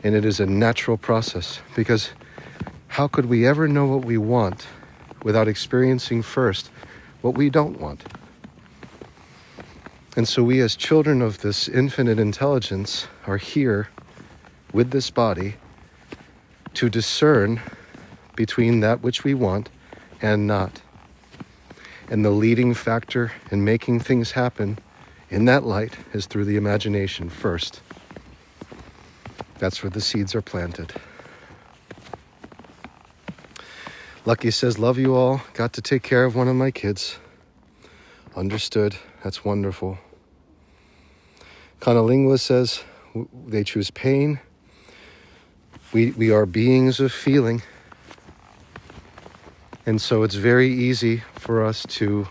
And it is a natural process, because how could we ever know what we want without experiencing first what we don't want? And so we as children of this infinite intelligence are here with this body to discern between that which we want and not. And the leading factor in making things happen in that light is through the imagination first. That's where the seeds are planted. Lucky says, love you all. Got to take care of one of my kids. Understood. That's wonderful. Conalingua says, they choose pain. We are beings of feeling. And so it's very easy for us to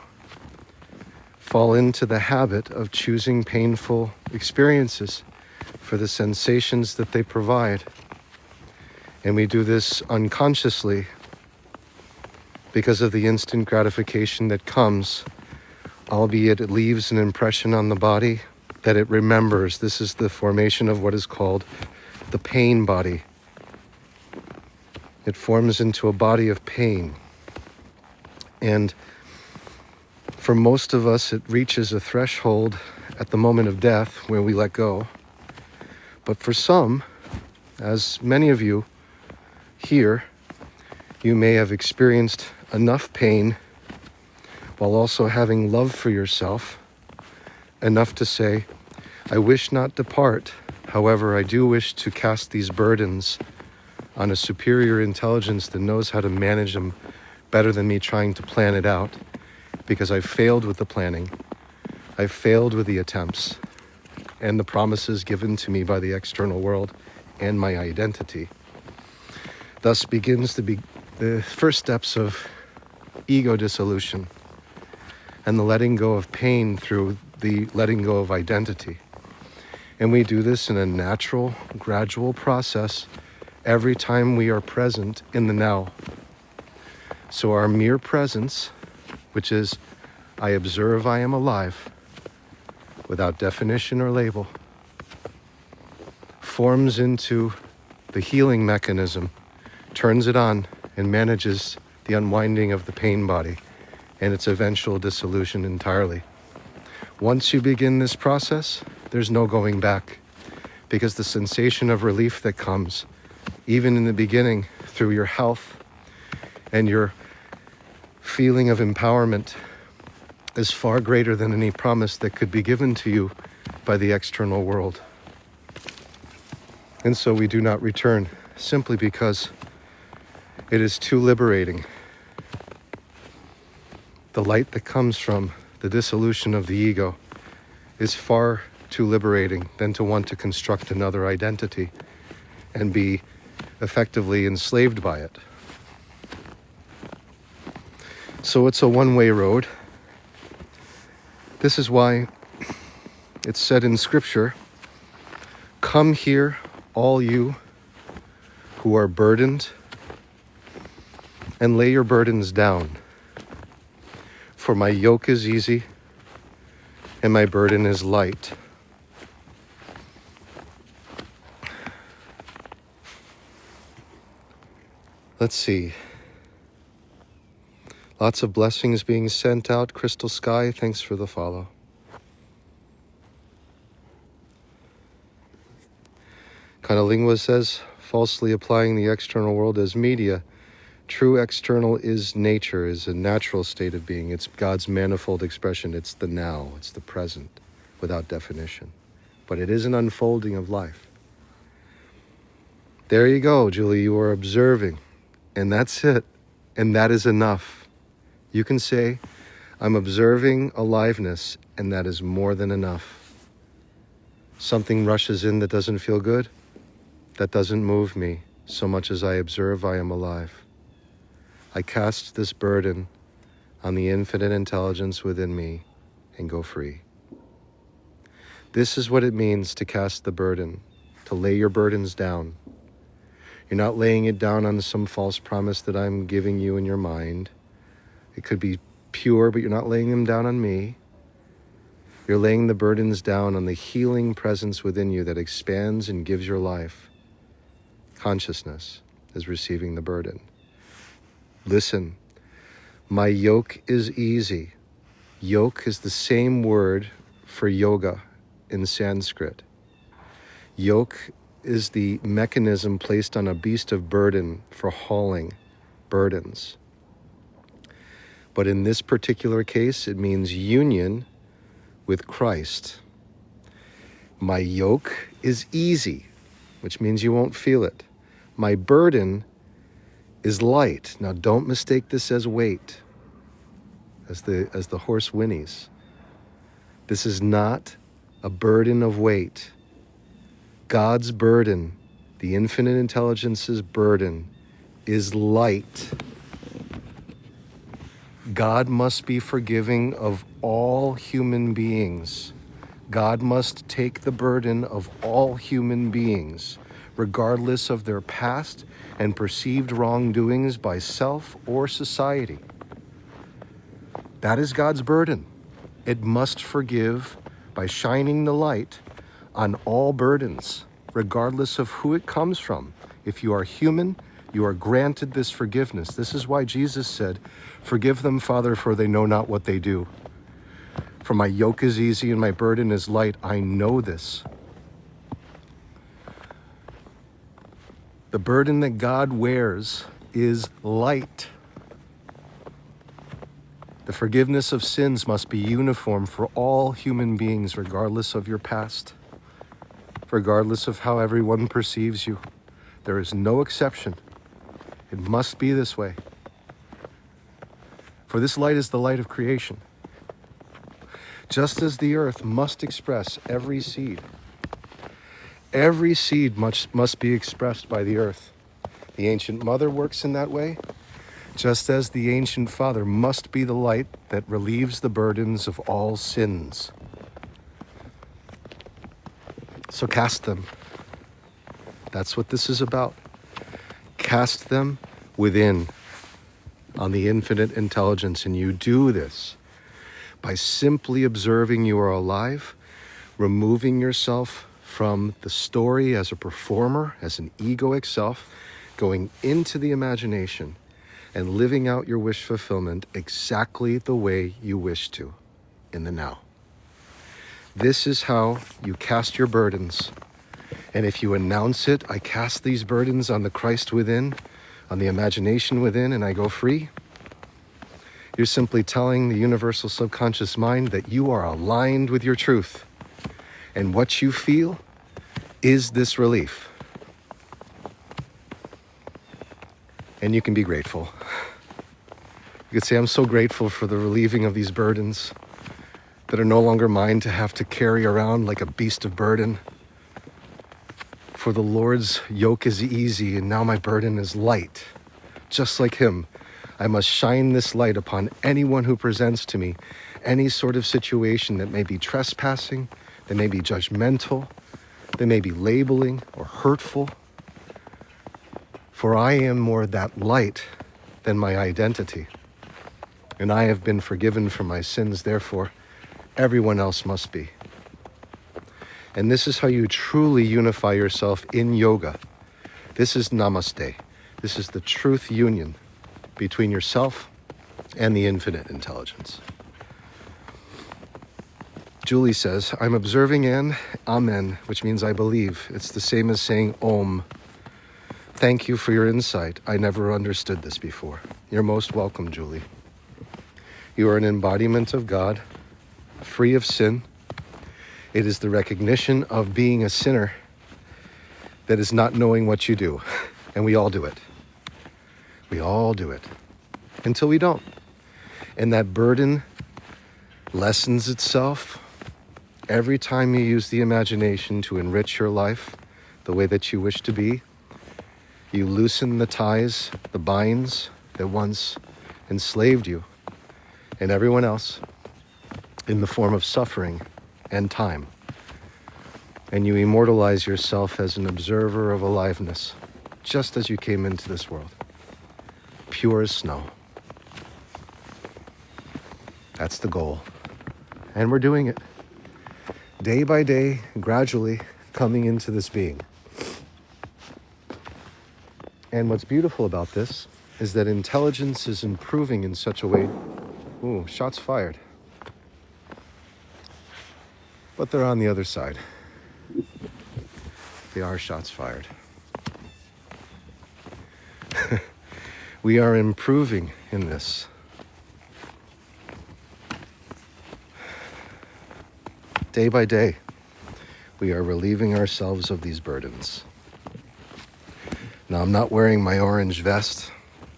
fall into the habit of choosing painful experiences for the sensations that they provide. And we do this unconsciously. because of the instant gratification that comes, albeit it leaves an impression on the body that it remembers. This is the formation of what is called the pain body. It forms into a body of pain. And for most of us, it reaches a threshold at the moment of death where we let go. But for some, as many of you here, you may have experienced enough pain while also having love for yourself, enough to say, I wish not depart. However, I do wish to cast these burdens on a superior intelligence that knows how to manage them better than me trying to plan it out, because I've failed with the planning. I've failed with the attempts and the promises given to me by the external world and my identity. Thus begins the first steps of ego dissolution and the letting go of pain through the letting go of identity. And we do this in a natural, gradual process every time we are present in the now. So our mere presence, which is, I observe I am alive, without definition or label, forms into the healing mechanism, turns it on, and manages the unwinding of the pain body and its eventual dissolution entirely. Once you begin this process, there's no going back, because the sensation of relief that comes, even in the beginning, through your health and your feeling of empowerment, is far greater than any promise that could be given to you by the external world. And so we do not return, simply because it is too liberating. The light that comes from the dissolution of the ego is far too liberating than to want to construct another identity and be effectively enslaved by it. So it's a one-way road. This is why it's said in Scripture, come here, all you who are burdened, and lay your burdens down. For my yoke is easy, and my burden is light. Let's see. Lots of blessings being sent out. Crystal Sky, thanks for the follow. Kanalingua says, falsely applying the external world as media. True external is nature, is a natural state of being. It's God's manifold expression. It's the now, it's the present, without definition. But it is an unfolding of life. There you go, Julie, you are observing. And that's it. And that is enough. You can say, I'm observing aliveness, and that is more than enough. Something rushes in that doesn't feel good. That doesn't move me so much as I observe I am alive. I cast this burden on the infinite intelligence within me and go free. This is what it means to cast the burden, to lay your burdens down. You're not laying it down on some false promise that I'm giving you in your mind. It could be pure, but you're not laying them down on me. You're laying the burdens down on the healing presence within you that expands and gives your life. Consciousness is receiving the burden. Listen, my yoke is easy. Yoke is the same word for yoga in Sanskrit. Yoke is the mechanism placed on a beast of burden for hauling burdens. But in this particular case, it means union with Christ. My yoke is easy, which means you won't feel it. My burden is light. Now don't mistake this as weight, as the horse whinnies. This is not a burden of weight. God's burden, the infinite intelligence's burden, is light. God must be forgiving of all human beings. God must take the burden of all human beings, regardless of their past and perceived wrongdoings by self or society. That is God's burden. It must forgive by shining the light on all burdens, regardless of who it comes from. If you are human, you are granted this forgiveness. This is why Jesus said, "Forgive them, Father, for they know not what they do. For my yoke is easy and my burden is light." I know this. The burden that God wears is light. The forgiveness of sins must be uniform for all human beings, regardless of your past, regardless of how everyone perceives you. There is no exception. It must be this way. For this light is the light of creation. Just as the earth must express every seed must be expressed by the earth. The ancient mother works in that way, just as the ancient Father must be the light that relieves the burdens of all sins. So cast them. That's what this is about. Cast them within on the infinite intelligence, and you do this by simply observing you are alive, removing yourself from the story as a performer, as an egoic self, going into the imagination and living out your wish fulfillment exactly the way you wish to in the now. This is how you cast your burdens. And if you announce it, I cast these burdens on the Christ within, on the imagination within, and I go free, you're simply telling the universal subconscious mind that you are aligned with your truth. And what you feel is this relief. And you can be grateful. You could say, I'm so grateful for the relieving of these burdens that are no longer mine to have to carry around like a beast of burden. For the Lord's yoke is easy, and now my burden is light. Just like him, I must shine this light upon anyone who presents to me any sort of situation that may be trespassing, that may be judgmental, that may be labeling or hurtful. For I am more that light than my identity. And I have been forgiven for my sins, therefore everyone else must be. And this is how you truly unify yourself in yoga. This is namaste. This is the truth union between yourself and the infinite intelligence. Julie says, I'm observing an amen, which means I believe. It's the same as saying om. Thank you for your insight. I never understood this before. You're most welcome, Julie. You are an embodiment of God, free of sin. It is the recognition of being a sinner that is not knowing what you do. And we all do it. We all do it until we don't. And that burden lessens itself every time you use the imagination to enrich your life the way that you wish to be. You loosen the ties, the binds that once enslaved you and everyone else in the form of suffering and time. And you immortalize yourself as an observer of aliveness, just as you came into this world, pure as snow. That's the goal. And we're doing it day by day, gradually coming into this being. And what's beautiful about this is that intelligence is improving in such a way. Ooh, shots fired. But they're on the other side. They are shots fired. We are improving in this. Day by day, we are relieving ourselves of these burdens. Now, I'm not wearing my orange vest,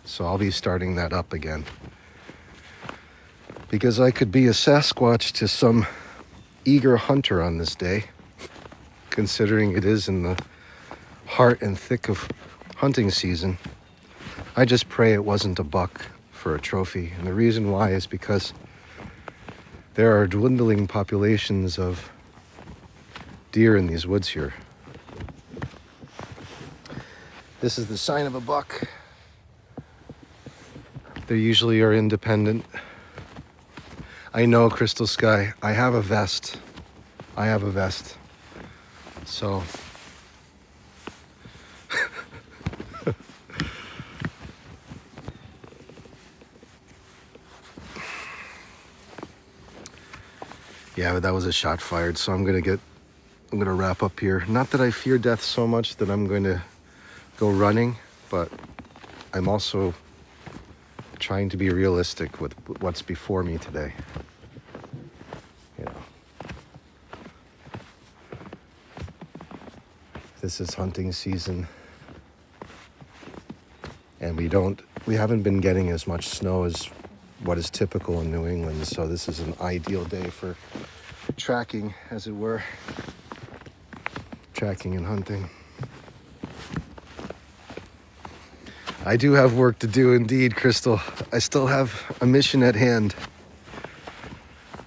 so I'll be starting that up again. Because I could be a Sasquatch to some eager hunter on this day, considering it is in the heart and thick of hunting season. I just pray it wasn't a buck for a trophy. And the reason why is because there are dwindling populations of deer in these woods here. This is the sign of a buck. They usually are independent. I know, Crystal Sky. I have a vest. So yeah, but that was a shot fired, so I'm gonna wrap up here. Not that I fear death so much that I'm going to go running, but I'm also trying to be realistic with what's before me today. You know, this is hunting season, and we haven't been getting as much snow as what is typical in New England, so this is an ideal day for tracking, as it were. Tracking and hunting. I do have work to do indeed, Crystal. I still have a mission at hand.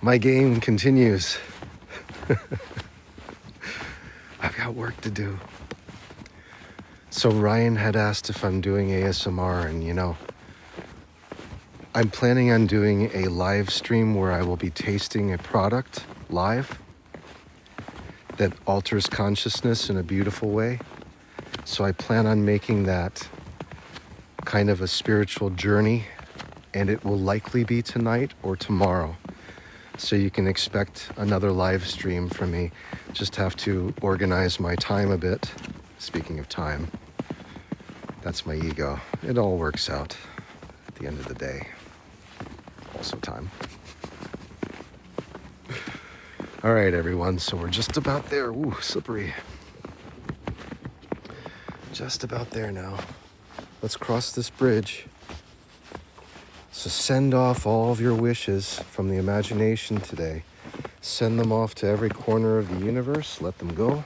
My game continues. I've got work to do. So Ryan had asked if I'm doing ASMR, and you know, I'm planning on doing a live stream where I will be tasting a product live that alters consciousness in a beautiful way. So I plan on making that kind of a spiritual journey, and it will likely be tonight or tomorrow. So you can expect another live stream from me. Just have to organize my time a bit. Speaking of time, that's my ego. It all works out at the end of the day. Also time. All right, everyone, so we're just about there. Ooh, slippery. Just about there now. Let's cross this bridge. So send off all of your wishes from the imagination today. Send them off to every corner of the universe. Let them go.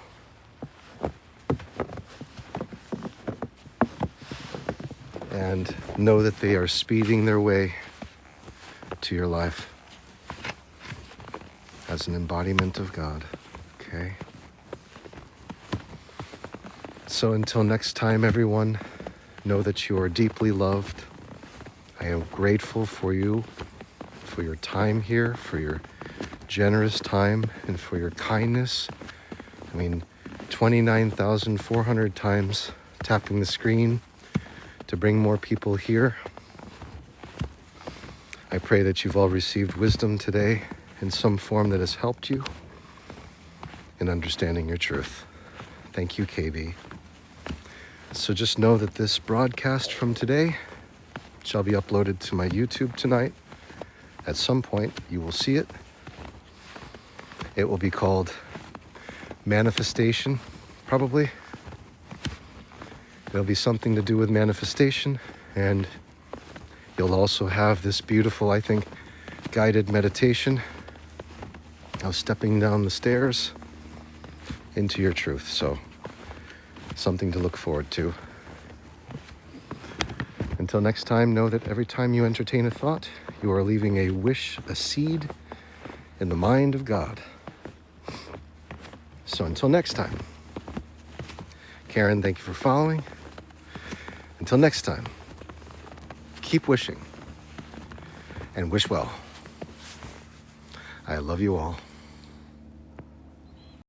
And know that they are speeding their way to your life as an embodiment of God, okay? So until next time, everyone, know that you are deeply loved. I am grateful for you, for your time here, for your generous time, and for your kindness. I mean, 29,400 times tapping the screen to bring more people here. I pray that you've all received wisdom today in some form that has helped you in understanding your truth. Thank you, KB. So just know that this broadcast from today shall be uploaded to my YouTube tonight. At some point, you will see it. It will be called Manifestation, probably. It'll be something to do with manifestation, and you'll also have this beautiful, I think, guided meditation of stepping down the stairs into your truth. So, something to look forward to. Until next time, know that every time you entertain a thought, you are leaving a wish, a seed in the mind of God. So until next time, Karen, thank you for following. Until next time, keep wishing and wish well. I love you all.